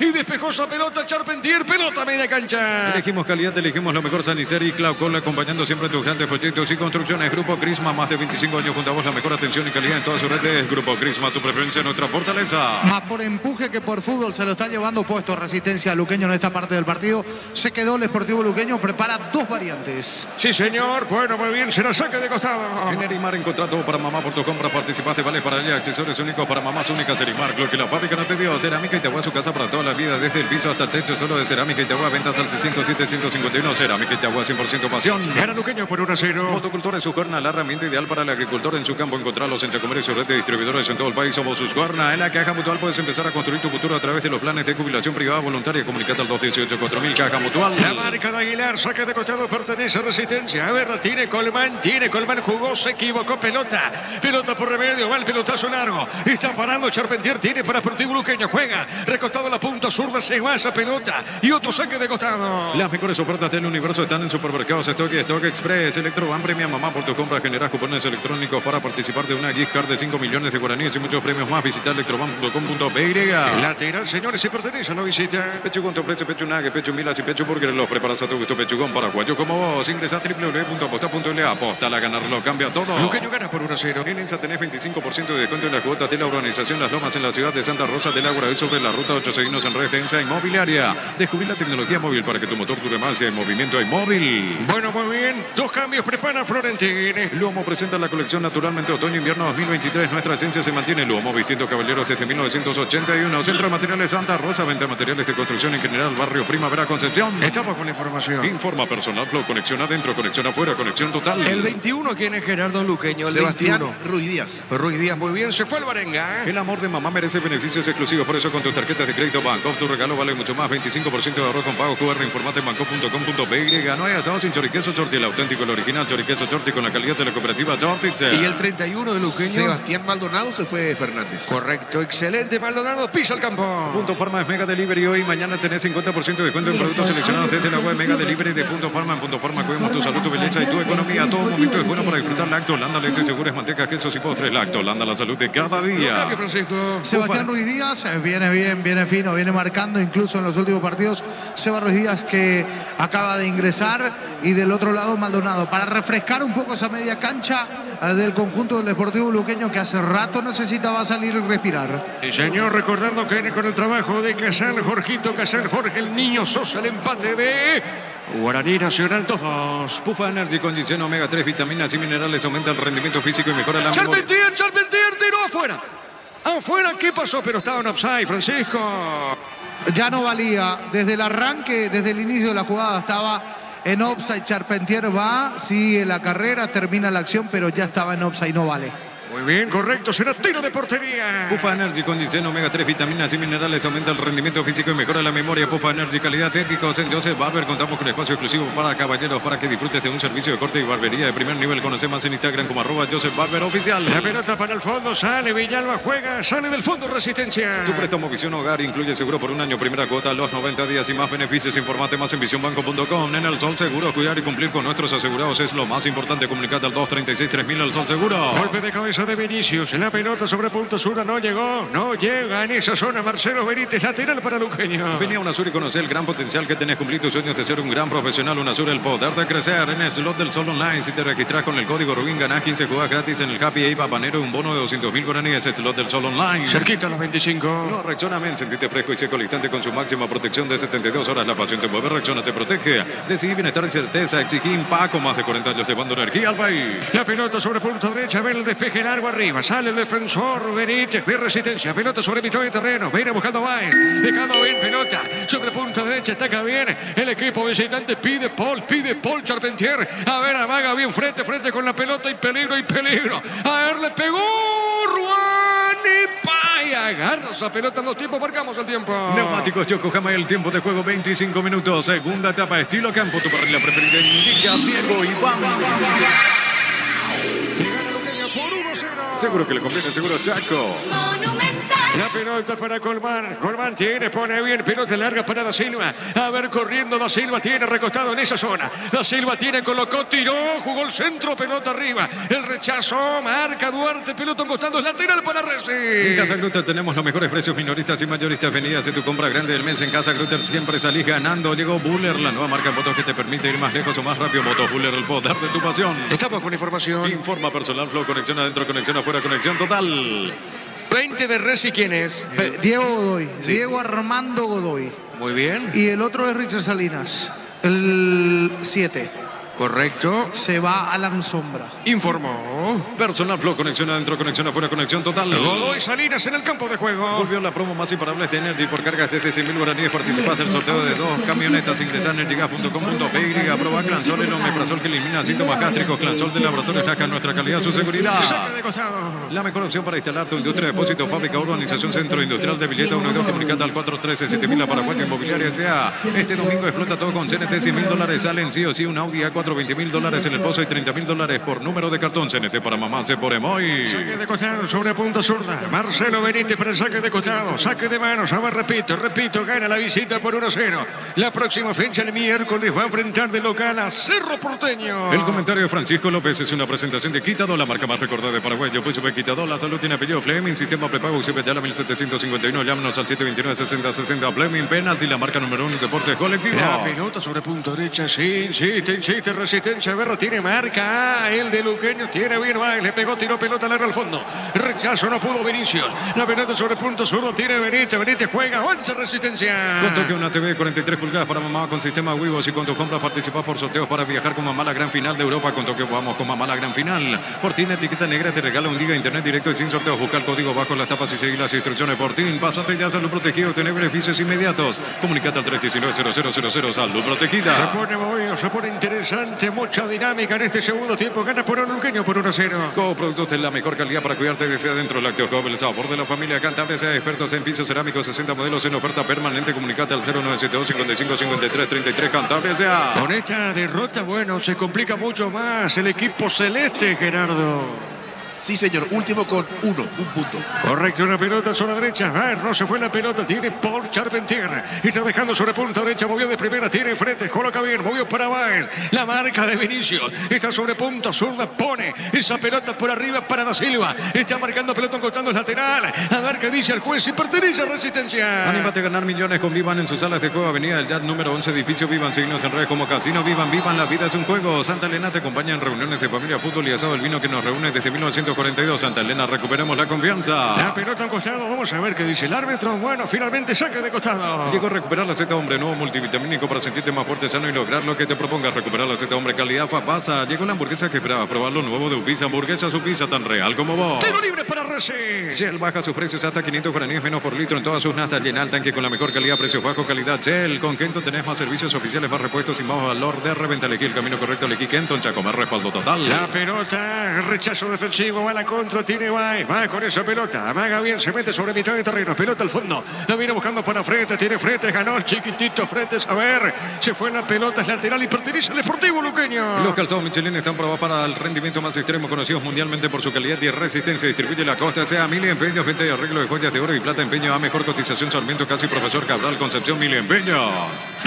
Y despejó esa pelota Charpentier. Pelota media cancha. Elegimos calidad, elegimos lo mejor. Saniceri y Claucol, acompañando siempre tus grandes proyectos y construcciones. Grupo Crisma, más de 25 años junto a vos, la mejor atención y calidad en todas sus redes. Grupo Crisma, tu preferencia, nuestra fortaleza. Más por empuje que por fútbol se lo está llevando puesto Resistencia Luqueño en esta parte del partido. Se quedó el Sportivo Luqueño, prepara dos variantes. Sí, señor. Bueno, muy bien. Será saque de costado. En Erimar, en contrato para mamá por tu compra, participaste, vale para ella, accesorios únicos para mamás únicas. Erimar, lo que la fábrica no te dio. Cerámica Itagua, su casa para toda la vida, desde el piso hasta el techo, solo de Cerámica Itagua. Ventas al 607-151. Cerámica Itagua, 100% pasión. Gana Luqueño por 1-0. Motocultura Suscorna, la herramienta ideal para el agricultor en su campo. Encontrarlos en Chacomer y su red de distribuidores en todo el país. Somos Suscorna. En la Caja Mutual puedes empezar a construir tu futuro a través de los planes de jubilación privada voluntaria. Comunicate al 218-4000, Caja Mutual. La marca de Aguilar, saque de costado, pertenece a Resistencia. A ver, tiene Colmán, jugó, se equivocó, pelota por remedio, va el pelotazo largo. Está parando Charpentier, tiene para Sportivo Luqueño, juega, recostado a la punta zurda, se va esa pelota y otro saque de costado. Las mejores ofertas del universo están en Supermercados Stock y Stock Express. Electroban premia mamá por tus compras. Generás cupones electrónicos para participar de una gift card de 5 millones de guaraníes y muchos premios más. Visita electroban.com.py. Lateral, señores, si pertenece a la visita. Pechugón te ofrece pecho nugget, pecho milas y pecho burger. Los preparas a tu gusto. Pechugón paraguayo como vos. Ingresa a www.aposta.la. Aposta a ganarlo, cambia todo. Luqueño gana por 1-0. En ENSA tenés 25% de descuento en las cuotas de la urbanización Las Lomas en la ciudad de Santa Rosa del Ágora. Es sobre la ruta 8. Seguinos en red ENSA Inmobiliaria. Descubrir la tecnología móvil para que tu motor dure más. En movimiento hay móvil. Bueno, muy bien. Dos cambios prepara Florentini. Luomo presenta la colección Naturalmente Otoño-Invierno 2023. Nuestra esencia se mantiene. Luomo vistiendo caballeros desde 1981. Centro de Materiales Santa Rosa. Venta de materiales de construcción en general. Barrio Primavera Concepción. Estamos con la información. Informa Personal Flow. Conexión adentro, conexión afuera, conexión total. El 21, ¿quién es Gerardo Luqueño? El Sebastián 21. Ruiz Díaz. Ruiz Díaz, muy bien. Se fue el Barenga. El amor de mamá merece beneficios exclusivos. Por eso con tus tarjetas de crédito Bancoff tu regalo vale mucho más. 25% de ahorro con pago QR. Informate en bancoff.com.py. No hay asado sin choriqueso Chorti. El auténtico, el original choriqueso Chorti con la calidad de la cooperativa Chortitzer. Y el 31 de Luqueño. Sebastián Maldonado se fue Fernández. Correcto, excelente. Maldonado pisa el campo. Punto Farma es Mega Delivery. Hoy y mañana tenés 50% de descuento en productos seleccionados desde la web Mega Delivery de Punto Farma. En Punto Farma cuidamos tu salud, tu belleza y tu economía. Todo momento es bueno para disfrutar Lacto Holanda, leches, yogures, mantecas, quesos y postres. Lacto Holanda, la salud de cada día. Cambio, Francisco. Sebastián Ruiz Díaz viene bien, viene fino, viene marcando incluso en los últimos partidos. Seba Ruiz Díaz que acaba de ingresar y del otro lado Maldonado para refrescar un poco esa media cancha del conjunto del Sportivo Luqueño que hace rato necesitaba salir y respirar. Y señor, recordando que con el trabajo de Casal, Jorgito Casal, Jorge el Niño Sosa, el empate de Guaraní Nacional 2-2. Pufa Energy con ginseng omega 3, vitaminas y minerales aumenta el rendimiento físico y mejora la memoria. Charpentier, tiró afuera. Afuera, ¿qué pasó? Pero estaba en offside, Francisco. Ya no valía, desde el arranque, desde el inicio de la jugada estaba en offside. Charpentier va, sigue la carrera, termina la acción, pero ya estaba en offside, no vale. Muy bien, correcto, será tiro de portería. Pufa Energy con ginseng omega 3, vitaminas y minerales aumenta el rendimiento físico y mejora la memoria. Pufa Energy, calidad éticos en Joseph Barber. Contamos con espacio exclusivo para caballeros para que disfrutes de un servicio de corte y barbería de primer nivel. Conoce más en Instagram como @Joseph Barber Oficial. La pelota para el fondo, sale Villalba, juega, sale del fondo Resistencia. Tu préstamo Visión Hogar incluye seguro por un año, primera cuota, los 90 días y más beneficios. Informate más en visionbanco.com. En El Sol Seguro, cuidar y cumplir con nuestros asegurados es lo más importante. Comunicate al 236-3000 El Sol Seguro. Golpe de cabeza de de Vinicius. La pelota sobre punto sur, no llegó, no llega en esa zona. Marcelo Benítez, lateral para Luqueño. Venía UNASUR y conoce el gran potencial que tenés. Cumplir tus sueños de ser un gran profesional. UNASUR, el poder de crecer. En el slot del Sol Online, si te registras con el código Rubín, ganás 15 jugadas gratis en el Happy Ape Habanero y un bono de 200.000 guaraníes. Slot del Sol Online. Cerquita a los 25. No, Rexona Men, sentite fresco y seco al instante con su máxima protección de 72 horas. La pasión te mueve, Rexona te protege. Decidí bienestar y certeza. Exigí Paco, más de 40 años llevando energía al país. La pelota sobre punto derecha, ve el despeje largo arriba. Sale el defensor Benítez de resistencia. Pelota sobre mitad de terreno. Viene buscando Baez. Dejando bien pelota. Sobre punto derecha, ataca bien. El equipo visitante pide Paul Charpentier. A ver, amaga bien frente con la pelota y peligro. A ver, le pegó Ruan y Pay. Agarra esa pelota en los tiempos, marcamos el tiempo. Neumáticos Yokohama, el tiempo de juego 25 minutos. Segunda etapa, estilo campo, tu parrilla preferida. Indica Diego Iván. Por 1-0. Seguro que le conviene, seguro Chaco. Monumental. La pelota para Colmán. Colmán tiene, pone bien, pelota larga para Da Silva. A ver, corriendo Da Silva, tiene recostado en esa zona. Da Silva tiene, colocó, tiró, jugó el centro, pelota arriba. El rechazo, marca Duarte, pelota costando, lateral para Resi. En Casa Grutter tenemos los mejores precios minoristas y mayoristas. Vení, hace tu compra grande del mes en Casa Grutter. Siempre salís ganando. Llegó Buller, la nueva marca en motos que te permite ir más lejos o más rápido. Motos Buller, el poder de tu pasión. Estamos con información. Informa personal, flow, conexión adentro, conexión afuera, conexión total. 20 de Resi, ¿quién es? Diego Godoy. Diego Armando Godoy. Muy bien. Y el otro es Richard Salinas. El 7. Correcto. Se va a la sombra. Informó. Personal flow, conexión adentro, conexión afuera, conexión total. Godoy Salinas en el campo de juego. Volvió la promo más imparable de Energy por cargas desde 100.000 guaraníes. Participas del sorteo de 2 camionetas. Ingresar en energygas.com.py. Proba Clansol, el omeprazol que elimina síntomas gástricos. Clansol de Laboratorio Jaca, nuestra calidad, su seguridad. Saca de costado. La mejor opción para instalar tu industria, depósito, fábrica, urbanización, centro industrial de Villeta 1 y 2. Comunicate al 413-7000 la Paraguay Inmobiliaria S.A. Este domingo explota todo con CNT. $100.000 salen sí o sí. Un Audi A4, $20.000 en el pozo y $30.000 por número de cartón. CNT para mamá se por Emoy. Saque de costado sobre punta zurda. Marcelo Benítez para el saque de costado. Saque de manos. Ahora repito. Gana la visita por 1-0. La próxima fecha, el miércoles, va a enfrentar de local a Cerro Porteño. El comentario de Francisco López es una presentación de Quitado, la marca más recordada de Paraguay. Yo pues Quitado, la salud tiene apellido Fleming, sistema prepago UCP ya la 1751. Llámanos al 729-6060. Fleming, penalti, la marca número 1 deportes colectivos. La pelota sobre punto derecha. Sí, insiste, resistencia. Berra tiene marca. El de Luqueño tiene bien. Le pegó, tiró pelota larga al fondo. Rechazo, no pudo Vinicius. La pelota sobre punto zurdo tiene Benítez. Benítez juega, avanza resistencia. Con toque una TV 43 pulgadas para mamá con sistema Wivos y con tu compra participas por sorteos para viajar con mamá a la gran final de Europa. Con toque vamos con mamá a la gran final. Fortín, etiqueta negra, te regala un giga internet directo y sin sorteos. Busca el código bajo las tapas y seguir las instrucciones. Fortín, pásate ya, salud protegido, tener beneficios inmediatos. Comunicate al 319-0000, salud protegida. Se pone movido, se pone interesante, mucha dinámica en este segundo tiempo. Gana por un Luqueño por 1-0. Co-productos de la mejor calidad para cuidarte desde adentro. Lácteos Cobb, el sabor de la familia Cantabria, sea expertos en pisos cerámicos, 60 modelos en oferta permanente. Comunicate al 0972-5553-33 Cantabria, sea. Con esta derrota, bueno, se complica mucho más el equipo celeste, Gerardo. Sí, señor. Último con un punto. Correcto, una pelota en zona derecha. No se fue la pelota. Tiene Paul Charpentier. Y está dejando sobre punta derecha. Movió de primera. Tiene frente. Coloca bien. Movió para Baez. La marca de Vinicius. Está sobre punta zurda. Pone esa pelota por arriba para Da Silva. Está marcando pelota en costado lateral. A ver qué dice el juez. Y pertenece a Resistencia. Anímate a ganar millones con Vivan en sus salas de juego. Avenida del Jazz número 11. Edificio Vivan. Signos en redes como Casino Vivan. La vida es un juego. Santa Elena te acompaña en reuniones de familia, fútbol y asado. El vino que nos reúne desde 1942. Santa Elena, recuperemos la confianza. La pelota en costado, vamos a ver qué dice el árbitro. Bueno, finalmente saque de costado. Llegó a recuperar la Z Hombre, nuevo multivitamínico para sentirte más fuerte, sano y lograr lo que te propongas. Recuperar la Z Hombre, calidad pasa. Llegó la hamburguesa que esperaba probar lo nuevo de Upisa. Hamburguesa, su pizza tan real como vos. Tiro libre para Resi. Shell baja sus precios hasta 500 guaraníes menos por litro en todas sus natas. Llena el tanque con la mejor calidad, precios bajos, calidad. Shell, con Kenton tenés más servicios oficiales, más repuestos y más valor de reventa. Elegí el camino correcto, elegí Kenton, Chacomer, respaldo total. La pelota, rechazo defensivo, va a la contra, tiene va con esa pelota, amaga bien, se mete sobre mitad de terreno, pelota al fondo, la viene buscando para frente, tiene frente, ganó chiquitito frente, a ver, se fue la pelota, es lateral y pertenece al Sportivo Luqueño. Los calzados Michelin están probados para el rendimiento más extremo, conocidos mundialmente por su calidad y resistencia. Distribuye la costa, sea Mili Empeños, venta y arreglo de joyas de oro y plata, empeño a mejor cotización, Sarmiento, casi Profesor Cabral, Concepción, Mili Empeños.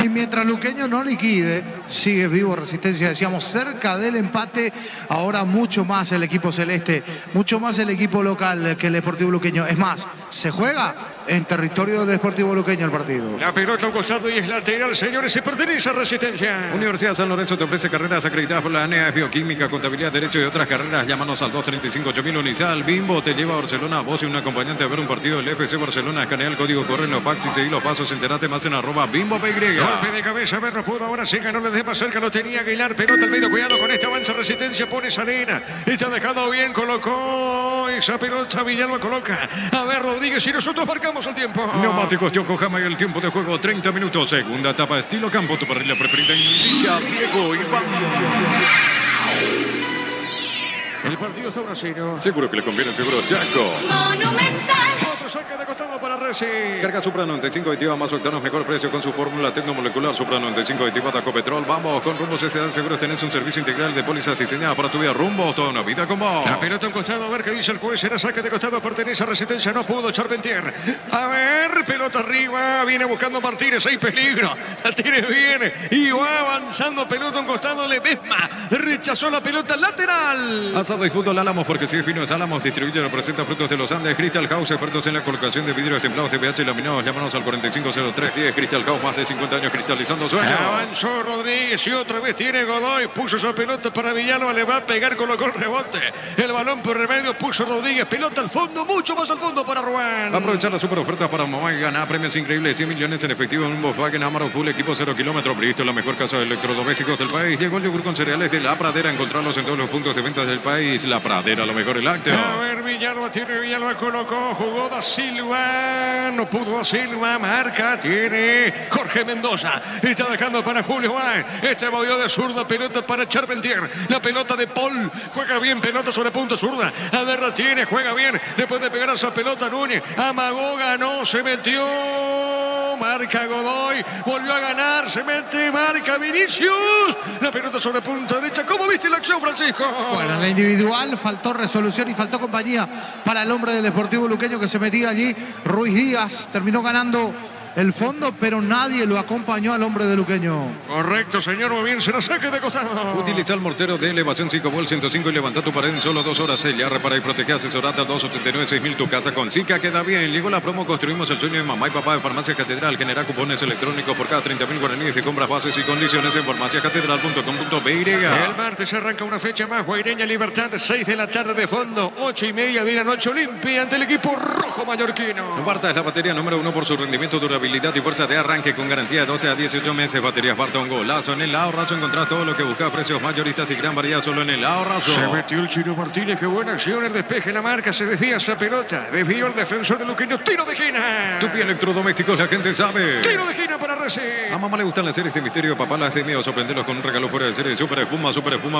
Y mientras Luqueño no liquide, sigue vivo Resistencia, decíamos, cerca del empate. Ahora mucho más el equipo celeste mucho más el equipo local que el Sportivo Luqueño. Es más, se juega en territorio del Sportivo Luqueño el partido. La pelota a un costado y es lateral, señores, y pertenece a Resistencia. Universidad San Lorenzo te ofrece carreras acreditadas por la ANEA, bioquímica, contabilidad, derecho y otras carreras. Llámanos al 235-8000 Unisal. Bimbo te lleva a Barcelona, vos y un acompañante a ver un partido del FC Barcelona. Escanea el código, corre en los fax y seguí los pasos. Enterate más en @BimboPY. Golpe de cabeza, Berro pudo, ahora sí ganó, le deja más cerca, lo tenía Aguilar, pelota al medio, cuidado con esta, avanza Resistencia, pone Salena, está dejado bien, colocó esa pelota, Villalba coloca, a ver Rodríguez y nosotros marcamos el tiempo. Neumáticos Yokohama y el tiempo de juego 30 minutos. Segunda etapa estilo campo, tu parrilla preferida indica Diego Iván. El partido está 1-0. Seguro que le conviene, seguro Chaco. Monumental. Otro saque de costado para Resi. Carga Supra 95 aditiva más octanos, mejor precio con su fórmula tecnomolecular Supra 95 aditiva de Ecopetrol. Vamos con Rumbos S.A. Seguros, tenés un servicio integral de pólizas diseñada para tu vida. Rumbos, toda una vida con vos. La pelota a un costado, a ver qué dice el juez. Será saque de costado, pertenece a Resistencia. No pudo Charpentier. A ver, pelota arriba. Viene buscando Martínez. Hay peligro. La tiene bien. Y va avanzando. Pelota a un costado. Ledesma rechazó la pelota lateral. Asado y fútbol Álamos, porque si es fino es Álamos. Distribuye y representa frutos de los Andes. Crystal House, expertos en la colocación de vidrios templados, CPH y laminados. Llámanos al 450310. Crystal House, más de 50 años cristalizando sueños. Avanzó Rodríguez y otra vez tiene Godoy. Puso esa pelota para Villalba. Le va a pegar, colocó el rebote. El balón por el medio. Puso Rodríguez. Pelota al fondo. Mucho más al fondo para Ruán. Aprovechar la super oferta para mamá y ganar premios increíbles. 100 millones en efectivo en un Volkswagen Amarok Full equipo 0 kilómetros. Bristol, la mejor casa de electrodomésticos del país. Llegó el yogur con cereales de La Pradera. Encontrarlos en todos los puntos de venta del país. La Pradera, lo mejor el lácteo. A ver, Villalba tiene, Villalba colocó, jugó Da Silva, no pudo Da Silva, marca, tiene Jorge Mendoza, está dejando para Julio Juan, este movió de zurda, pelota para Charpentier, la pelota de Paul, juega bien, pelota sobre punta zurda, a ver, la tiene, juega bien, después de pegar esa pelota Núñez, amagó, ganó, se metió, marca Godoy, volvió a ganar, se mete, marca Vinicius, la pelota sobre punta derecha, ¿cómo viste la acción, Francisco? Bueno, en la individual faltó resolución y faltó compañía para el hombre del Sportivo Luqueño que se metía allí. Ruiz Díaz terminó ganando el fondo, pero nadie lo acompañó al hombre de Luqueño. Correcto, señor, muy bien, se la saque de costado. Utiliza el mortero de elevación 5 volt 105 y levanta tu pared en solo 2 horas. Sella, repara y protege, asesorata 289-6000. Tu casa con Zika queda bien. Llegó la promo, construimos el sueño de mamá y papá de Farmacia Catedral. Genera cupones electrónicos por cada 30.000 guaraníes y compras bases y condiciones en farmaciacatedral.com.py. El martes arranca una fecha más. Guaireña Libertad, 6 de la tarde de fondo, 8:30 de la noche Olimpia ante el equipo rojo mallorquino. Barta es la batería número 1 por su rendimiento, durabilidad y fuerza de arranque con garantía de 12 a 18 meses. Baterías Barta, un golazo. En el ahorrazo encontrás todo lo que buscas, precios mayoristas y gran variedad solo en el ahorrazo. Se metió el Chino Martínez, qué buena acción, el despeje, la marca, se desvía esa pelota, desvió el defensor de Luqueño, tiro de esquina. Tupi Electrodomésticos, la gente sabe. Tiro de esquina para Reci. A mamá le gustan las series de misterio, papá las de miedo. Sorprenderlos con un regalo fuera de serie. Super Espuma,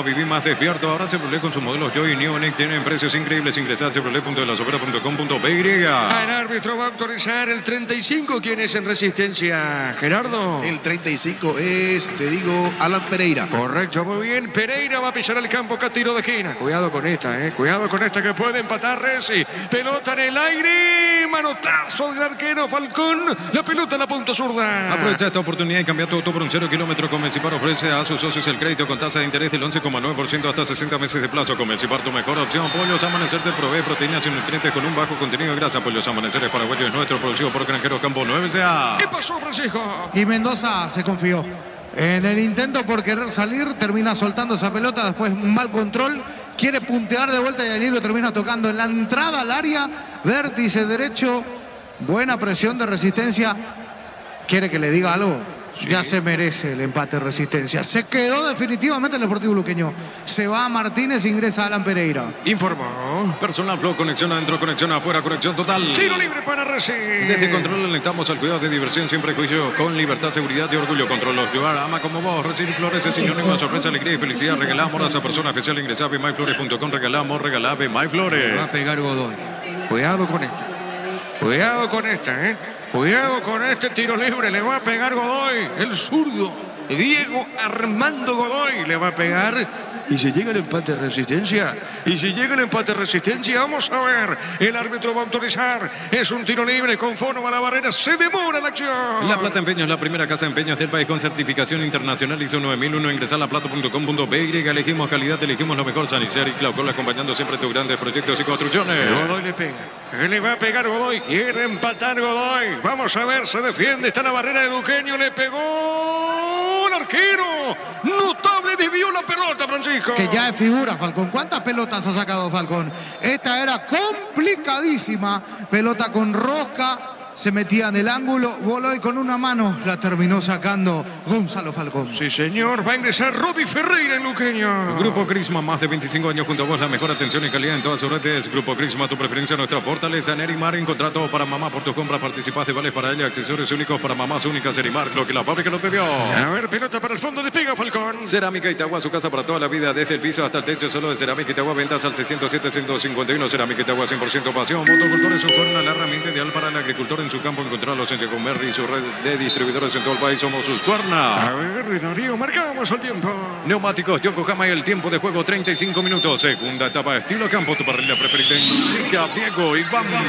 viví más despierto. Ahora Chevrolet con sus modelos Joy y Neonic tienen precios increíbles. Ingresar a chevrolet.delasofera.com.py. El árbitro va a autorizar el 35, ¿quién es en Resistencia? Gerardo. El 35 es, te digo, Alan Pereira. Correcto, muy bien. Pereira va a pisar el campo, acá tiro de esquina. Cuidado con esta, cuidado con esta que puede empatar Reci. Pelota en el aire, manotazo del arquero Falcón. La pelota en la punta zurda. Aprovecha esta oportunidad y cambia tu auto por un 0 kilómetro. Comecipar ofrece a sus socios el crédito con tasa de interés del 11,9% hasta 60 meses de plazo. Comecipar, tu mejor opción. Pollos Amanecer te provee proteínas y nutrientes con un bajo contenido de grasa. Pollos Amanecer es paraguayo, es nuestro, producido por Granjeros Campo 9CA. ¿Qué pasó, Francisco? Y Mendoza se confió. En el intento por querer salir, termina soltando esa pelota, después un mal control, quiere puntear de vuelta y allí lo termina tocando en la entrada al área, vértice derecho, buena presión de Resistencia. ¿Quiere que le diga algo? Sí. Ya se merece el empate Resistencia. Se quedó definitivamente el Deportivo Luqueño. Se va a Martínez, ingresa Alan Pereira. Informó. Personal Flow, conexión adentro, conexión afuera, conexión total. Tiro libre para Reci. Desde Control alentamos al cuidado de diversión, siempre juicio con libertad, seguridad y orgullo. Control los lugar, ama como vos. Recibir flores es sinónimo, sorpresa, alegría y felicidad. Regalamos a esa persona especial. Ingresa a myflores.com. Regalamos, regalame MyFlores. Va a pegar Godoy. Cuidado con esta. Cuidado con esta, Cuidado con este tiro libre, le va a pegar Godoy, el zurdo. Diego Armando Godoy le va a pegar ¿Y si llega el empate de Resistencia? ¿Y si llega el empate de Resistencia? Vamos a ver. El árbitro va a autorizar. Es un tiro libre con fono a la barrera. Se demora la acción. La Plata Empeños, la primera casa de empeños del país con certificación internacional ISO 9001. Ingresa a laplata.com.py. Elegimos calidad, elegimos lo mejor. Sanicer y Claucol acompañando siempre tus grandes proyectos y construcciones. Godoy le pega. Le va a pegar Godoy. Quiere empatar Godoy. Vamos a ver, se defiende. Está en la barrera de Luqueño. Le pegó el arquero. Notable desvió la pelota, Francisco. Que ya es figura, Falcón. ¿Cuántas pelotas ha sacado Falcón? Esta era complicadísima. Pelota con rosca. Se metía en el ángulo, voló y con una mano la terminó sacando Gonzalo Falcón. Sí, señor. Va a ingresar Rodi Ferreira en Luqueño. Grupo Crisma, más de 25 años junto a vos. La mejor atención y calidad en todas sus redes. Grupo Crisma, tu preferencia, nuestra fortaleza. En Erimar, en contrato para mamá por tus compras. Participás de vales para ella. Accesorios únicos para mamás únicas. Erimar, lo que la fábrica no te dio. A ver, pelota para el fondo. Le pega Falcón. Cerámica Itagua, su casa para toda la vida. Desde el piso hasta el techo, solo de Cerámica Itagua. Ventas al 607-151. Cerámica Itagua, 100% pasión. Motocultor es su forma, la herramienta ideal para el agricultor en su campo. Encontrarlos en Secomerri y su red de distribuidores en todo el país. Somos sus cuernas. A ver, Darío, marcamos el tiempo. Neumáticos Yokohama y el tiempo de juego 35 minutos. Segunda etapa, estilo campo, tu parrilla preferida. Indica Diego y vamos.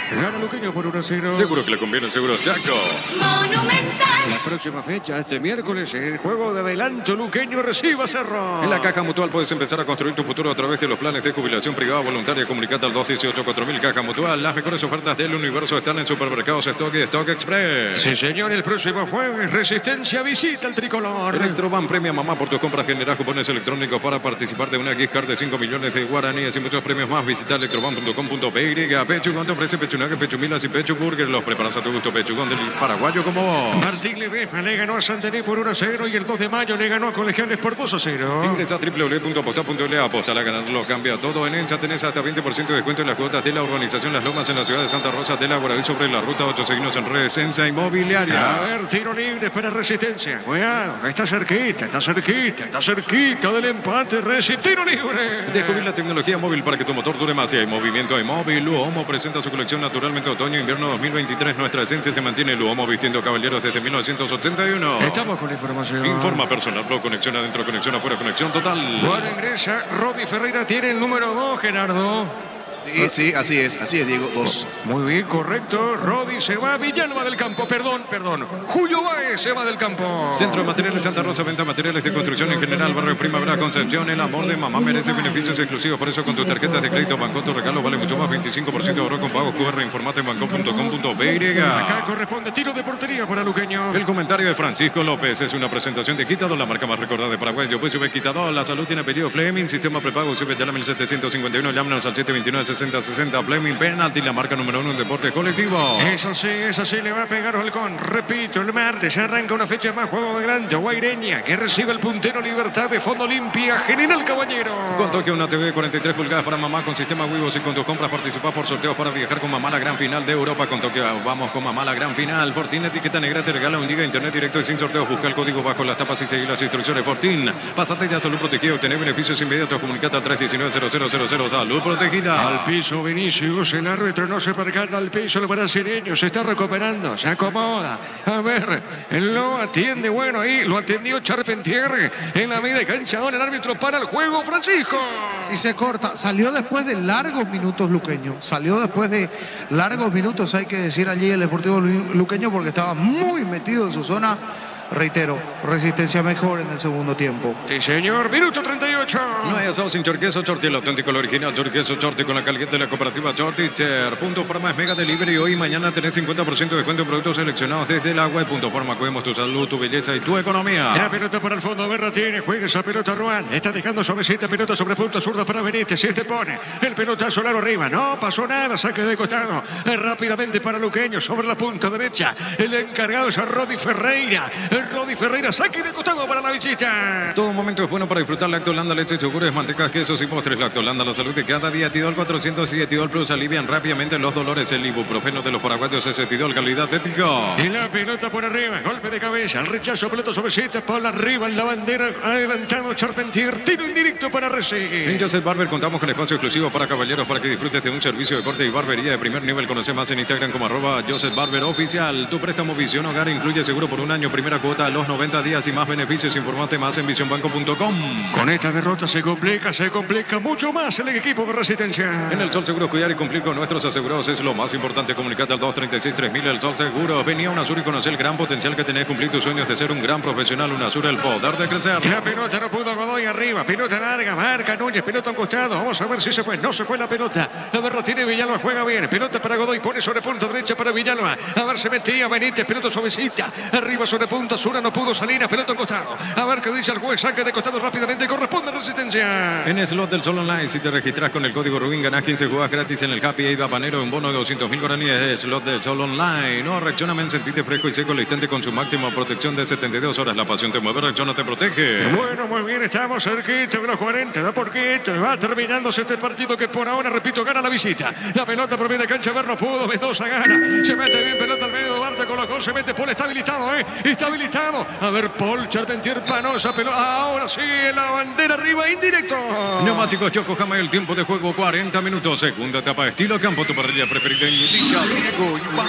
Gana Luqueño por 1-0. Seguro que le conviene, seguro Chaco. Monumental. La próxima fecha, este miércoles, el juego de adelanto Luqueño recibe a Cerro. En la Caja Mutual puedes empezar a construir tu futuro a través de los planes de jubilación privada voluntaria. Comunicate al 218-4000 Caja Mutual. Las mejores ofertas del universo están en Supermercados Stock y Stock Express. Sí, señor, el próximo jueves, Resistencia visita el tricolor. Electroban premia mamá por tus compras. Genera cupones electrónicos para participar de una gift card de 5 millones de guaraníes y muchos premios más. Visita electroban.com.py. Pechugón te ofrece pechunaga, pechumilas y pechu burger. Los preparas a tu gusto. Pechugón del paraguayo como vos. Martín Ledesma le ganó a Santander por 1-0 y el 2 de mayo le ganó a Colegiales por 2-0. Ingresa a www.aposta.le. Aposta la ganarlo cambia todo. En ENSA tenés hasta 20% de descuento en las cuotas de la urbanización Las Lomas en la ciudad de Santa Rosa de la Guaraví sobre la ruta 8. Seguimos en redes ENSA Inmobiliaria. A ver, tiro libre para Resistencia. Cuidado, está cerquita del empate. Tiro libre. Descubrir la tecnología móvil para que tu motor dure más. Y hay movimiento, hay móvil. Luomo presenta su colección naturalmente otoño-invierno 2023. Nuestra esencia se mantiene. Luomo vistiendo caballeros desde 1981. Estamos con la información. Informa personal, Pro, conexión adentro, conexión afuera, conexión total. Bueno, ingresa Rodi Ferreira, tiene el número 2, Gerardo. Sí, así es, Diego, 2. Muy bien, correcto. Rodi se va, Villalba del campo, perdón. Julio Báez se va del campo. Centro de Materiales Santa Rosa, venta materiales de construcción en general, barrio Primavera, Concepción. El amor de mamá merece beneficios exclusivos, por eso con tus tarjetas de crédito Banco tu regalo vale mucho más, 25% de ahorro con pagos QR. Informate en banco.com.py. Acá corresponde tiro de portería para Luqueño. El comentario de Francisco López es una presentación de Quitador, la marca más recordada de Paraguay. Yo pues sube Quitador, la salud tiene apellido Fleming, sistema prepago sube de la 1751, llámanos al 729-6060. Fleming Penalty, la marca número 1 en deporte colectivo. Eso sí, le va a pegar Falcón. Repito, el martes arranca una fecha más, juego de Gran Guaireña, que recibe el puntero Libertad de Fondo Olimpia, General Caballero. Con Tokio, una TV 43 pulgadas para mamá con sistema Wivos y con tus compras participás por sorteos para viajar con mamá a la gran final de Europa. Con Tokio, vamos con mamá a la gran final. Fortín, etiqueta negra, te regala un giga internet directo y sin sorteos. Busca el código bajo las tapas y seguir las instrucciones. Fortín, pasate ya Salud Protegida, obtener beneficios inmediatos. Comunicate al 319-0000. Salud Protegida. Al piso Vinicius, el árbitro no se percata al piso, el brasileño se está recuperando, se acomoda. A ver, él lo atiende, bueno, ahí lo atendió Charpentier en la media cancha. Ahora el árbitro para el juego, Francisco. Y se corta. Salió después de largos minutos Luqueño. Hay que decir allí el Deportivo Luqueño, porque estaba muy metido en su zona. Reitero, Resistencia mejor en el segundo tiempo. Sí, señor. Minuto 38. No hay asado sin chorqueso, Chorti, el auténtico, el original chorqueso, Chorti con la calidad de la cooperativa Chorticher. Punto Forma es mega delivery. Hoy y mañana tenés 50% de descuento en productos seleccionados desde la web. Punto Forma, cuidemos tu salud, tu belleza y tu economía. La pelota para el fondo, Berra tiene, juega esa pelota Ruan. Está dejando suavecita, pelota sobre punto zurda para Benítez. Si este pone el pelotazo largo arriba. No pasó nada, saque de costado. Rápidamente para Luqueño, sobre la punta derecha. El encargado es a Rodi Ferreira. Rodi Ferreira, saque de costado para la visita. Todo momento es bueno para disfrutar Lactolanda, leche, yogures, mantecas, quesos y postres. Lactolanda, la salud de cada día. Tidol 400 y Tidol Plus alivian rápidamente los dolores. El ibuprofeno de los paraguayos es Tidol, calidad ético. Y la pelota por arriba, golpe de cabeza, el rechazo, pelota suavecita, por arriba, en la bandera, adelantado Charpentier, tiro indirecto para recibir. En Joseph Barber contamos con espacio exclusivo para caballeros para que disfrutes de un servicio de corte y barbería de primer nivel. Conoce más en Instagram como @Joseph Barber Oficial. Tu préstamo Visión Hogar incluye seguro por un año, primera cuota cuota a los 90 días y más beneficios. Informate más en visionbanco.com. Con esta derrota se complica mucho más el equipo de Resistencia. En el Sol Seguro, cuidar y cumplir con nuestros asegurados es lo más importante. Comunicate al 236-3000. El Sol Seguro. Venía a UNASUR y conocer el gran potencial que tenés. Cumplir tus sueños de ser un gran profesional. UNASUR, el poder de crecer. La pelota no pudo, Godoy arriba. Pelota larga, marca Núñez. Pelota a un costado. Vamos a ver si se fue. No se fue la pelota. A ver, tiene Villalba. Juega bien. Pelota para Godoy. Pone sobre punta derecha para Villalba. A ver, se metía Benítez. Pelota suavecita. Arriba sobre punta. Sura no pudo salir. A pelota a un costado. A ver qué dice el juez. Saque de costado rápidamente. Corresponde a Resistencia. En Slot del Sol Online, si te registras con el código RUBIN, ganás 15 jugadas gratis en el Happy Aid Habanero, un bono de 200.000 guaraníes. Slot del Sol Online. No, reaccioname, sentite fresco y seco al instante con su máxima protección de 72 horas. La pasión te mueve, reacciona, te protege. Bueno, muy bien, estamos cerquita de los 40, da por quieto, va terminándose este partido que por ahora, repito, gana la visita. La pelota proviene de cancha, ver no pudo, Mendoza gana, se mete bien, pelota al medio, Duarte colocó, se mete, Paul está habilitado, está habilitado. A ver, Paul, Charpentier, Panosa, pelota, ahora sí, la bandera arriba, indirecto. Neumáticos Yokohama, el tiempo de juego 40 minutos, segunda etapa, estilo campo, tu parrilla preferida, indica Diego Iván.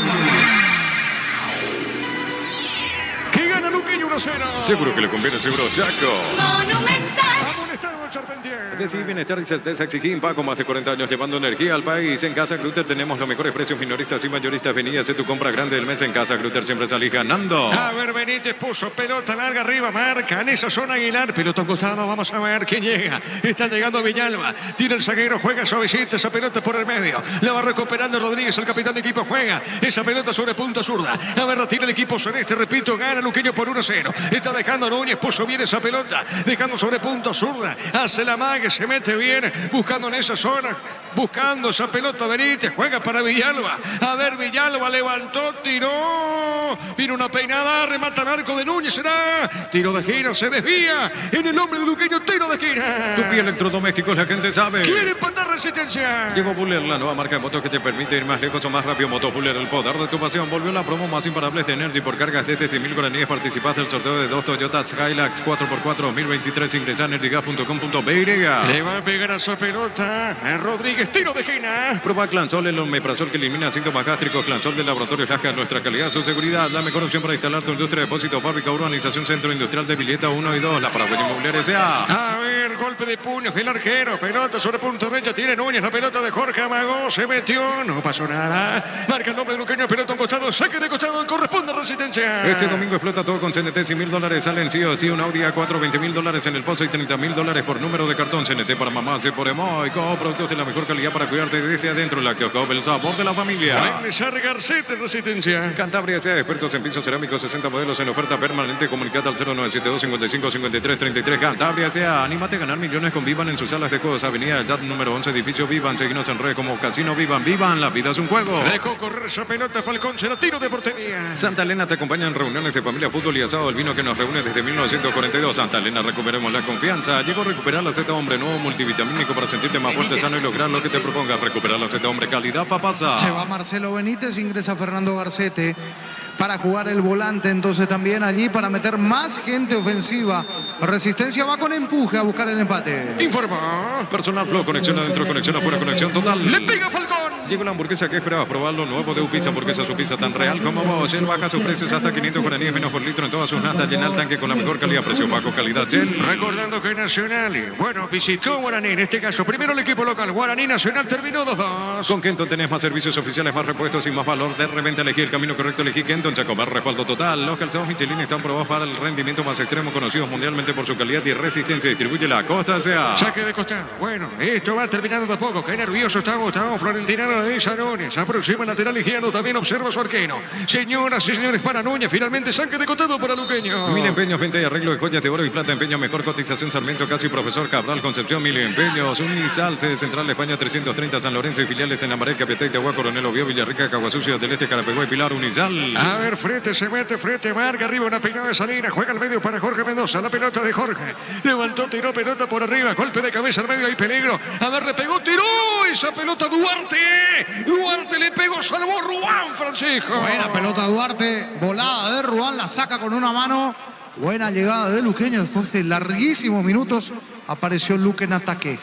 Que gana Luqueño 1-0. Seguro que le conviene, seguro, Chaco. Monumental. Amonestado Charpentier. Decir bienestar y certeza exigir Paco, más de 40 años llevando energía al país. En Casa Grutter tenemos los mejores precios minoristas y mayoristas. Vení a hacer tu compra grande del mes en Casa Grutter, siempre salís ganando. A ver, Benítez puso pelota larga arriba, marca en esa zona Aguilar, pelota a un costado, vamos a ver quién llega. Está llegando Villalba, tira el zaguero, juega suavecita esa pelota por el medio. La va recuperando Rodríguez, el capitán de equipo, juega esa pelota sobre punta zurda. A ver, la tira el equipo celeste, repito, gana Luqueño por 1-0. Está dejando Núñez, puso bien esa pelota, dejando sobre punta zurda. Hace la mague, se mete bien, buscando en esa zona, buscando esa pelota Benítez, juega para Villalba. A ver, Villalba levantó, tiró, vino una peinada, remata el arco de Núñez, será tiro de esquina, se desvía en el hombre de Luqueño, tiro de esquina. Tupi Electrodomésticos, la gente sabe. Quiere empatar Resistencia. Llegó Buller, la nueva marca de motos que te permite ir más lejos o más rápido. Motos Buller, el poder de tu pasión. Volvió la promo más imparable de Energy por cargas desde 100.000 guaraníes. Participás del sorteo de 2 Toyota Hilux 4x4 2023. Ingresa a energygas.com.br. Le va a pegar a esa pelota a Rodríguez, tiro de esquina. Prueba Clansol, el omeprazol que elimina síntomas gástricos. Clansol del laboratorio Lasca, nuestra calidad, su seguridad. La mejor opción para instalar tu industria, depósito, fábrica, urbanización, centro industrial de Villeta 1 y 2. La Paraguay Inmobiliaria S.A. A ver, golpe de puños del arquero. Pelota sobre punto derecha, tiene Núñez. La pelota de Jorge Amagó, se metió, no pasó nada. Marca el nombre de Luqueño, pelota a un costado, saque de costado, corresponde a Resistencia. Este domingo explota todo con CNT, $100.000 salen sí o sí, un Audi A4, $20.000 en el pozo y $30.000 por número de cartón. CNT para mamás y por Emoy, productos de la mejor calidad para cuidarte desde adentro. Lácteo Coop, el sabor de la familia. Regresar Garcete, Resistencia. Cantabria sea expertos en pisos cerámicos, 60 modelos en oferta permanente. Comunicate al 0972 55 53 33. Cantabria sea, anímate a ganar millones con Vivan en sus salas de juegos. Avenida del DAT número 11, edificio Vivan. Seguinos en redes como Casino Vivan. Vivan, la vida es un juego. Dejó correr esa pelota, Falcón, será tiro de portería. Santa Elena te acompaña en reuniones de familia, fútbol y asado. El vino que nos reúne desde 1942. Santa Elena, recuperemos la confianza. Llegó a recuperar la Z Hombre, nuevo multivitamínico para sentirte más fuerte, sano y lograr lo que te propongas. Recuperar la Z Hombre, calidad papasa. Se va Marcelo Benítez, ingresa Fernando Garcete para jugar el volante, entonces también allí para meter más gente ofensiva. Resistencia va con empuje a buscar el empate. Informa. Personal Flow, conexión adentro, conexión afuera, conexión total. Le pega Falcón. Llegó la hamburguesa que esperabas probarlo, nuevo de Upizza, hamburguesa su pizza tan real como vos. Shell baja sus precios hasta 500 guaraníes menos por litro en todas sus natas. Llena el tanque con la mejor calidad, precio bajo, calidad Shell. Recordando que Nacional, bueno, visitó Guaraní, en este caso, primero el equipo local, Guaraní Nacional terminó 2-2. Con Kenton tenés más servicios oficiales, más repuestos y más valor de reventa. Elegí el camino correcto, elegí Kenton, Chacomar, respaldo total. Los calzados Michelin están probados para el rendimiento más extremo, conocidos mundialmente por su calidad y resistencia. Distribuye la Costa sea. Saque de costado. Bueno, esto va terminando de a poco. Qué nervioso está Gustavo Florentinano de Sanones. Aproxima el lateral izquierdo, también observa su arquero. Señoras y señores, para Núñez, finalmente saque de costado para Luqueño. Mil Empeños, venta y arreglo de joyas de oro y plata. Empeño, mejor cotización, Sarmiento, Casi, Profesor Cabral, Concepción. Mil Empeños, Unisal, sede central de España, 330, San Lorenzo y filiales en Lambaré, Capiatá, Tehuá, Coronel Oviedo, Villarrica, Caguasucia del Este, Carapeguá y Pilar. Unisal. A ver, frente, se mete, frente, marca arriba, una peinada de Salina, juega al medio para Jorge Mendoza, la pelota de Jorge. Levantó, tiró pelota por arriba, golpe de cabeza al medio, hay peligro. A ver, le pegó, tiró esa pelota Duarte. Duarte le pegó, salvó Ruán, Francisco. Buena pelota Duarte, volada de Ruán, la saca con una mano. Buena llegada de Luqueño, después de larguísimos minutos apareció Luque en ataque.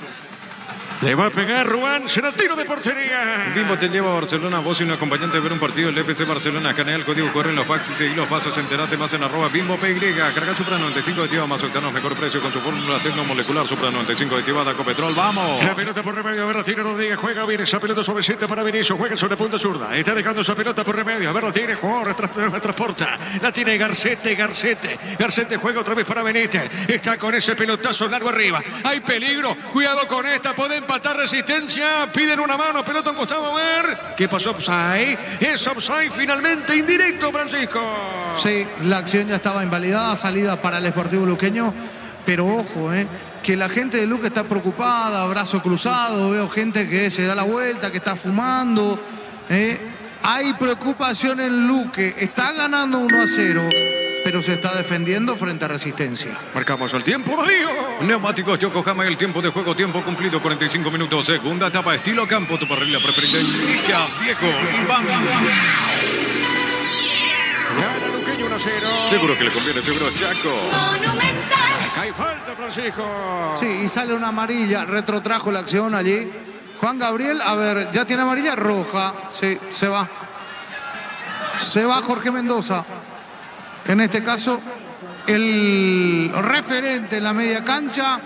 Le va a pegar Ruán, será tiro de portería. Bimbo te lleva a Barcelona, vos y un acompañante a ver un partido del FC Barcelona. Canal, código corre en los fax y seguí los pasos. Enterate más en @Bimbo PY. Carga Supra 95 aditiva más octanos, mejor precio con su fórmula tecnomolecular. Supra 95 aditiva da Copetrol. ¡Vamos! La pelota por remedio, a ver, la tiene Rodríguez, juega bien esa pelota suavecita para Vinicius, juega sobre punta zurda. Está dejando esa pelota por remedio, a ver, la tiene, jugador, transporta. La tiene Garcete juega otra vez para Benítez. Está con ese pelotazo largo arriba. Hay peligro, cuidado con esta, puede empatar Resistencia. Piden una mano, pelota a un costado, a ver. ¿Qué pasó? Offside. Es offside finalmente indirecto, Francisco. Sí, la acción ya estaba invalidada, salida para el Sportivo Luqueño, pero ojo, que la gente de Luque está preocupada, brazo cruzado, veo gente que se da la vuelta, que está fumando. Hay preocupación en Luque, está ganando 1-0, pero se está defendiendo frente a Resistencia. Marcamos el tiempo, Darío. Neumáticos Yokohama, el tiempo de juego, tiempo cumplido, 45 minutos. Segunda etapa, estilo campo, tu parrilla preferida. Ica, Diego, Iván. Gana Luqueño 1-0. Seguro que le conviene, seguro Chaco. Monumental. Hay falta, Francisco. Sí, y sale una amarilla, retrotrajo la acción allí. Juan Gabriel, a ver, ya tiene amarilla roja. Sí, se va. Se va Jorge Mendoza. En este caso, el referente en la media cancha,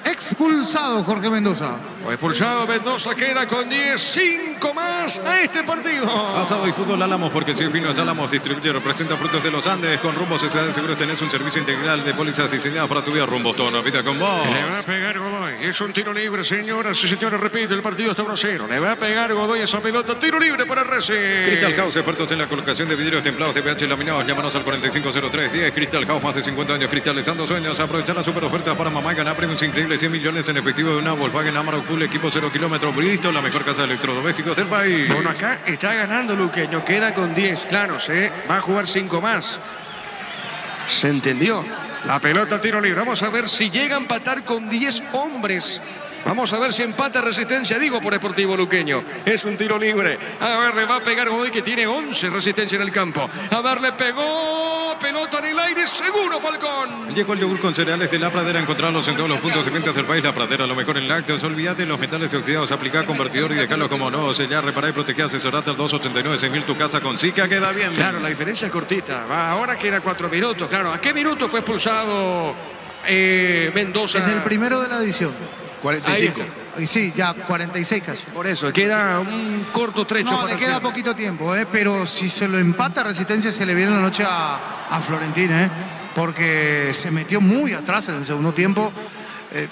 expulsado Jorge Mendoza. Fue expulsado Mendoza, queda con 10, 5 más a este partido. Asado y fútbol Álamos, porque si Finos Álamos distribuye, representa frutos de los Andes. Con Rumbo Sociedad de Seguros tenés un servicio integral de pólizas diseñadas para tu vida. Rumbo, toda una vida con vos. Le va a pegar Godoy. Es un tiro libre, señoras y señores. Repite, el partido está 1-0. Le va a pegar Godoy esa pelota. Tiro libre para Reci. Crystal House, expertos en la colocación de vidrios templados de pH laminados. Llámanos al 450310. Crystal House, más de 50 años cristalizando sueños. Aprovechar las super ofertas para mamá y ganar premios increíbles. 100 millones en efectivo de una Volkswagen Amarok Full equipo 0 kilómetros. Bristol, la mejor casa de electrodomésticos del país. Bueno, acá está ganando Luqueño, queda con 10, claro, va a jugar 5 más. ¿Se entendió? La pelota, tiro libre. Vamos a ver si llega a empatar con 10 hombres. Vamos a ver si empata Resistencia, digo, por Sportivo Luqueño. Es un tiro libre. A ver, le va a pegar Godoy, que tiene 11 Resistencia en el campo. A ver, le pegó. Pelota en el aire, seguro Falcón. Llegó el yogur con cereales de La Pradera. Encontrarlos en todos los puntos de ventas del país. La Pradera, lo mejor en lácteos. Olvídate los metales oxidados. Aplica convertidor y dejarlo como no. Sellar, reparar y proteger. Asesorate al 289-6000. Tu casa con Zika queda bien. Claro, la diferencia es cortita. Ahora queda 4 minutos, claro. ¿A qué minuto fue expulsado Mendoza? En el primero de la edición. 45. Y sí, ya 46 casi. Por eso, queda un corto trecho. No, para le queda hacer. poquito tiempo, pero si se lo empata Resistencia se le viene la noche a Florentín, porque se metió muy atrás en el segundo tiempo.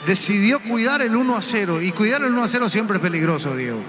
Decidió cuidar el 1-0 y cuidar el 1-0 siempre es peligroso, Diego.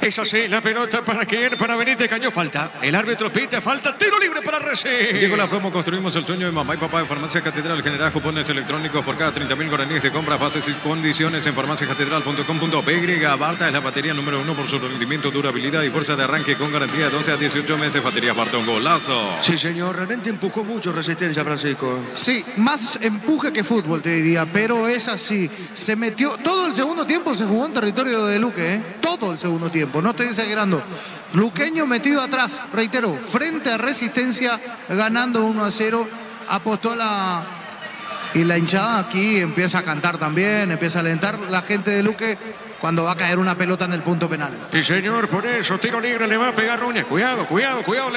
Es así, la pelota para quién, para Benítez, Cañó, falta. El árbitro pita, falta, tiro libre para Reci. Llegó la promo, construimos el sueño de mamá y papá en Farmacia Catedral. General cupones electrónicos por cada 30.000 guaraníes de compra. Bases y condiciones en farmaciacatedral.com.py. Barta es la batería número 1 por su rendimiento, durabilidad y fuerza de arranque con garantía de 12 a 18 meses. Batería Barta, un golazo. Sí, señor, realmente empujó mucho Resistencia, Francisco. Sí, más empuje que fútbol, te diría, pero es así. Se metió, todo el segundo tiempo se jugó en territorio de Luque, todo el segundo tiempo. No estoy exagerando. Luqueño metido atrás, reitero, frente a Resistencia, ganando 1-0. Apostó y la hinchada aquí empieza a cantar también, empieza a alentar la gente de Luque cuando va a caer una pelota en el punto penal. Sí, señor, por eso, tiro libre, le va a pegar Núñez. Cuidado, cuidado, cuidado.